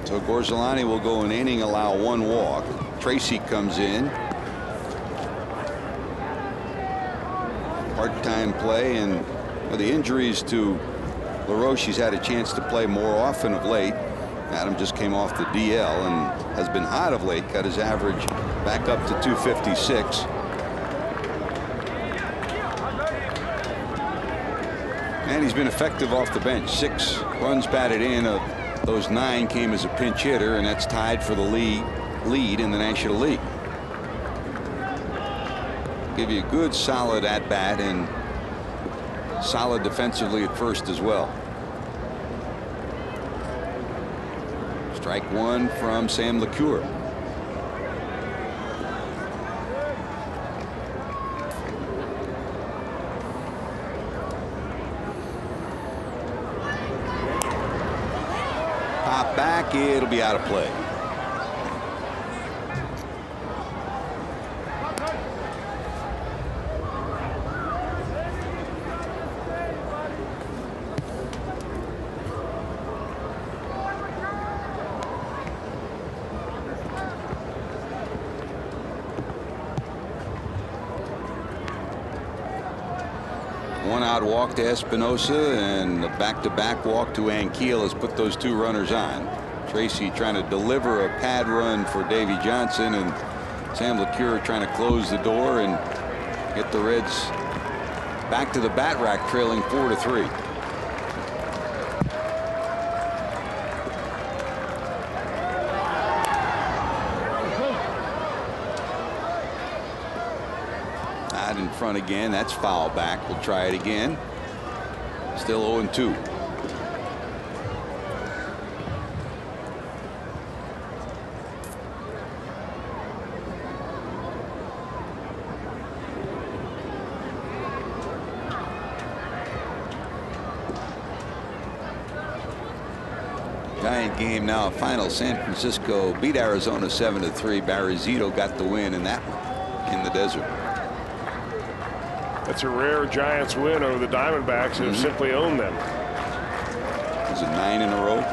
So Gorzelani will go an inning, allow 1 walk. Tracy comes in. Part-time play, and with the injuries to LaRoche, he's had a chance to play more often of late. Adam just came off the DL and has been hot of late. Got his average back up to 256. And he's been effective off the bench. 6 runs batted in. Those 9 came as a pinch hitter, and that's tied for the lead in the National League. Give you a good solid at bat and solid defensively at first as well. Strike 1 from Sam LeCure. Pop back, it'll be out of play. One out walk to Espinosa and a back-to-back walk to Ankiel has put those two runners on. Tracy trying to deliver a pad run for Davy Johnson, and Sam LeCure trying to close the door and get the Reds back to the bat rack, trailing 4-3. Out in front again. That's foul back. We'll try it again. Still 0-2. Giant game now. Final. San Francisco beat Arizona 7-3. Barry Zito got the win in that one in the desert. That's a rare Giants win over the Diamondbacks who have simply owned them. Is it 9 in a row?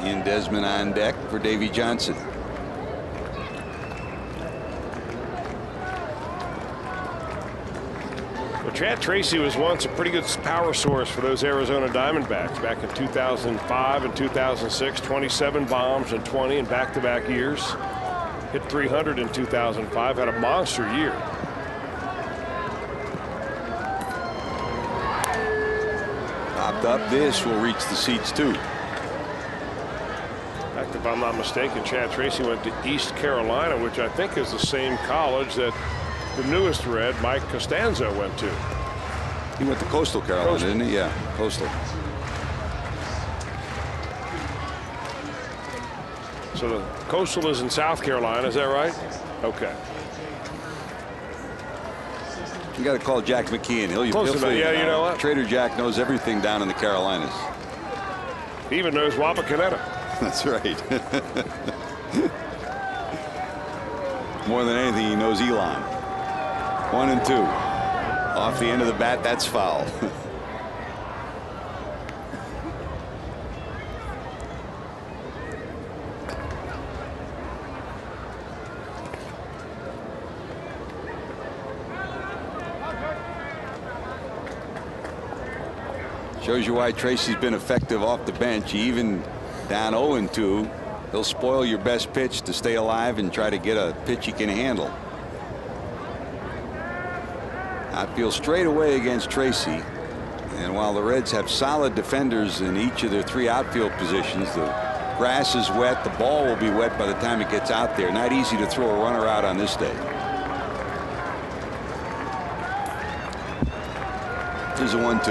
Ian Desmond on deck for Davy Johnson. Chad Tracy was once a pretty good power source for those Arizona Diamondbacks back in 2005 and 2006. 27 bombs in 20 in back-to-back years. Hit 300 in 2005. Had a monster year. Popped up. This will reach the seats too. In fact, if I'm not mistaken, Chad Tracy went to East Carolina, which I think is the same college that the newest Red, Mike Costanzo, went to. He went to Coastal Carolina, didn't he? Yeah, Coastal. So the Coastal is in South Carolina, is that right? Okay. You got to call Jack McKeon. He'll Yeah, you know what? Trader Jack knows everything down in the Carolinas. He even knows Wapakoneta. That's right. More than anything, he knows Elon. 1-2. Off the end of the bat, that's foul. Shows you why Tracy's been effective off the bench. Even down 0-2, he'll spoil your best pitch to stay alive and try to get a pitch he can handle. Outfield straight away against Tracy, and while the Reds have solid defenders in each of their three outfield positions, the grass is wet. The ball will be wet by the time it gets out there. Not easy to throw a runner out on this day. Here's a 1-2.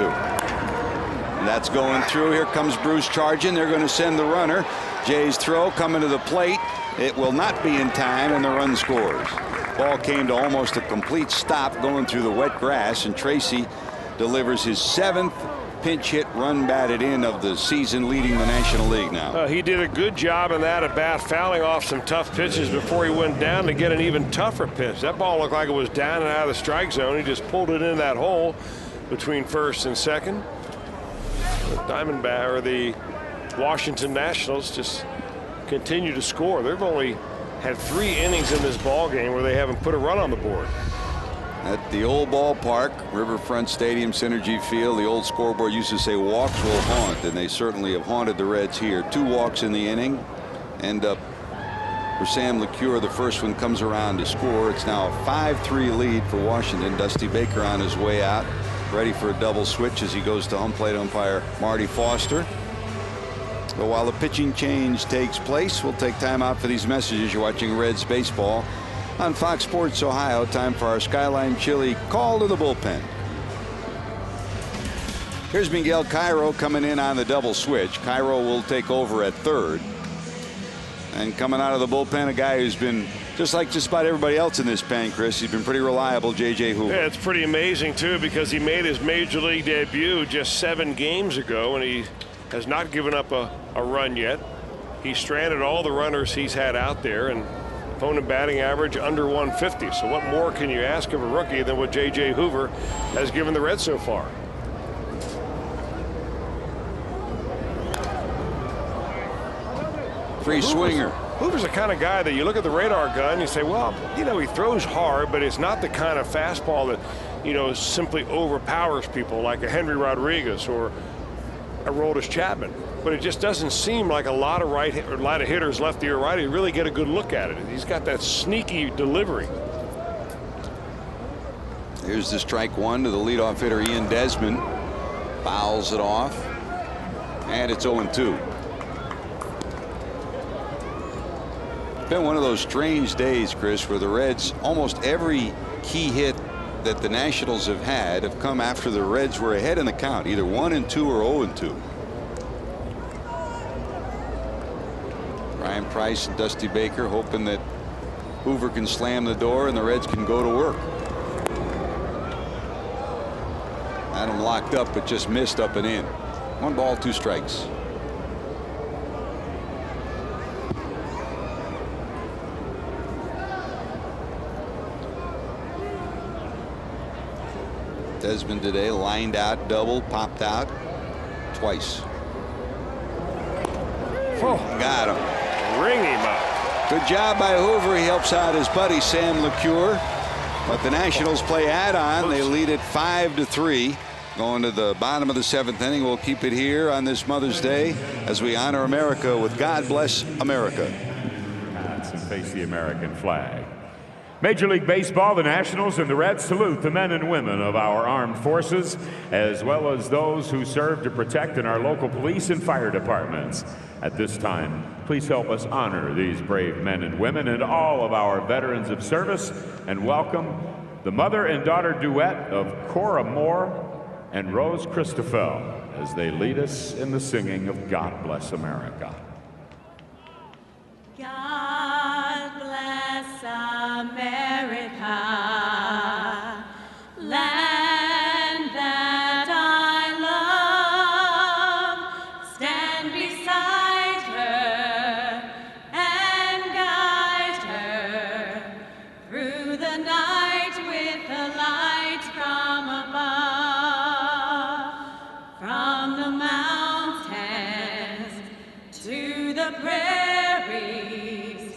And that's going through. Here comes Bruce charging. They're going to send the runner. Jay's throw coming to the plate. It will not be in time, and the run scores. Ball came to almost a complete stop going through the wet grass, and Tracy delivers his 7th pinch hit run batted in of the season, leading the National League now. He did a good job in that at bat, fouling off some tough pitches before he went down to get an even tougher pitch. That ball looked like it was down and out of the strike zone. He just pulled it in that hole between first and second. The Diamondback, or the Washington Nationals, just continue to score. They've only had 3 innings in this ball game where they haven't put a run on the board. At the old ballpark, Riverfront Stadium, Synergy Field, the old scoreboard used to say walks will haunt, and they certainly have haunted the Reds here. 2 walks in the inning. End up for Sam LeCure. The first one comes around to score. It's now a 5-3 lead for Washington. Dusty Baker on his way out, ready for a double switch as he goes to home plate umpire Marty Foster. But while the pitching change takes place, we'll take time out for these messages. You're watching Reds baseball on Fox Sports Ohio. Time for our Skyline Chili call to the bullpen. Here's Miguel Cairo coming in on the double switch. Cairo will take over at third. And coming out of the bullpen, a guy who's been just like just about everybody else in this pen, Chris. He's been pretty reliable, J.J. Hoover. Yeah, it's pretty amazing, too, because he made his major league debut just 7 games ago, and he has not given up a run yet. He stranded all the runners he's had out there, and opponent batting average under 150. So what more can you ask of a rookie than what J.J. Hoover has given the Reds so far? Free swinger. Hoover's the kind of guy that you look at the radar gun, you say, well, you know, he throws hard, but it's not the kind of fastball that, you know, simply overpowers people like a Henry Rodriguez or a Aroldis Chapman. But it just doesn't seem like a lot of hitters, lefty or righty, really get a good look at it. He's got that sneaky delivery. Here's the strike one to the leadoff hitter, Ian Desmond. Fouls it off. And it's 0-2. It's been one of those strange days, Chris, where the Reds, almost every key hit that the Nationals have had have come after the Reds were ahead in the count, either 1-2 or 0-2. Ryan Price and Dusty Baker hoping that Hoover can slam the door and the Reds can go to work. Adam locked up, but just missed up and in. 1 ball, 2 strikes. Desmond today lined out, double, popped out twice. Oh, got him. Ring him up. Good job by Hoover. He helps out his buddy Sam LeCure. But the Nationals play add-on. They lead it 5-3. Going to the bottom of the 7th inning. We'll keep it here on this Mother's Day as we honor America with God Bless America. And face the American flag. Major League Baseball, the Nationals and the Reds salute the men and women of our armed forces, as well as those who serve to protect in our local police and fire departments. At this time, please help us honor these brave men and women and all of our veterans of service, and welcome the mother and daughter duet of Cora Moore and Rose Christoffel as they lead us in the singing of God Bless America. God bless America, land that I love. Stand beside her and guide her through the night with the light from above. From the mountains to the prairies,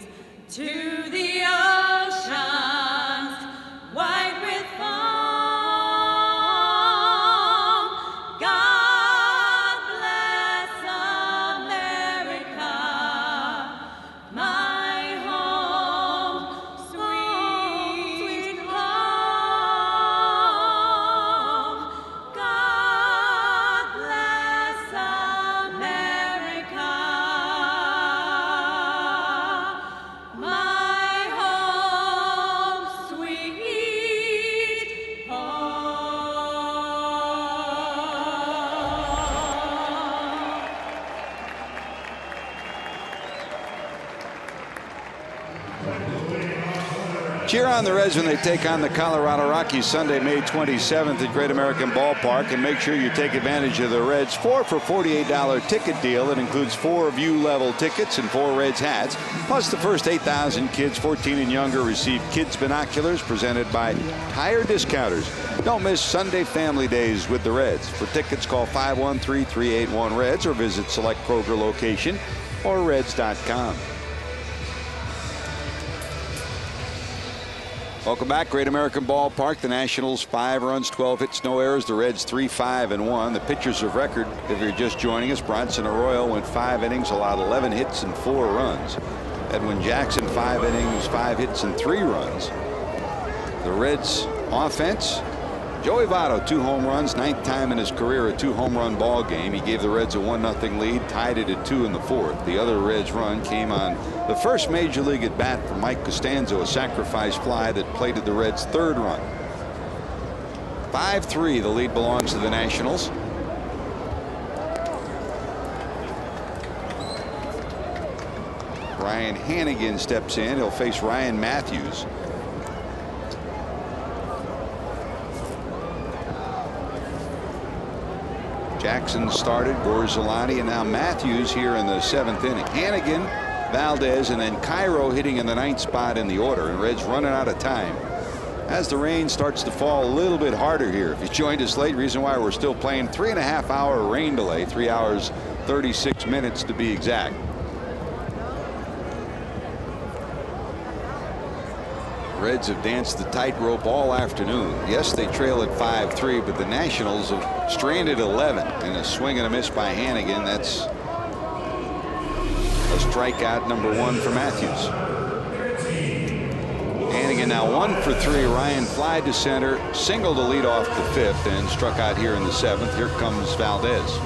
to the oceans white with foam. God bless America, my home, sweet home. God bless America, my home, sweet home. Cheer on the Reds when they take on the Colorado Rockies Sunday, May 27th at Great American Ballpark, and make sure you take advantage of the Reds 4 for $48 ticket deal that includes 4 view level tickets and 4 Reds hats, plus the first 8,000 kids 14 and younger receive kids binoculars presented by Tire Discounters. Don't miss Sunday family days with the Reds. For tickets, call 513-381-REDS or visit select Kroger location or reds.com. Welcome back, Great American Ballpark. The Nationals 5 runs, 12 hits, no errors. The Reds 3-5-1. The pitchers of record, if you're just joining us, Bronson Arroyo went 5 innings, allowed 11 hits and 4 runs. Edwin Jackson 5 innings, 5 hits and 3 runs. The Reds offense, Joey Votto 2 home runs, 9th time in his career a 2-home-run ball game. He gave the Reds a 1-0 lead, tied it at 2 in the 4th. The other Reds run came on the first major league at bat for Mike Costanzo, a sacrifice fly that plated the Reds' 3rd run. 5-3, the lead belongs to the Nationals. Ryan Hannigan steps in. He'll face Ryan Matthews. Jackson started, Gorzolani, and now Matthews here in the 7th inning. Hannigan, Valdez, and then Cairo hitting in the 9th spot in the order, and Reds running out of time as the rain starts to fall a little bit harder here. If you joined us late, reason why we're still playing 3.5-hour rain delay, 3 hours 36 minutes to be exact. Reds have danced the tightrope all afternoon. Yes, they trail at 5-3, but the Nationals have stranded 11, and a swing and a miss by Hannigan. That's a strikeout number 1 for Matthews. Hannigan now 1 for 3. Ryan flied to center, singled to lead off the 5th, and struck out here in the 7th. Here comes Valdez.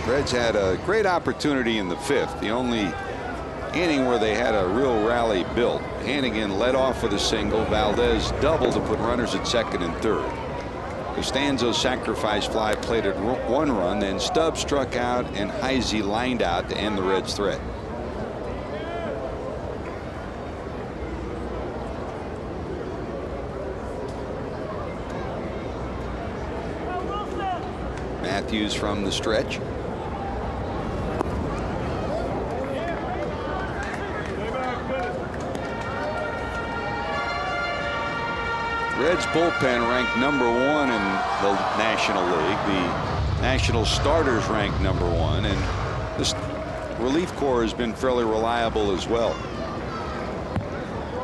Reds had a great opportunity in the 5th, the only inning where they had a real rally built. Hannigan led off with a single. Valdez doubled to put runners at 2nd and 3rd. Costanzo's sacrifice fly played at 1 run, then Stubbs struck out and Heisey lined out to end the Reds' threat. Matthews from the stretch. Reds bullpen ranked number 1 in the National League. The National starters ranked number 1, and this relief corps has been fairly reliable as well.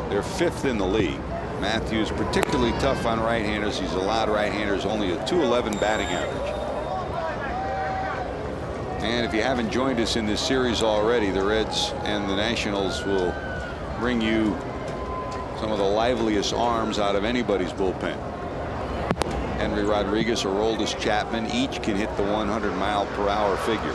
They're 5th in the league. Matthews particularly tough on right-handers. He's allowed right-handers only a .211 batting average. And if you haven't joined us in this series already, the Reds and the Nationals will bring you some of the liveliest arms out of anybody's bullpen. Henry Rodriguez or Aroldis Chapman each can hit the 100-mile-per-hour figure.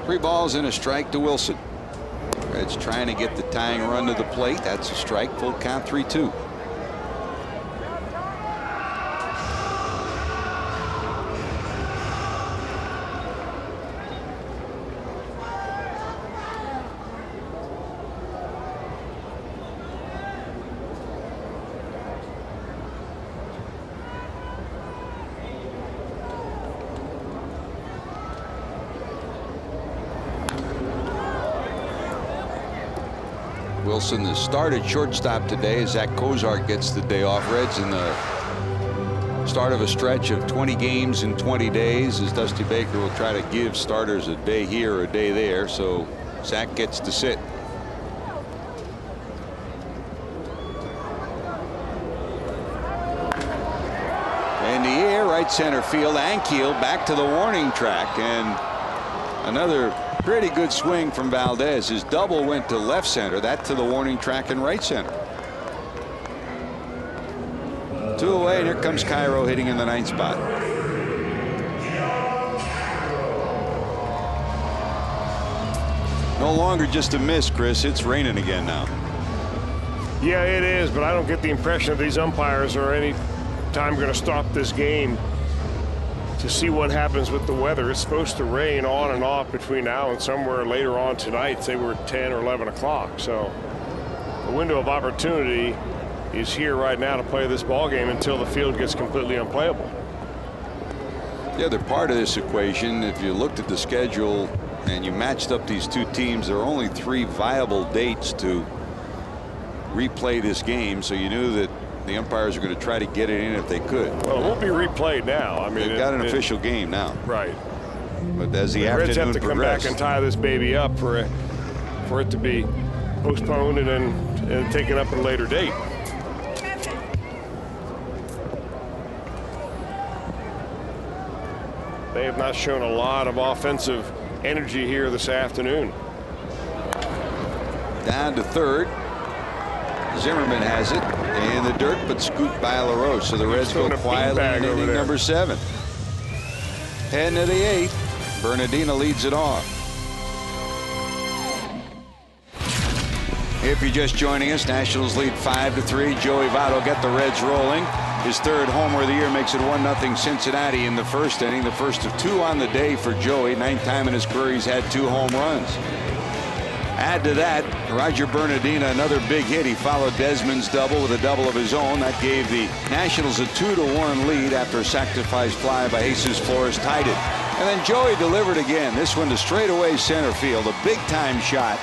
Three balls and a strike to Wilson. Reds trying to get the tying run to the plate. That's a strike. Full count, 3-2. Wilson has started shortstop today. Zach Kozart gets the day off. Reds in the start of a stretch of 20 games in 20 days, as Dusty Baker will try to give starters a day here or a day there. So Zach gets to sit. In the air, right center field. Ankiel back to the warning track, and another pretty good swing from Valdez. His double went to left center, that to the warning track and right center. 2 away, and here comes Cairo hitting in the 9th spot. No longer just a miss, Chris. It's raining again now. Yeah, it is, but I don't get the impression that these umpires are any time going to stop this game to see what happens with the weather. It's supposed to rain on and off between now and somewhere later on tonight. Say we're 10 or 11 o'clock. So the window of opportunity is here right now to play this ball game until the field gets completely unplayable. The other part of this equation, if you looked at the schedule and you matched up these two teams, there are only 3 viable dates to replay this game, so you knew that the umpires are going to try to get it in if they could. Well, it won't be replayed now. I mean, they've got an official game now. Right. But as the Reds afternoon have to come progressed, back and tie this baby up for it to be postponed and taken up at a later date. They have not shown a lot of offensive energy here this afternoon. down to 3rd. Zimmerman has it in the dirt, but scooped by LaRoche. So the Reds go quietly in inning number 7. Heading to the 8th. Bernardino leads it off. If you're just joining us, Nationals lead 5-3. Joey Votto got the Reds rolling. His 3rd homer of the year makes it 1-0 Cincinnati in the 1st inning. The first of 2 on the day for Joey. 9th time in his career he's had 2 home runs. Add to that, Roger Bernardino, another big hit. He followed Desmond's double with a double of his own. That gave the Nationals a 2-1 lead after a sacrifice fly by Jesus Flores tied it. And then Joey delivered again. This one to straightaway center field. A big-time shot.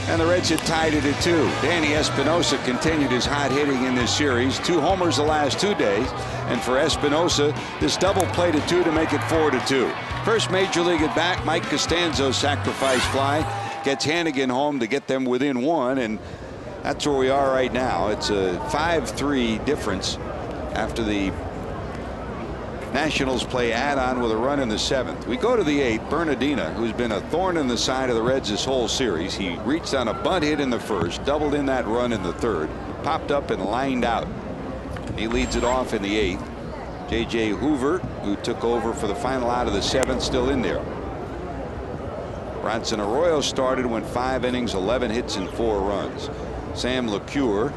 And the Reds had tied it at 2. Danny Espinosa continued his hot hitting in this series. 2 homers the last 2 days. And for Espinosa, this double played at 2 to make it 4-2. First major league at bat, Mike Costanzo's sacrifice fly gets Hannigan home to get them within 1. And that's where we are right now. It's a 5-3 difference after the Nationals play add-on with a run in the 7th. We go to the 8th. Bernardina, who's been a thorn in the side of the Reds this whole series. He reached on a bunt hit in the 1st, doubled in that run in the 3rd, popped up and lined out. He leads it off in the 8th. J.J. Hoover, who took over for the final out of the 7th, still in there. Bronson Arroyo started, went 5 innings, 11 hits and 4 runs. Sam LeCure,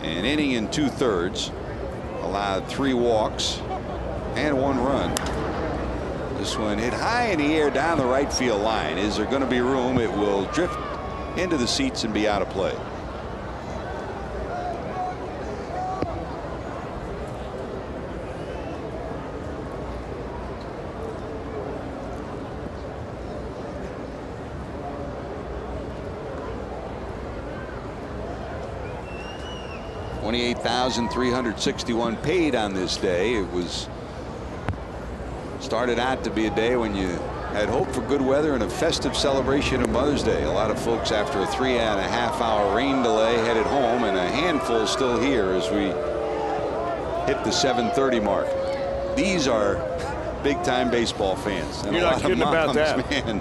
an inning and 2/3, allowed 3 walks and 1 run. This one hit high in the air down the right field line. Is there going to be room? It will drift into the seats and be out of play. $28,361 paid on this day. It was started out to be a day when you had hope for good weather and a festive celebration of Mother's Day. A lot of folks, after a 3.5-hour rain delay, headed home, and a handful still here as we hit the 7:30 mark. These are big-time baseball fans. You're not kidding about that. Man.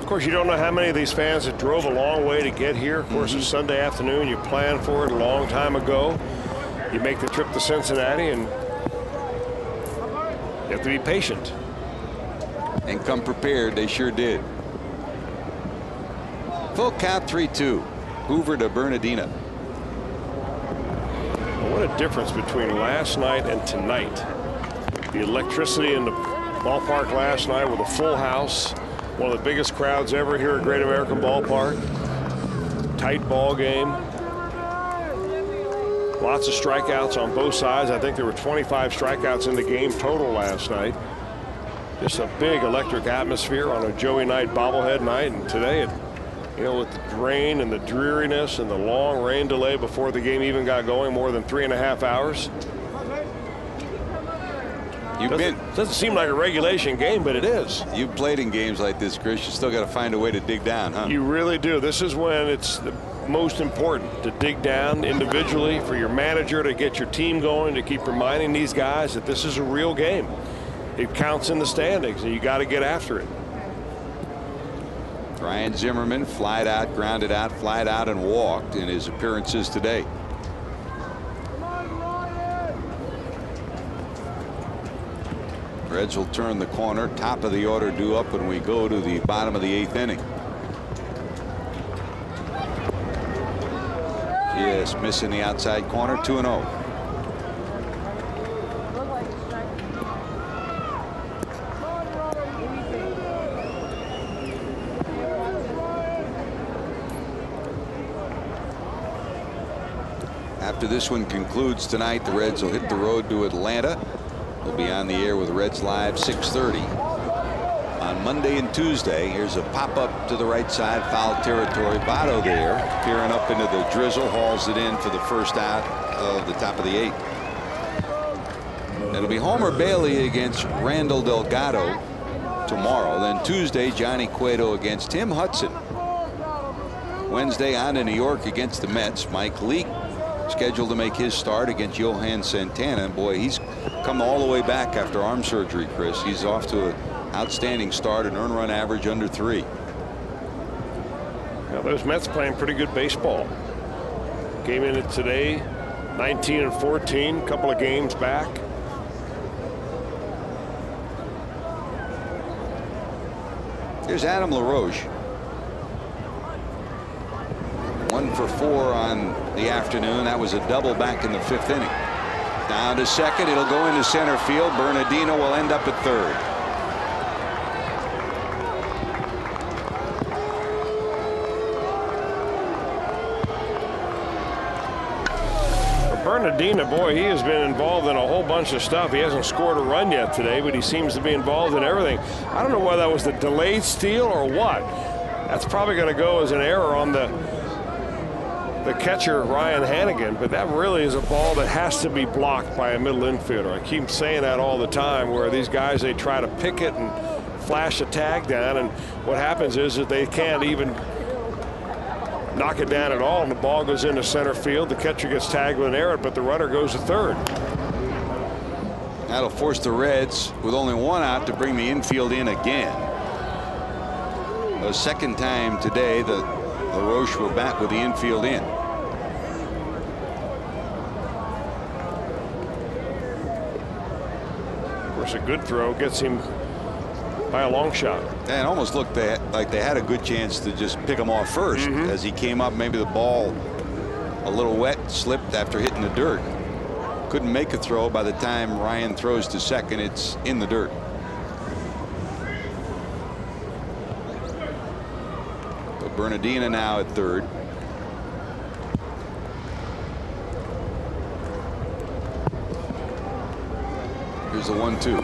Of course, you don't know how many of these fans that drove a long way to get here. Of course, it's Sunday afternoon. You planned for it a long time ago. You make the trip to Cincinnati, and you have to be patient. And come prepared. They sure did. Full count, 3-2. Hoover to Bernardina. Well, what a difference between last night and tonight. The electricity in the ballpark last night with a full house. One of the biggest crowds ever here at Great American Ballpark. Tight ball game. Lots of strikeouts on both sides. I think there were 25 strikeouts in the game total last night. Just a big electric atmosphere on a Joey night, bobblehead night. And today, you know, with the rain and the dreariness and the long rain delay before the game even got going, more than 3.5 hours. Doesn't seem like a regulation game, but it is. You've played in games like this, Chris. You still got to find a way to dig down, huh? You really do. This is when it's the most important to dig down individually, for your manager to get your team going, to keep reminding these guys that this is a real game. It counts in the standings, and you got to get after it. Ryan Zimmerman flied out, grounded out, flied out, and walked in his appearances today. Reds will turn the corner. Top of the order due up when we go to the bottom of the 8th inning. Yes, missing the outside corner. 2-0. After this one concludes tonight, the Reds will hit the road to Atlanta. We'll be on the air with Reds Live 6:30 on Monday and Tuesday. Here's a pop-up to the right side, foul territory. Votto there, peering up into the drizzle, hauls it in for the first out of the top of the 8th. It'll be Homer Bailey against Randall Delgado tomorrow. Then Tuesday, Johnny Cueto against Tim Hudson. Wednesday on to New York against the Mets. Mike Leake scheduled to make his start against Johan Santana. And boy, he's come all the way back after arm surgery, Chris. He's off to an outstanding start, an earned run average under 3. Now those Mets playing pretty good baseball. Came in it today, 19-14, a couple of games back. Here's Adam LaRoche. 1 for 4 on the afternoon. That was a double back in the 5th inning. Down to second. It'll go into center field. Bernardino will end up at third. Bernardino, boy, he has been involved in a whole bunch of stuff. He hasn't scored a run yet today, but he seems to be involved in everything. I don't know whether that was the delayed steal or what. That's probably going to go as an error on the catcher, Ryan Hannigan, but that really is a ball that has to be blocked by a middle infielder. I keep saying that all the time, where these guys, they try to pick it and flash a tag down, and what happens is that they can't even knock it down at all, and the ball goes into center field. The catcher gets tagged with an error, but the runner goes to third. That'll force the Reds, with only one out, to bring the infield in again. A second time today that LaRoche will bat with the infield in. Of course, a good throw gets him by a long shot. And it almost looked like they had a good chance to just pick him off first. As he came up, maybe the ball a little wet, slipped after hitting the dirt. Couldn't make a throw. By the time Ryan throws to second, it's in the dirt. So Bernardina now at third. Here's the 1-2.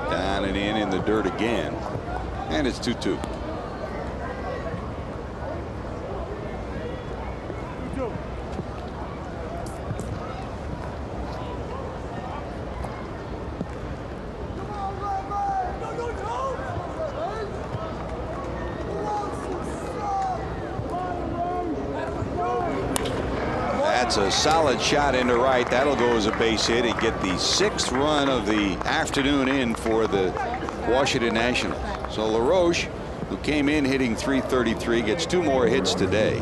Down and in the dirt again. And it's 2-2. That's a solid shot into right. That'll go as a base hit and get the 6th run of the afternoon in for the Washington Nationals. So LaRoche, who came in hitting .333, gets 2 more hits today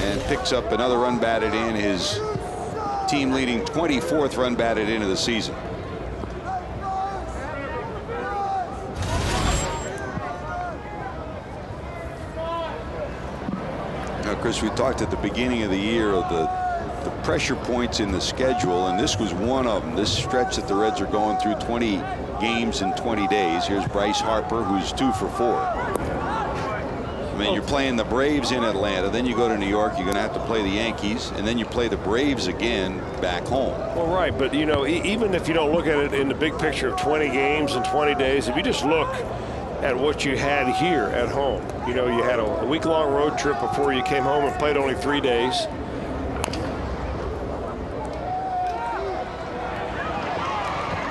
and picks up another run batted in, his team leading 24th run batted into the season. Chris, we talked at the beginning of the year of the pressure points in the schedule, and this was one of them. This stretch that the Reds are going through, 20 games in 20 days. Here's Bryce Harper, who's 2 for 4. I mean, you're playing the Braves in Atlanta, then you go to New York, you're going to have to play the Yankees, and then you play the Braves again back home. Well, right, but you know, even if you don't look at it in the big picture of 20 games in 20 days, if you just look at what you had here at home. You know, you had a week-long road trip before you came home and played only 3 days.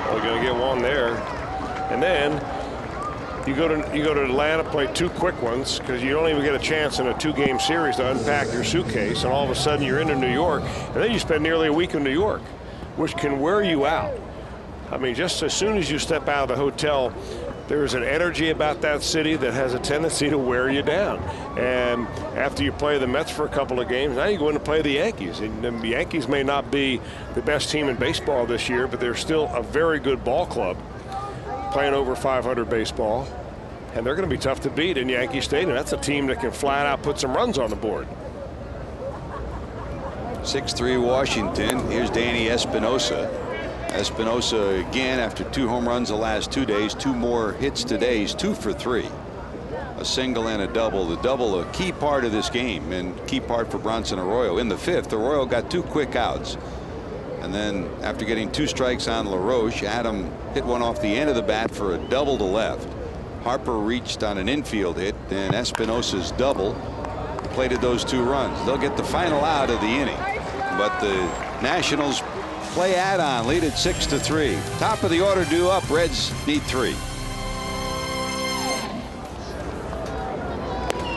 Only going to get one there, and then you go to Atlanta, play 2 quick ones because you don't even get a chance in a 2-game series to unpack your suitcase, and all of a sudden you're into New York, and then you spend nearly a week in New York, which can wear you out. I mean, just as soon as you step out of the hotel, there's an energy about that city that has a tendency to wear you down. And after you play the Mets for a couple of games, now you go in to play the Yankees. And the Yankees may not be the best team in baseball this year, but they're still a very good ball club, playing over 500 baseball. And they're going to be tough to beat in Yankee Stadium. That's a team that can flat out put some runs on the board. 6-3 Washington. Here's Danny Espinosa. Espinosa again after 2 home runs the last 2 days, 2 more hits today. He's 2 for 3. A single and a double. The double, a key part of this game and key part for Bronson Arroyo. In the 5th, Arroyo got 2 quick outs. And then after getting 2 strikes on LaRoche, Adam hit one off the end of the bat for a double to left. Harper reached on an infield hit, and Espinosa's double plated those 2 runs. They'll get the final out of the inning. But the Nationals play add-on, lead at 6-3. Top of the order due up. Reds need 3.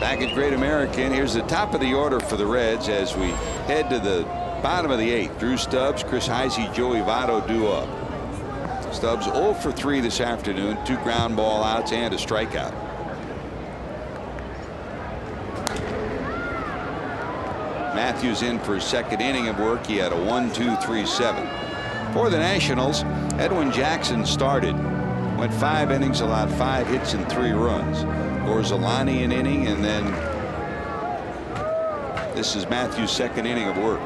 Back at Great American, here's the top of the order for the Reds as we head to the bottom of the 8th. Drew Stubbs, Chris Heisey, Joey Votto due up. Stubbs 0 for 3 this afternoon, 2 ground ball outs and a strikeout. Matthews in for his 2nd inning of work. He had a 1-2-3-7. For the Nationals, Edwin Jackson started. Went 5 innings, allowed 5 hits and 3 runs. Gorzolani an inning, and then this is Matthews' 2nd inning of work.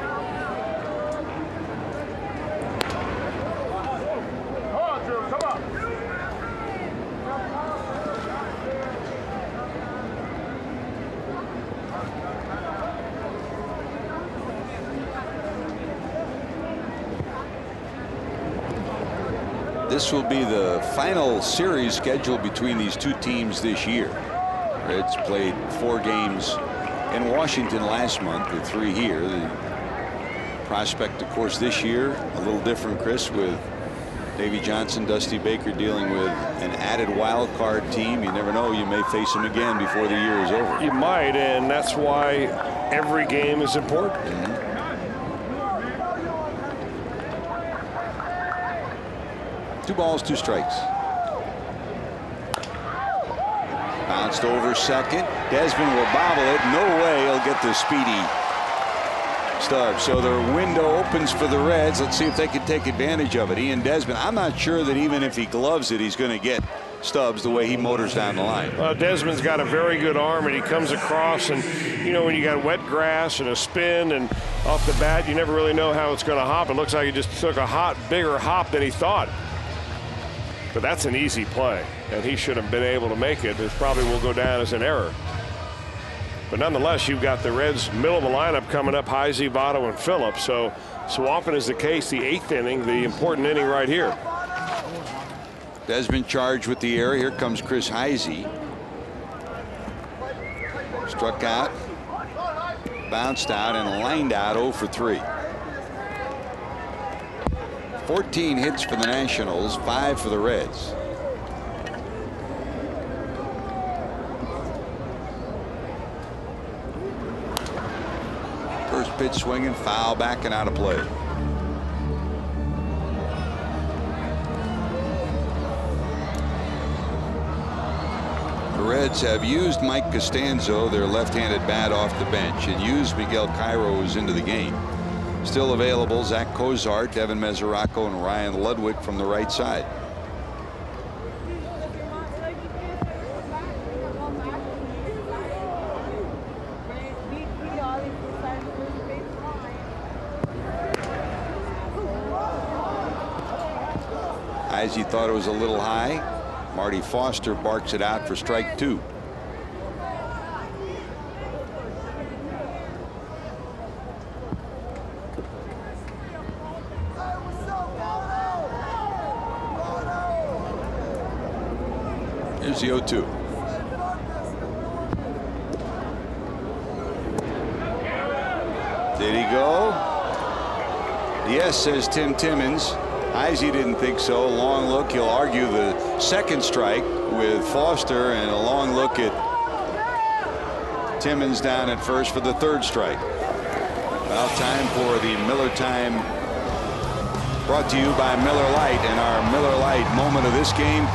This will be the final series scheduled between these two teams this year. Reds played 4 games in Washington last month, the 3 here. The prospect, of course, this year a little different, Chris, with Davey Johnson, Dusty Baker dealing with an added wild card team. You never know, you may face them again before the year is over. You might, and that's why every game is important. 2 balls, 2 strikes. Bounced over second. Desmond will bobble it. No way he'll get the speedy Stubbs. So their window opens for the Reds. Let's see if they can take advantage of it. Ian Desmond, I'm not sure that even if he gloves it, he's going to get Stubbs the way he motors down the line. Well, Desmond's got a very good arm, and he comes across, and you know, when you got wet grass and a spin and off the bat, you never really know how it's going to hop. It looks like he just took a bigger hop than he thought. But that's an easy play, and he should have been able to make it. It probably will go down as an error. But nonetheless, you've got the Reds' middle of the lineup coming up: Heisey, Votto, and Phillips. So often is the case, the 8th inning, the important inning right here. Desmond charged with the error. Here comes Chris Heisey. Struck out, bounced out, and lined out 0 for 3. 14 hits for the Nationals, 5 for the Reds. First pitch swinging, foul back and out of play. The Reds have used Mike Costanzo, their left-handed bat, off the bench, and used Miguel Cairos into the game. Still available, Zach Cozart, Evan Mesoraco, and Ryan Ludwig from the right side. Heisey thought it was a little high. Marty Foster barks it out for strike 2. Here's the 0-2. Did he go? Yes, says Tim Timmons. Heisey didn't think so. Long look. He'll argue the second strike with Foster, and a long look at Timmons down at first for the 3rd strike. Well, time for the Miller Time, brought to you by Miller Lite. And our Miller Lite moment of this game,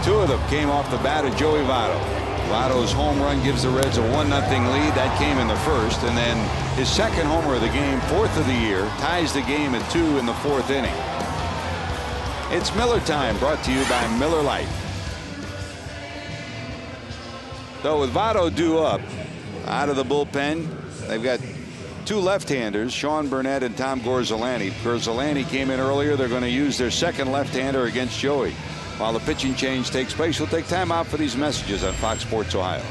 2 of them came off the bat of Joey Votto. Votto's home run gives the Reds a 1-0 lead. That came in the 1st, and then his 2nd homer of the game, 4th of the year, ties the game at 2 in the 4th inning. It's Miller Time, brought to you by Miller Lite. So with Votto due up out of the bullpen, they've got 2 left-handers, Sean Burnett and Tom Gorzolani. Gorzolani came in earlier. They're going to use their 2nd left-hander against Joey. While the pitching change takes place, we'll take time out for these messages on Fox Sports Ohio.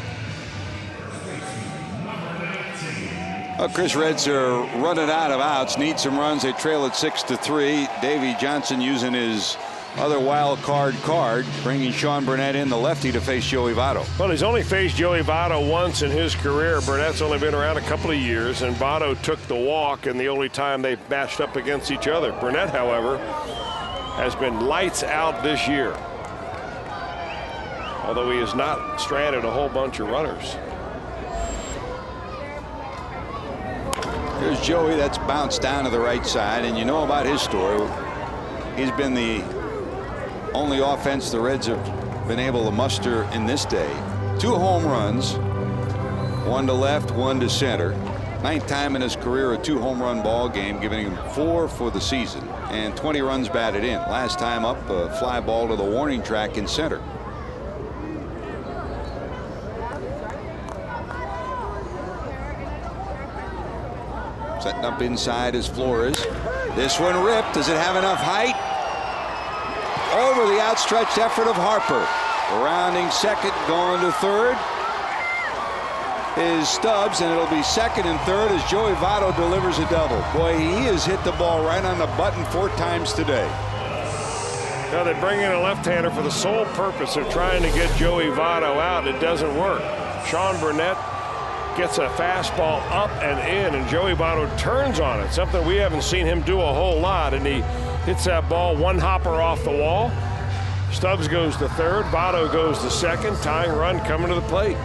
Well, Chris, Reds are running out of outs, need some runs. They trail at 6-3. Davey Johnson using his other wild card, bringing Sean Burnett in, the lefty, to face Joey Votto. Well, he's only faced Joey Votto once in his career. Burnett's only been around a couple of years, and Votto took the walk, and the only time they matched up against each other. Burnett, however, has been lights out this year, although he has not stranded a whole bunch of runners. Here's Joey. That's bounced down to the right side, and you know about his story. He's been the only offense the Reds have been able to muster in this day. 2 home runs, 1 to left, 1 to center. 9th time in his career a 2 home run ball game, giving him 4 for the season, and 20 runs batted in. Last time up, a fly ball to the warning track in center. Setting up inside is Flores. This one ripped. Does it have enough height? Over the outstretched effort of Harper. Rounding second, going to third is Stubbs, and it'll be second and third as Joey Votto delivers a double. Boy, he has hit the ball right on the button 4 times today. Now they bring in a left-hander for the sole purpose of trying to get Joey Votto out, and it doesn't work. Sean Burnett gets a fastball up and in, and Joey Votto turns on it, something we haven't seen him do a whole lot, and he hits that ball one hopper off the wall. Stubbs goes to third, Votto goes to second, tying run coming to the plate.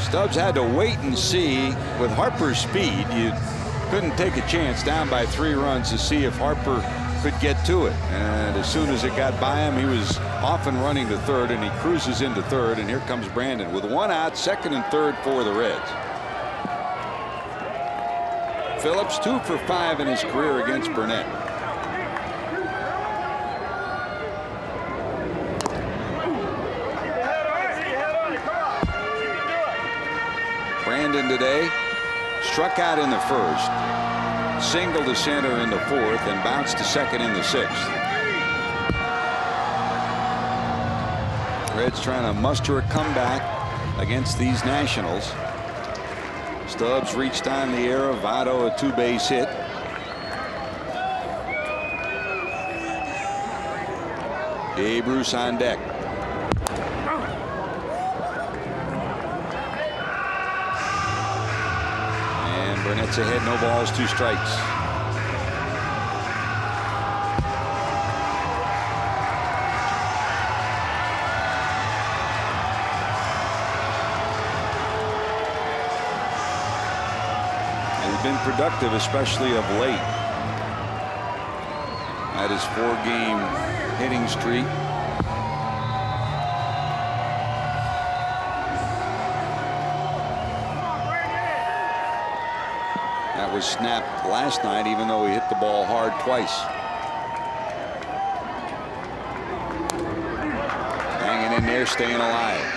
Stubbs had to wait and see. With Harper's speed, you couldn't take a chance down by 3 runs to see if Harper could get to it. And as soon as it got by him, he was off and running to third, and he cruises into third. And here comes Brandon with 1 out, second and third for the Reds. Phillips 2 for 5 in his career against Burnett. Brandon today struck out in the first, singled to center in the fourth, and bounced to second in the sixth. Reds trying to muster a comeback against these Nationals. Stubbs reached on the air of Votto, a 2-base hit. Bruce on deck. And Burnett's ahead, no balls, 2 strikes. Been productive, especially of late. At his 4-game hitting streak. That was snapped last night, even though he hit the ball hard twice. Hanging in there, staying alive.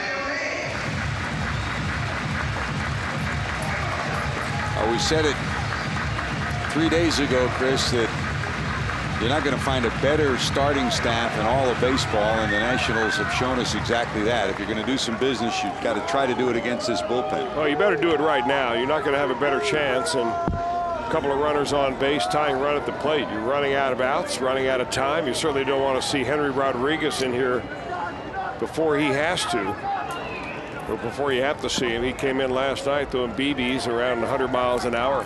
We said it 3 days ago, Chris, that you're not going to find a better starting staff in all of baseball, and the Nationals have shown us exactly that. If you're going to do some business, you've got to try to do it against this bullpen. Well, you better do it right now. You're not going to have a better chance, and a couple of runners on base, tying run at the plate. You're running out of outs, running out of time. You certainly don't want to see Henry Rodriguez in here before he has to. Or before you have to see him. He came in last night throwing BBs around 100 miles an hour.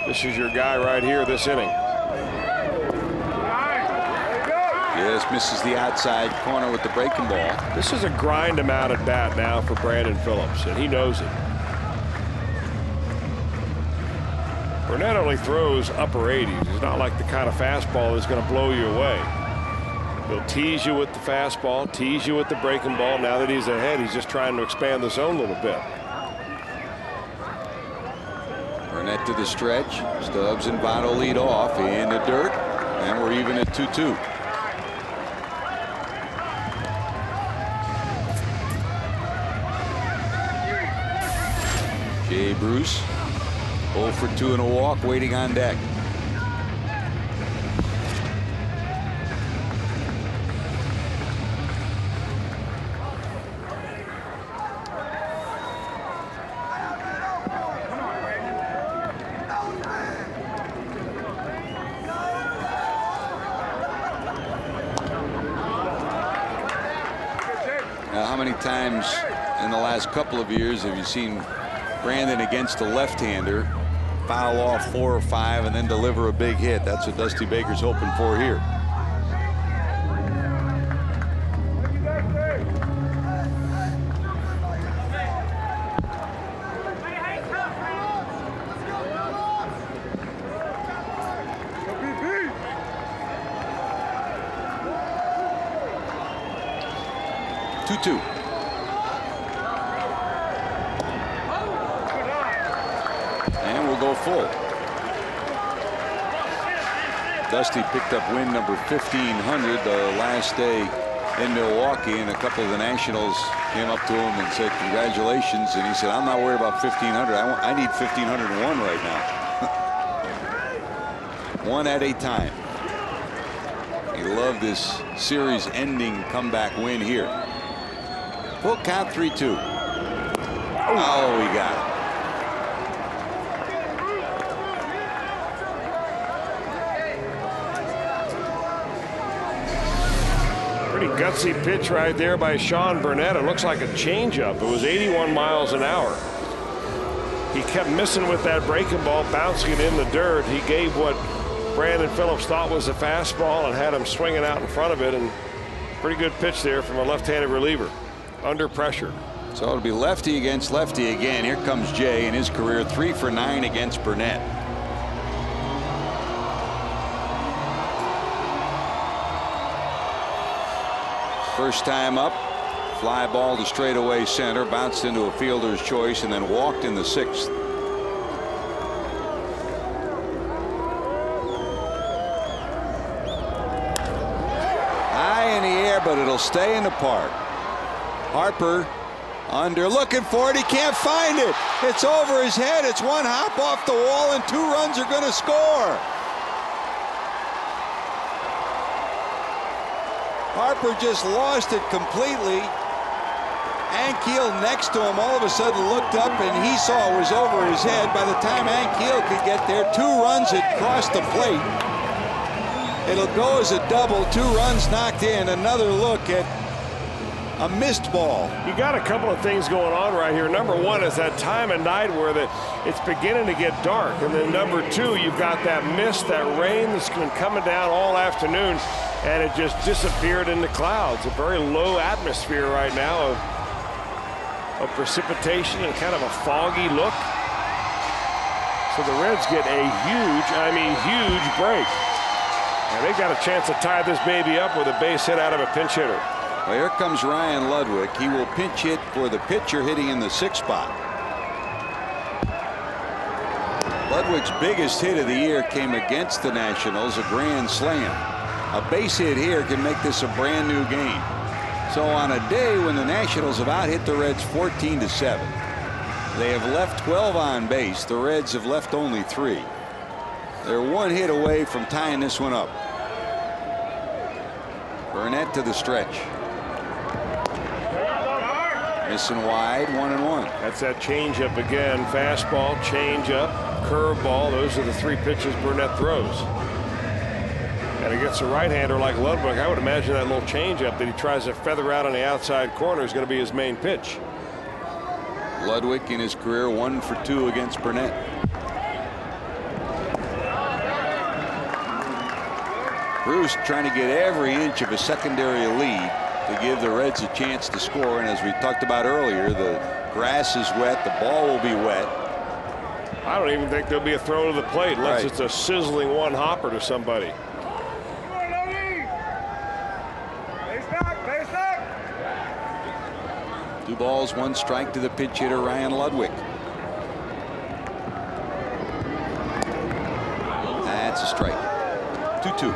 This is your guy right here this inning. Yes, misses the outside corner with the breaking ball. This is a grind him out at bat now for Brandon Phillips, and he knows it. Burnett only throws upper 80s. He's not like the kind of fastball that's going to blow you away. He'll tease you with the fastball, tease you with the breaking ball. Now that he's ahead, he's just trying to expand the zone a little bit. Burnett to the stretch. Stubbs and Votto lead off in the dirt, and we're even at 2-2. Jay Bruce 0 for 2 and a walk, waiting on deck. How many times in the last couple of years have you seen Brandon against a left-hander foul off 4 or 5 and then deliver a big hit? That's what Dusty Baker's hoping for here. And we'll go full. Dusty picked up win number 1,500 the last day in Milwaukee, and a couple of the Nationals came up to him and said congratulations, and he said, I'm not worried about 1,500. I need 1,501 right now. One at a time. He loved this series ending comeback win here. Full count, 3-2. Oh, he got it. Pretty gutsy pitch right there by Sean Burnett. It looks like a changeup. It was 81 miles an hour. He kept missing with that breaking ball, bouncing it in the dirt. He gave what Brandon Phillips thought was a fastball and had him swinging out in front of it. And pretty good pitch there from a left-handed reliever under pressure. So it'll be lefty against lefty again. Here comes Jay in his career 3 for 9 against Burnett. First time up, fly ball to straightaway center, bounced into a fielder's choice, and then walked in the 6th. High in the air, but it'll stay in the park. Harper under, looking for it. He can't find it. It's over his head. It's one hop off the wall, and 2 runs are going to score. Harper just lost it completely. Ankiel next to him all of a sudden looked up, and he saw it was over his head. By the time Ankiel could get there, 2 runs had crossed the plate. It'll go as a double. 2 runs knocked in. Another look at a missed ball. You got a couple of things going on right here. Number one is that time of night where it's beginning to get dark. And then number 2, you've got that mist, that rain that's been coming down all afternoon, and it just disappeared in the clouds. A very low atmosphere right now of precipitation and kind of a foggy look. So the Reds get a huge break. And they got a chance to tie this baby up with a base hit out of a pinch hitter. Well, here comes Ryan Ludwig. He will pinch hit for the pitcher hitting in the 6th spot. Ludwig's biggest hit of the year came against the Nationals, a grand slam. A base hit here can make this a brand new game. So on a day when the Nationals have out-hit the Reds 14-7, they have left 12 on base. The Reds have left only 3. They're 1 hit away from tying this one up. Burnett to the stretch. Missing wide, 1-1. That's that changeup again. Fastball, changeup, curveball. Those are the 3 pitches Burnett throws. And against a right-hander like Ludwig, I would imagine that little changeup that he tries to feather out on the outside corner is going to be his main pitch. Ludwig in his career 1 for 2 against Burnett. Bruce trying to get every inch of a secondary lead to give the Reds a chance to score. And as we talked about earlier, the grass is wet. The ball will be wet. I don't even think there'll be a throw to the plate unless it's a sizzling 1-hopper to somebody. 2 balls, 1 strike to the pitch hitter Ryan Ludwig. That's a strike. 2-2.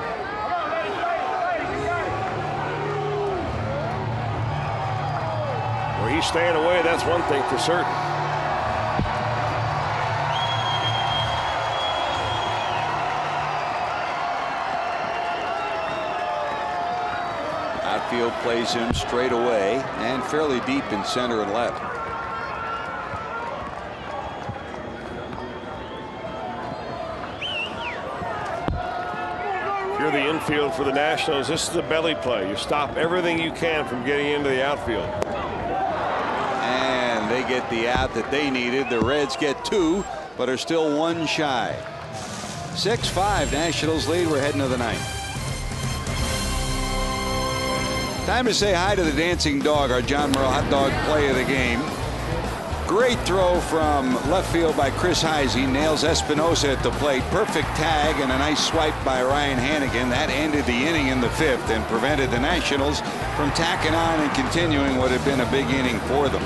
Where he's staying away, that's one thing for certain. Outfield plays him straight away and fairly deep in center and left. If you're the infield for the Nationals, this is a belly play. You stop everything you can from getting into the outfield. And they get the out that they needed. The Reds get 2, but are still 1 shy. 6-5 Nationals lead. We're heading to the 9th. Time to say hi to the dancing dog, our John Merrill hot dog play of the game. Great throw from left field by Chris Heisey. Nails Espinosa at the plate. Perfect tag and a nice swipe by Ryan Hannigan. That ended the inning in the 5th and prevented the Nationals from tacking on and continuing what had been a big inning for them.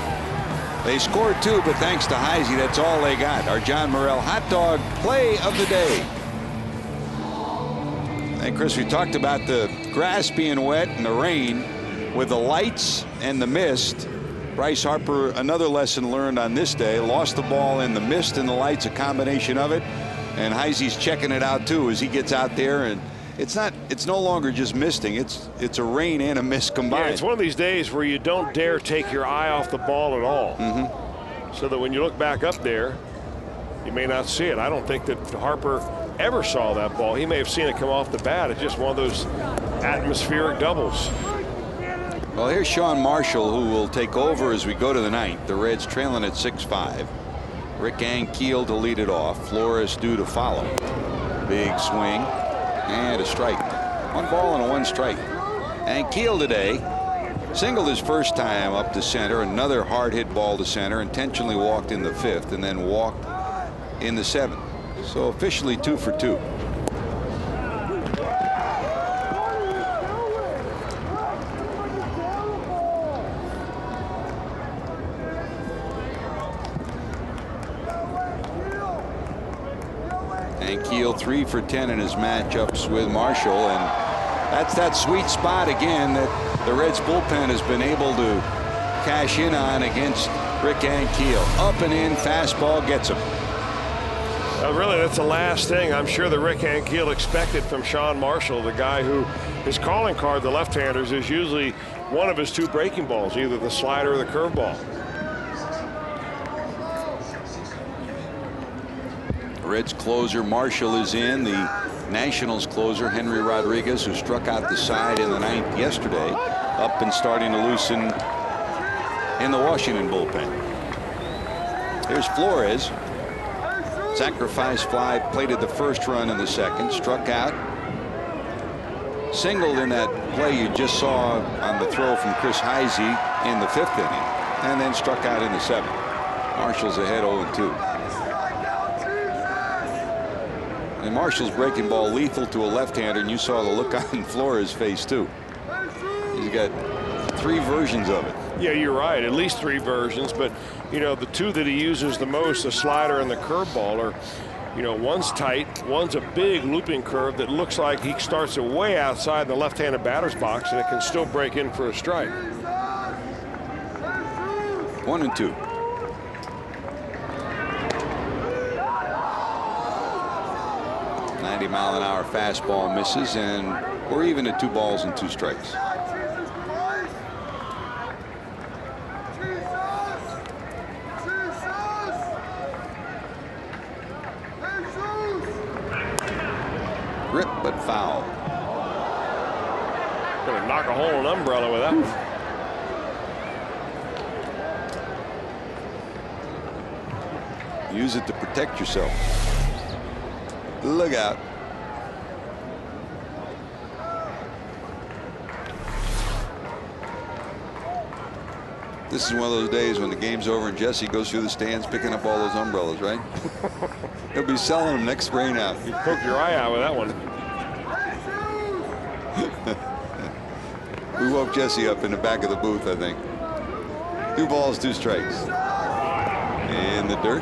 They scored 2, but thanks to Heisey, that's all they got. Our John Merrill hot dog play of the day. And Chris, we talked about the grass being wet and the rain. With the lights and the mist, Bryce Harper, another lesson learned on this day, lost the ball in the mist and the lights, a combination of it. And Heisey's checking it out too as he gets out there, and it's no longer just misting, it's a rain and a mist combined. Yeah, it's one of these days where you don't dare take your eye off the ball at all. So that when you look back up there, you may not see it. I don't think that Harper ever saw that ball. He may have seen it come off the bat. It's just one of those atmospheric doubles. Well, here's Sean Marshall, who will take over as we go to the ninth. The Reds trailing at 6-5. Rick Ankiel to lead it off. Flores due to follow. Big swing and a strike. 1 ball and a 1 strike. Ankiel today singled his first time up to center. Another hard hit ball to center. Intentionally walked in the 5th and then walked in the 7th. So officially 2 for 2. Ankiel 3 for 10 in his matchups with Marshall, and that's that sweet spot again that the Reds bullpen has been able to cash in on against Rick Ankiel. Up and in, fastball gets him. Really, that's the last thing I'm sure that Rick Ankiel expected from Sean Marshall, the guy who his calling card, the left-handers, is usually one of his 2 breaking balls, either the slider or the curveball. Reds closer Marshall is in. The Nationals closer Henry Rodriguez, who struck out the side in the 9th yesterday, up and starting to loosen in the Washington bullpen. Here's Flores. Sacrifice fly, plated the first run in the 2nd, struck out, singled in that play you just saw on the throw from Chris Heisey in the 5th inning, and then struck out in the 7th. Marshall's ahead 0-2. And Marshall's breaking ball lethal to a left-hander, and you saw the look on Flores' face too. He's got 3 versions of it. Yeah, you're right. At least 3 versions, but you know, the 2 that he uses the most, the slider and the curveball, are, you know, one's tight, one's a big looping curve that looks like he starts it way outside the left-handed batter's box, and it can still break in for a strike. 1-2. .90-mile-an-hour fastball misses, and we're even at 2 balls and 2 strikes. Grip but foul. Gonna knock a hole in an umbrella with that one. Use it to protect yourself. Look out. This is one of those days when the game's over and Jesse goes through the stands picking up all those umbrellas, right? He'll be selling them next rain out. You poked your eye out with that one. We woke Jesse up in the back of the booth, I think. 2 balls, 2 strikes. In the dirt.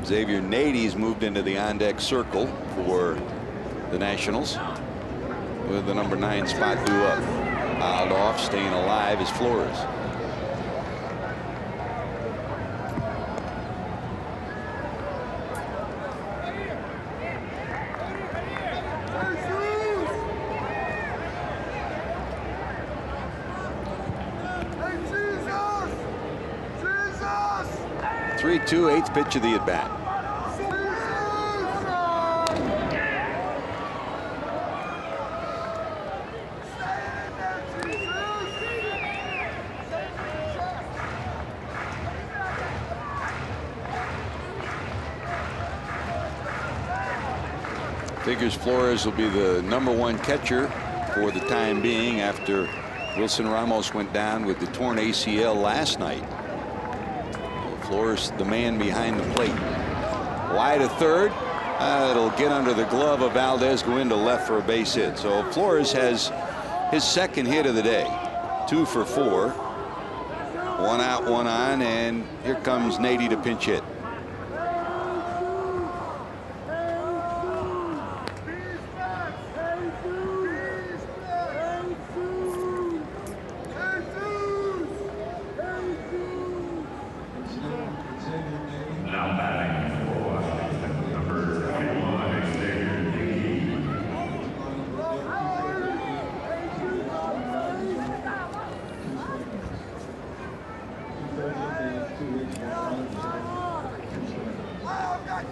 Xavier Nady's moved into the on-deck circle for the Nationals, with the number 9 spot due up. Fouled off, staying alive is Flores. Three, 2, 8th pitch of the at-bat. Figures Flores will be the number 1 catcher for the time being after Wilson Ramos went down with the torn ACL last night. Flores, the man behind the plate. Wide to third. It'll get under the glove of Valdez, go into left for a base hit. So Flores has his 2nd hit of the day. 2 for 4. 1 out, 1 on, and here comes Nady to pinch hit.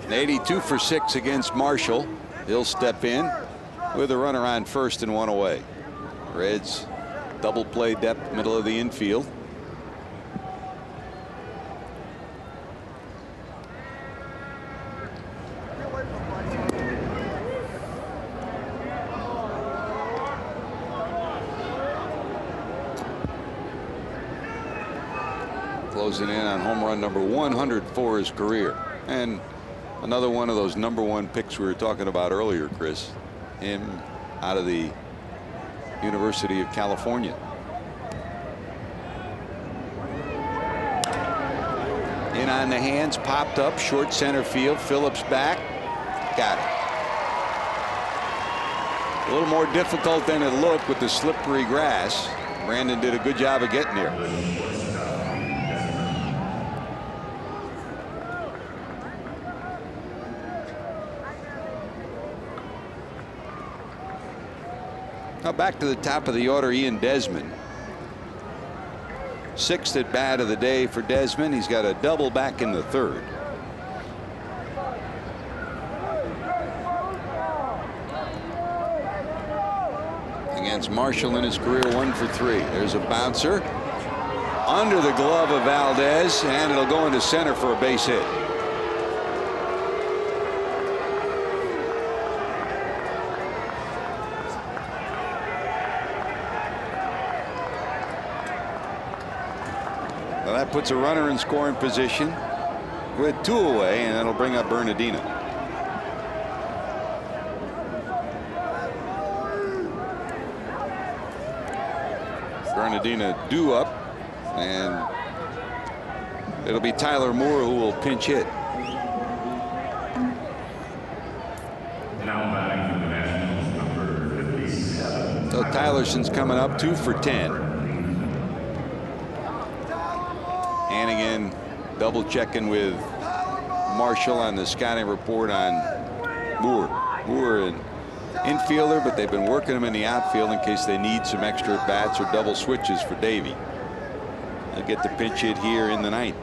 Nady 2 for 6 against Marshall. He'll step in with a runner on first and one away. Reds double play depth, middle of the infield. Closing in on home run number 100 for his career, and another one of those #1 picks we were talking about earlier, Chris. Him out of the University of California. In on the hands, popped up, short center field. Phillips back, got it. A little more difficult than it looked with the slippery grass. Brandon did a good job of getting there. Now back to the top of the order, Ian Desmond. 6th at bat of the day for Desmond. He's got a double back in the 3rd. Against Marshall in his career, 1 for 3. There's a bouncer under the glove of Valdez, and it'll go into center for a base hit. That puts a runner in scoring position with 2 away, and that'll bring up Bernardino. Bernardino due up, and it'll be Tyler Moore who will pinch hit. Now batting for the Nationals, number 57. So Tylerson's coming up 2 for 10. Hannigan double checking with Marshall on the scouting report on Moore. Moore an infielder, but they've been working him in the outfield in case they need some extra at bats or double switches for Davey. They'll get the pinch hit here in the 9th.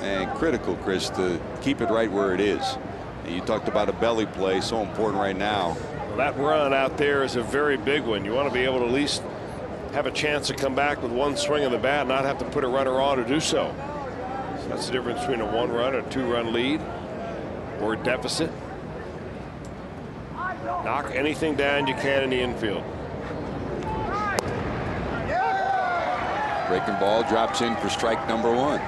And critical, Chris, to keep it right where it is. And you talked about a belly play, so important right now. Well, that run out there is a very big one. You want to be able to at least have a chance to come back with 1 swing of the bat, not have to put a runner on to do so. So that's the difference between a 1-run and a 2-run lead or deficit. Knock anything down you can in the infield. Breaking ball drops in for strike number 1.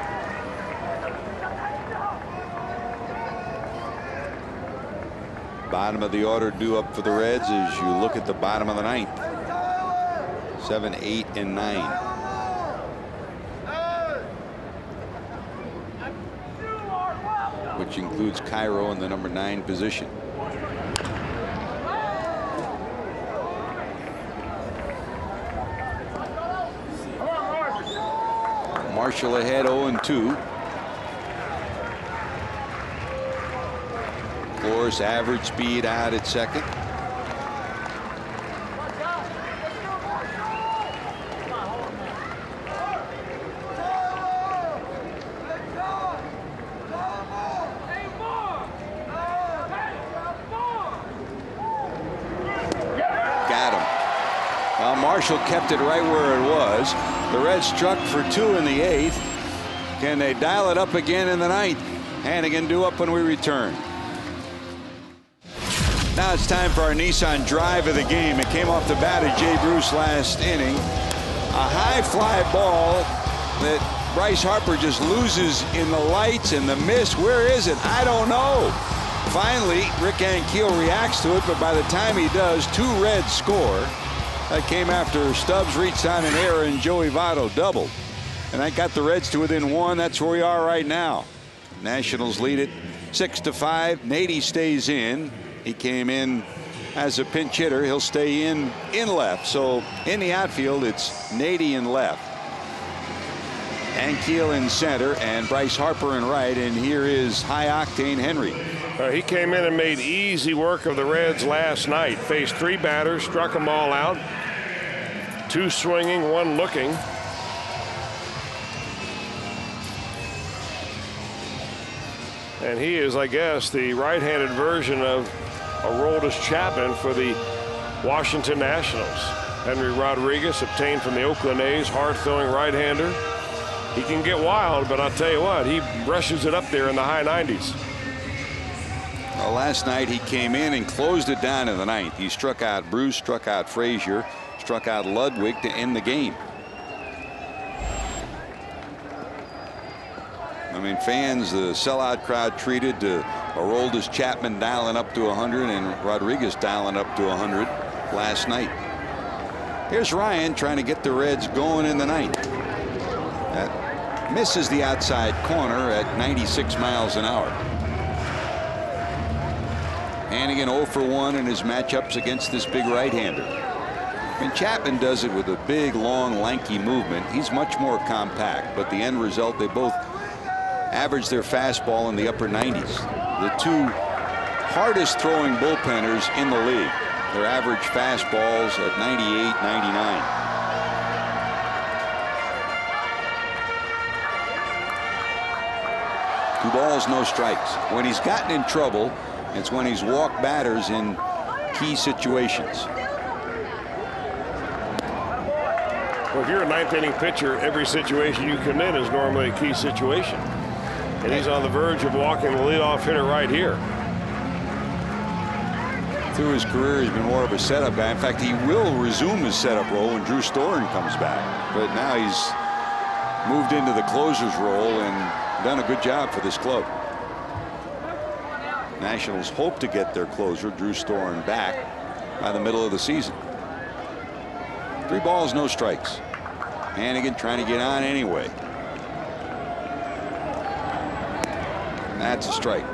Bottom of the order due up for the Reds as you look at the bottom of the 9th. 7, 8, and 9. Which includes Cairo in the number 9 position. Marshall ahead 0-2. Flores average speed out at second. Marshall kept it right where it was. The Reds struck for 2 in the 8th. Can they dial it up again in the 9th? Hannigan due up when we return. Now it's time for our Nissan drive of the game. It came off the bat of Jay Bruce last inning. A high fly ball that Bryce Harper just loses in the lights and the mist. Where is it? I don't know. Finally, Rick Ankiel reacts to it, but by the time he does, 2 Reds score. That came after Stubbs reached on an error and Joey Votto doubled. And that got the Reds to within 1. That's where we are right now. Nationals lead it 6-5. Nady stays in. He came in as a pinch hitter. He'll stay in left. So in the outfield, it's Nady in left, Ankiel in center, and Bryce Harper in right. And here is High Octane Henry. He came in and made easy work of the Reds last night. Faced 3 batters, struck them all out. 2 swinging, 1 looking. And he is, I guess, the right-handed version of Aroldis Chapman for the Washington Nationals. Henry Rodriguez, obtained from the Oakland A's, hard-throwing right-hander. He can get wild, but I'll tell you what, he brushes it up there in the high 90s. Well, last night he came in and closed it down in the ninth. He struck out Bruce, struck out Frazier, struck out Ludwig to end the game. I mean, fans, the sellout crowd treated Aroldis Chapman dialing up to 100 and Rodriguez dialing up to 100 last night. Here's Ryan trying to get the Reds going in the ninth. That misses the outside corner at 96 miles an hour. Hannigan 0 for 1 in his matchups against this big right-hander. And Chapman does it with a big, long, lanky movement. He's much more compact, but the end result, they both average their fastball in the upper 90s. The two hardest throwing bullpenners in the league. Their average fastballs at 98, 99. 2 balls, no strikes. When he's gotten in trouble, it's when he's walked batters in key situations. Well, if you're a ninth-inning pitcher, every situation you come in is normally a key situation. And he's on the verge of walking the leadoff hitter right here. Through his career, he's been more of a setup guy. In fact, he will resume his setup role when Drew Storen comes back. But now he's moved into the closer's role and done a good job for this club. Nationals hope to get their closer, Drew Storen, back by the middle of the season. 3 balls, no strikes. Hannigan trying to get on anyway. That's a strike.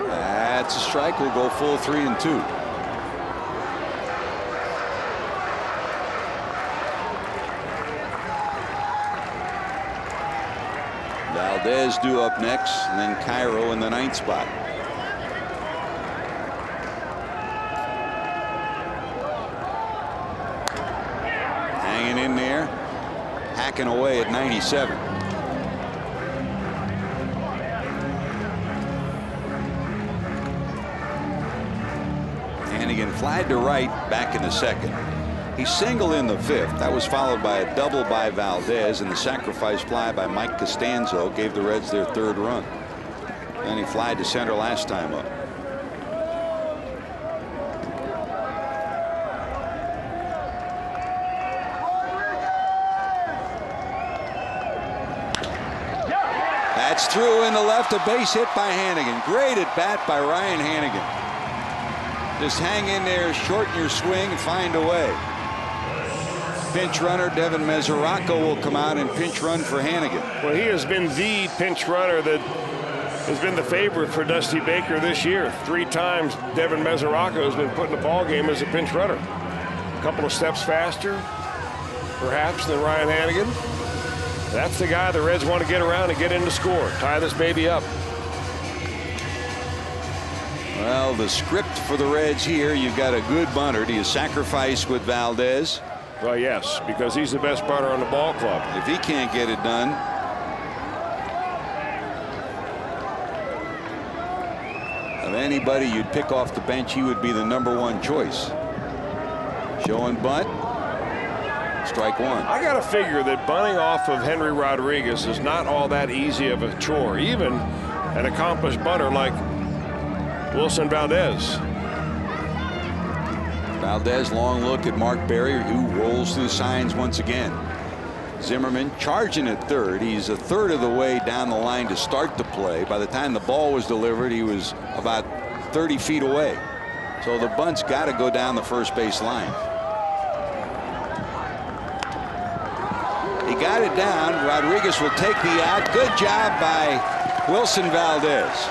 That's a strike. We'll go full 3-2. Valdez due up next, and then Cairo in the 9th spot. Hanging in there, hacking away at 97. Hannigan flied to right back in the 2nd. He singled in the 5th. That was followed by a double by Valdez, and the sacrifice fly by Mike Costanzo gave the Reds their 3rd run. And he flied to center last time up. That's through in the left, a base hit by Hannigan. Great at bat by Ryan Hannigan. Just hang in there, shorten your swing, and find a way. Pinch runner Devin Mesoraco will come out and pinch run for Hannigan. Well, he has been the pinch runner that has been the favorite for Dusty Baker this year. 3 times Devin Mesoraco has been put in the ball game as a pinch runner. A couple of steps faster, perhaps, than Ryan Hannigan. That's the guy the Reds want to get around and get in to score. Tie this baby up. Well, the script for the Reds here, you've got a good bunter. Do you sacrifice with Valdez? Well, yes, because he's the best bunter on the ball club. If he can't get it done, of anybody you'd pick off the bench, he would be the #1 choice. Showing bunt. Strike 1. I got to figure that bunting off of Henry Rodriguez is not all that easy of a chore, even an accomplished bunter like Wilson Valdez. Valdez, long look at Mark Berry, who rolls through the signs once again. Zimmerman charging at 3rd. He's a 1/3 of the way down the line to start the play. By the time the ball was delivered, he was about 30 feet away. So the bunt's got to go down the first base line. He got it down. Rodriguez will take the out. Good job by Wilson Valdez.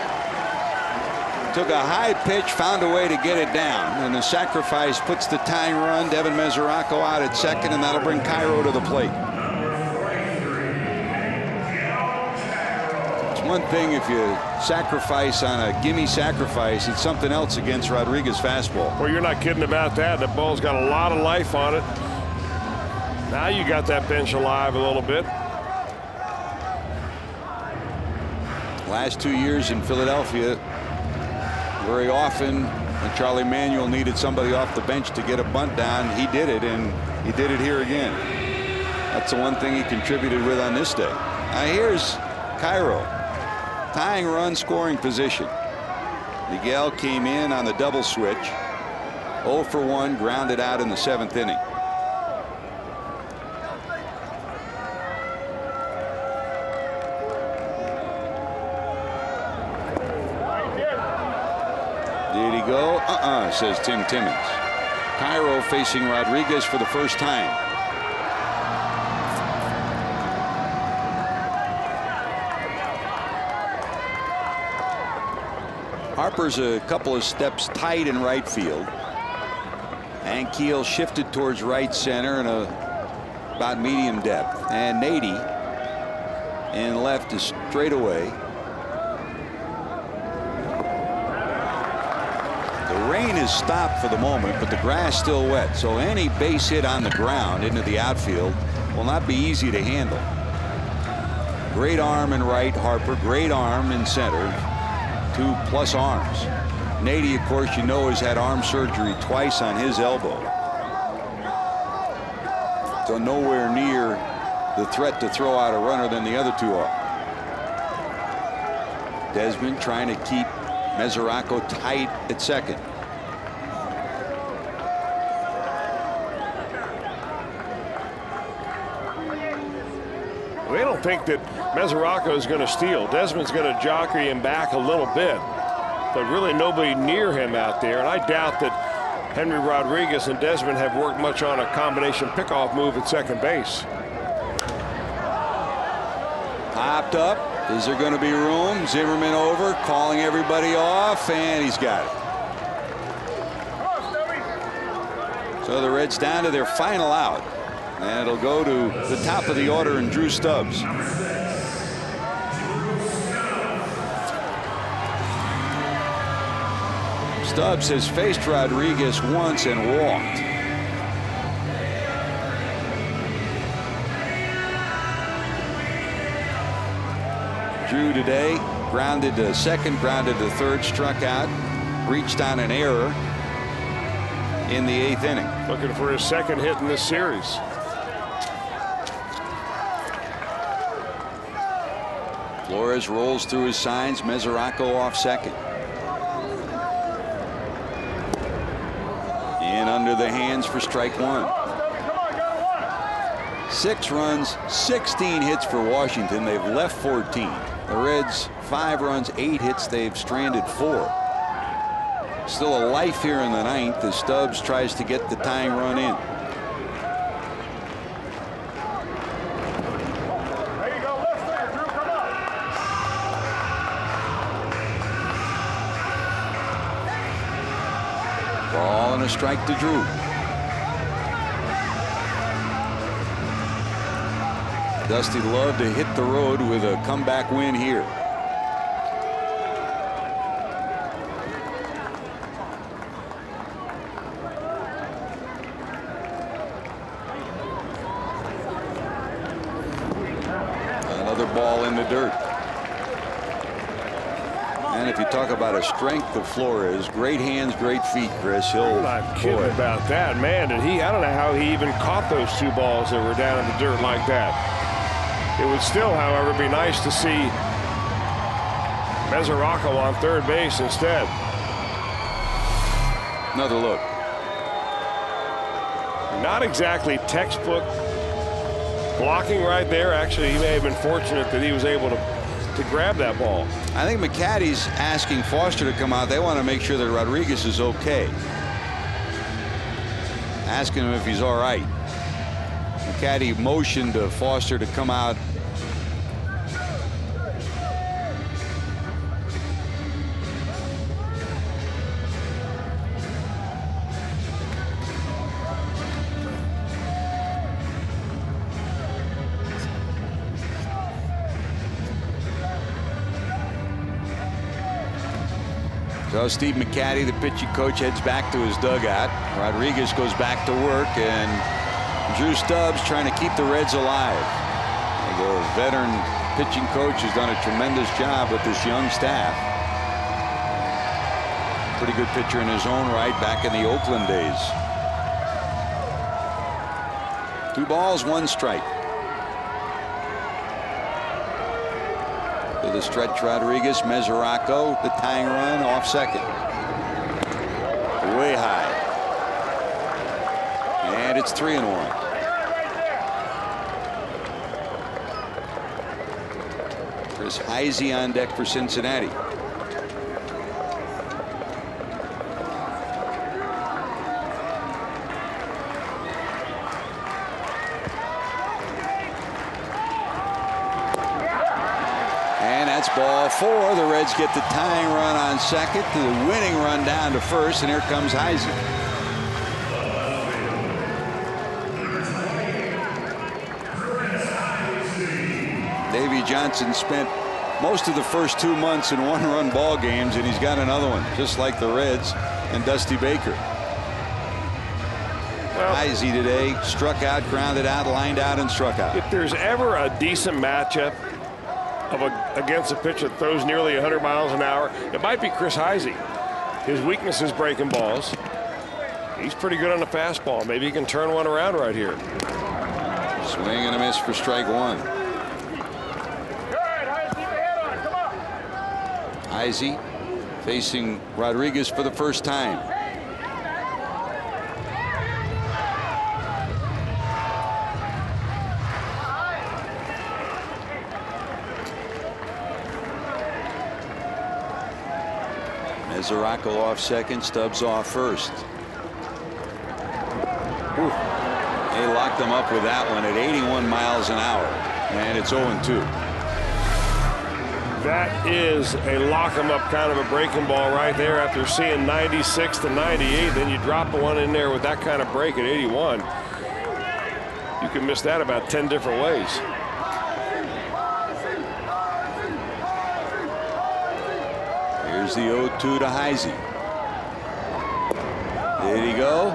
Took a high pitch, found a way to get it down, and the sacrifice puts the tying run. Devin Mesoraco out at second, and that'll bring Cairo to the plate. It's one thing if you sacrifice on a gimme sacrifice. It's something else against Rodriguez fastball. Well, you're not kidding about that. The ball's got a lot of life on it. Now you got that bench alive a little bit. Last 2 years in Philadelphia, very often when Charlie Manuel needed somebody off the bench to get a bunt down, he did it, and he did it here again. That's the one thing he contributed with on this day. Now here's Cairo, tying run, scoring position. Miguel came in on the double switch, 0 for 1, grounded out in the 7th inning. Did he go? Says Tim Timmons. Cairo facing Rodriguez for the first time. Harper's a couple of steps tight in right field. Ankiel shifted towards right center and about medium depth. And Nady in left is straight away. Rain is stopped for the moment, but the grass still wet, so any base hit on the ground into the outfield will not be easy to handle. Great arm in right, Harper. Great arm in center. 2+ arms. Nady, of course, you know, has had arm surgery twice on his elbow, so nowhere near the threat to throw out a runner than the other two are. Desmond trying to keep Mesoraco tight at second. We don't think that Mesoraco is going to steal. Desmond's going to jockey him back a little bit, but really nobody near him out there. And I doubt that Henry Rodriguez and Desmond have worked much on a combination pickoff move at second base. Popped up. Is there going to be room? Zimmerman over, calling everybody off, and he's got it. So the Reds down to their final out, and it'll go to the top of the order and Drew Stubbs. Stubbs has faced Rodriguez once and walked. Drew today grounded to second, grounded to third, struck out, reached on an error in the 8th inning. Looking for his second hit in this series. Flores rolls through his signs. Mesoraco off second. In under the hands for strike 1. 6 runs, 16 hits for Washington. They've left 14. The Reds 5 runs, 8 hits. They've stranded 4. Still a life here in the 9th as Stubbs tries to get the tying run in. Ball and a strike to Drew. Dusty loved to hit the road with a comeback win here. Another ball in the dirt. And if you talk about a strength of Flores, great hands, great feet, Chris. I'm not kidding about that, man. Did he? I don't know how he even caught those 2 balls that were down in the dirt like that. It would still, however, be nice to see Mesoraco on third base instead. Another look. Not exactly textbook blocking right there. Actually, he may have been fortunate that he was able to grab that ball. I think McCaddy's asking Foster to come out. They want to make sure that Rodriguez is okay. Asking him if he's all right. McCaddy motioned to Foster to come out. Well, Steve McCaddy, the pitching coach, heads back to his dugout. Rodriguez goes back to work, and Drew Stubbs trying to keep the Reds alive. The veteran pitching coach has done a tremendous job with this young staff. Pretty good pitcher in his own right back in the Oakland days. 2 balls, 1 strike. To the stretch, Rodriguez, Mesoraco, the tying run off second. Way high. And it's 3-1. Chris Heisey on deck for Cincinnati. Ball 4. The Reds get the tying run on second, to the winning run down to first, and here comes Heisey. Davey Johnson spent most of the first 2 months in 1-run ball games, and he's got another one, just like the Reds and Dusty Baker. Well, Heisey today struck out, grounded out, lined out, and struck out. If there's ever a decent matchup against a pitcher that throws nearly 100 miles an hour, it might be Chris Heisey. His weakness is breaking balls. He's pretty good on the fastball. Maybe he can turn one around right here. Swing and a miss for strike 1. Heisey facing Rodriguez for the first time. Mesoraco off second, Stubbs off first. Ooh. They locked them up with that one at 81 miles an hour, and it's 0-2. That is a lock 'em up kind of a breaking ball right there. After seeing 96 to 98, then you drop one in there with that kind of break at 81. You can miss that about 10 different ways. Here's the 0-2 to Heisey. Did he go?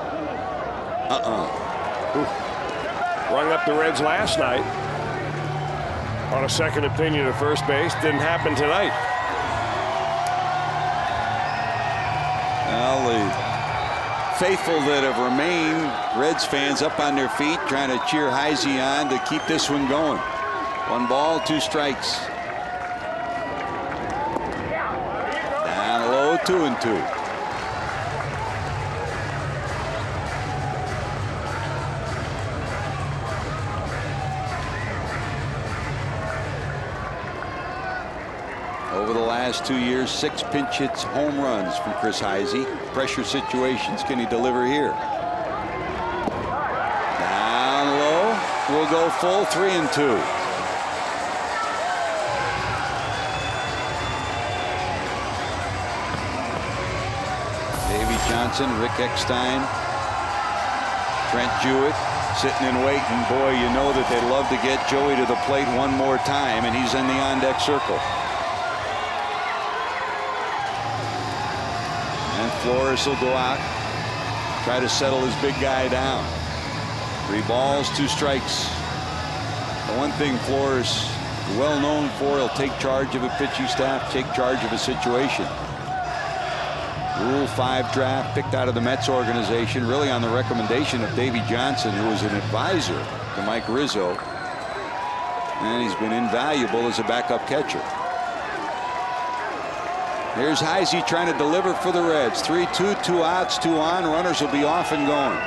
Rung up the Reds last night on a second opinion at first base. Didn't happen tonight. Well, the faithful that have remained, Reds fans up on their feet trying to cheer Heisey on to keep this one going. 1 ball, 2 strikes. 2-2. Over the last 2 years, 6 pinch hits, home runs from Chris Heisey. Pressure situations, can he deliver here? Down low, we'll go full, 3-2. Johnson, Rick Eckstein, Trent Jewett sitting and waiting. Boy, you know that they'd love to get Joey to the plate one more time, and he's in the on-deck circle. And Flores will go out, try to settle his big guy down. 3 balls, 2 strikes. The one thing Flores is well known for, he'll take charge of a pitching staff, take charge of a situation. Rule 5 draft picked out of the Mets organization, really on the recommendation of Davey Johnson, who was an advisor to Mike Rizzo, and he's been invaluable as a backup catcher. Here's Heisey trying to deliver for the Reds. 3-2, 2 outs, 2 on. Runners will be off and going.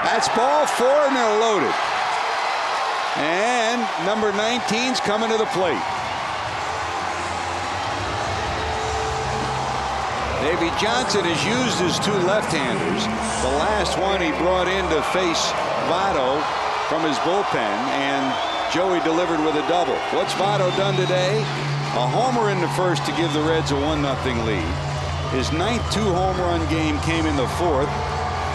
That's ball 4, and they're loaded. And number 19's coming to the plate. Davey Johnson has used his 2 left-handers. The last one he brought in to face Votto from his bullpen, and Joey delivered with a double. What's Votto done today? A homer in the first to give the Reds a 1-0 lead. His 9th 2-home run game came in the 4th.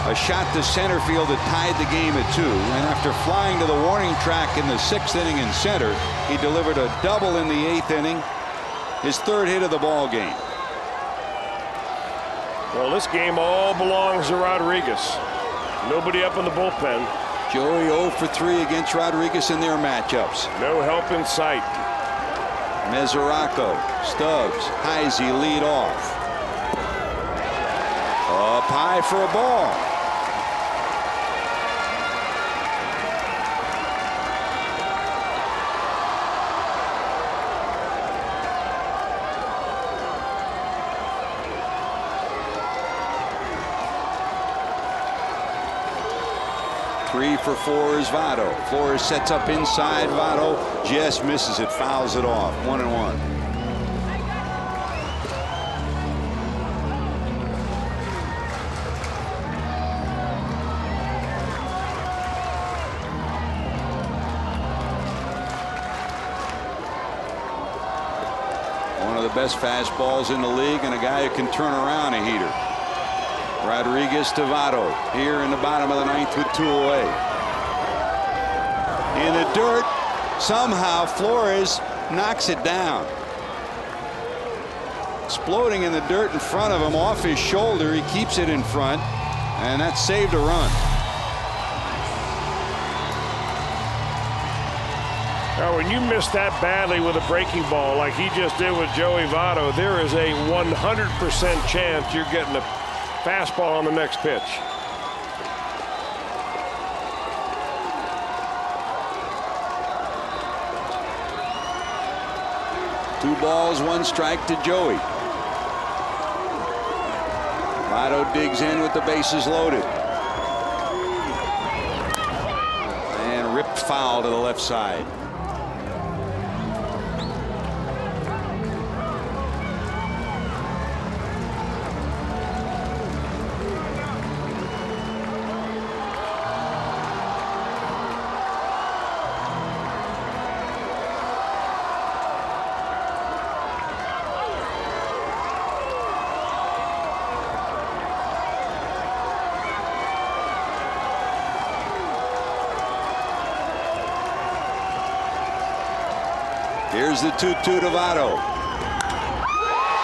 A shot to center field that tied the game at 2. And after flying to the warning track in the 6th inning in center, he delivered a double in the 8th inning. His 3rd hit of the ball game. Well, this game all belongs to Rodriguez. Nobody up in the bullpen. Joey 0 for 3 against Rodriguez in their matchups. No help in sight. Mesoraco, Stubbs, Heisey lead off. Up high for a ball. Three for 4 is Votto. Flores sets up inside. Votto just misses it, fouls it off. 1-1. One of the best fastballs in the league, and a guy who can turn around a heater. Rodriguez to Votto here in the bottom of the 9th with 2 away. In the dirt, somehow Flores knocks it down. Exploding in the dirt in front of him, off his shoulder. He keeps it in front, and that saved a run. Now, when you miss that badly with a breaking ball like he just did with Joey Votto, there is a 100% chance you're getting a fastball on the next pitch. Two balls, 1 strike to Joey. Votto digs in with the bases loaded. And ripped foul to the left side. Here's the 2-2 to Votto.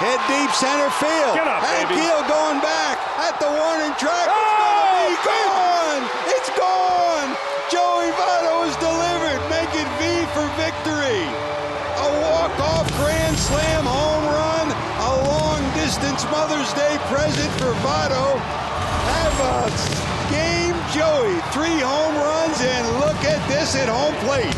Head deep center field. Get up, Hank baby. Keel going back at the warning track. It's gonna be gone. It's gone. Joey Votto is delivered. Make it V for victory. A walk-off grand slam home run. A long-distance Mother's Day present for Votto. Have a game, Joey. 3 home runs, and look at this at home plate.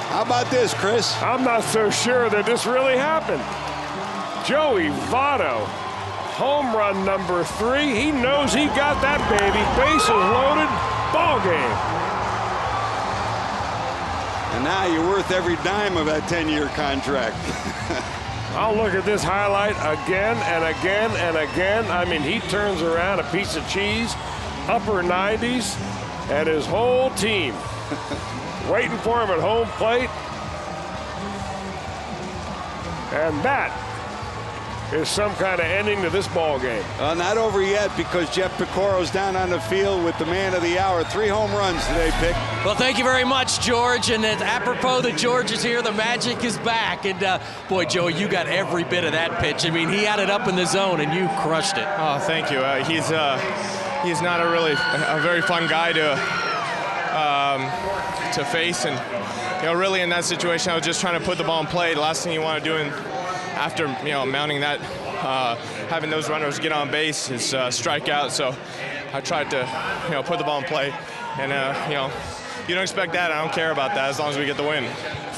How about this, Chris? I'm not so sure that this really happened. Joey Votto, home run number 3. He knows he got that baby. Bases loaded, ball game. And now you're worth every dime of that 10-year contract. I'll look at this highlight again and again and again. I mean, he turns around a piece of cheese, upper 90s, and his whole team waiting for him at home plate. And that is some kind of ending to this ball game. Not over yet, because Jeff Picoro's down on the field with the man of the hour. 3 home runs today, Pick. Well, thank you very much, George. And it's apropos that George is here, the magic is back. And boy, Joey, you got every bit of that pitch. I mean, he had it up in the zone, and you crushed it. Oh, thank you. He's not a very fun guy to face, and really in that situation, I was just trying to put the ball in play. The last thing you want to do after mounting that, having those runners get on base is strike out. So I tried to put the ball in play, and you don't expect that. I don't care about that as long as we get the win.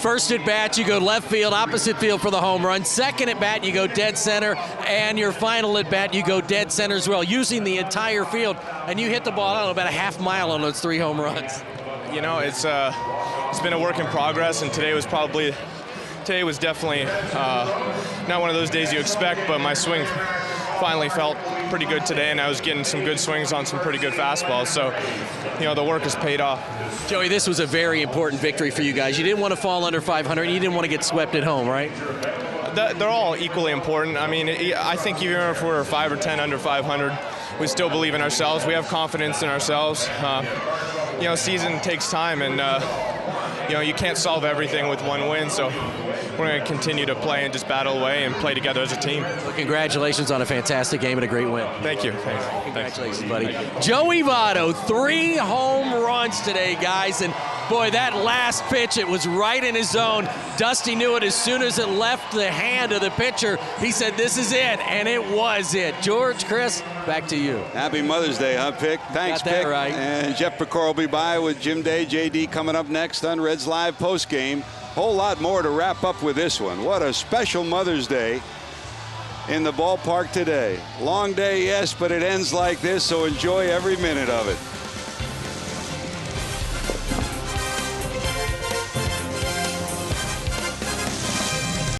First at bat, you go left field, opposite field for the home run. Second at bat, you go dead center, and your final at bat, you go dead center as well, using the entire field. And you hit the ball, I don't know, about a half mile on those 3 home runs. It's been a work in progress, and today today was definitely not one of those days you expect, but my swing finally felt pretty good today, and I was getting some good swings on some pretty good fastballs. So, the work has paid off. Joey, this was a very important victory for you guys. You didn't want to fall under 500. You didn't want to get swept at home, right? They're all equally important. I mean, I think even if we're 5 or 10 under 500, we still believe in ourselves. We have confidence in ourselves. Season takes time, and you can't solve everything with one win. So we're going to continue to play and just battle away and play together as a team. Well, congratulations on a fantastic game and a great win. Thank you. Thanks. Congratulations, buddy. Joey Votto, 3 home runs today, guys. And boy, that last pitch, it was right in his zone. Dusty knew it as soon as it left the hand of the pitcher. He said, this is it, and it was it. George, Chris, back to you. Happy Mother's Day, huh, Pick? Thanks, Got that Pick. right. And Jeff Pecor will be by with Jim Day, JD coming up next on Reds Live postgame. Whole lot more to wrap up with this one. What a special Mother's Day in the ballpark today. Long day, yes, but it ends like this, so enjoy every minute of it.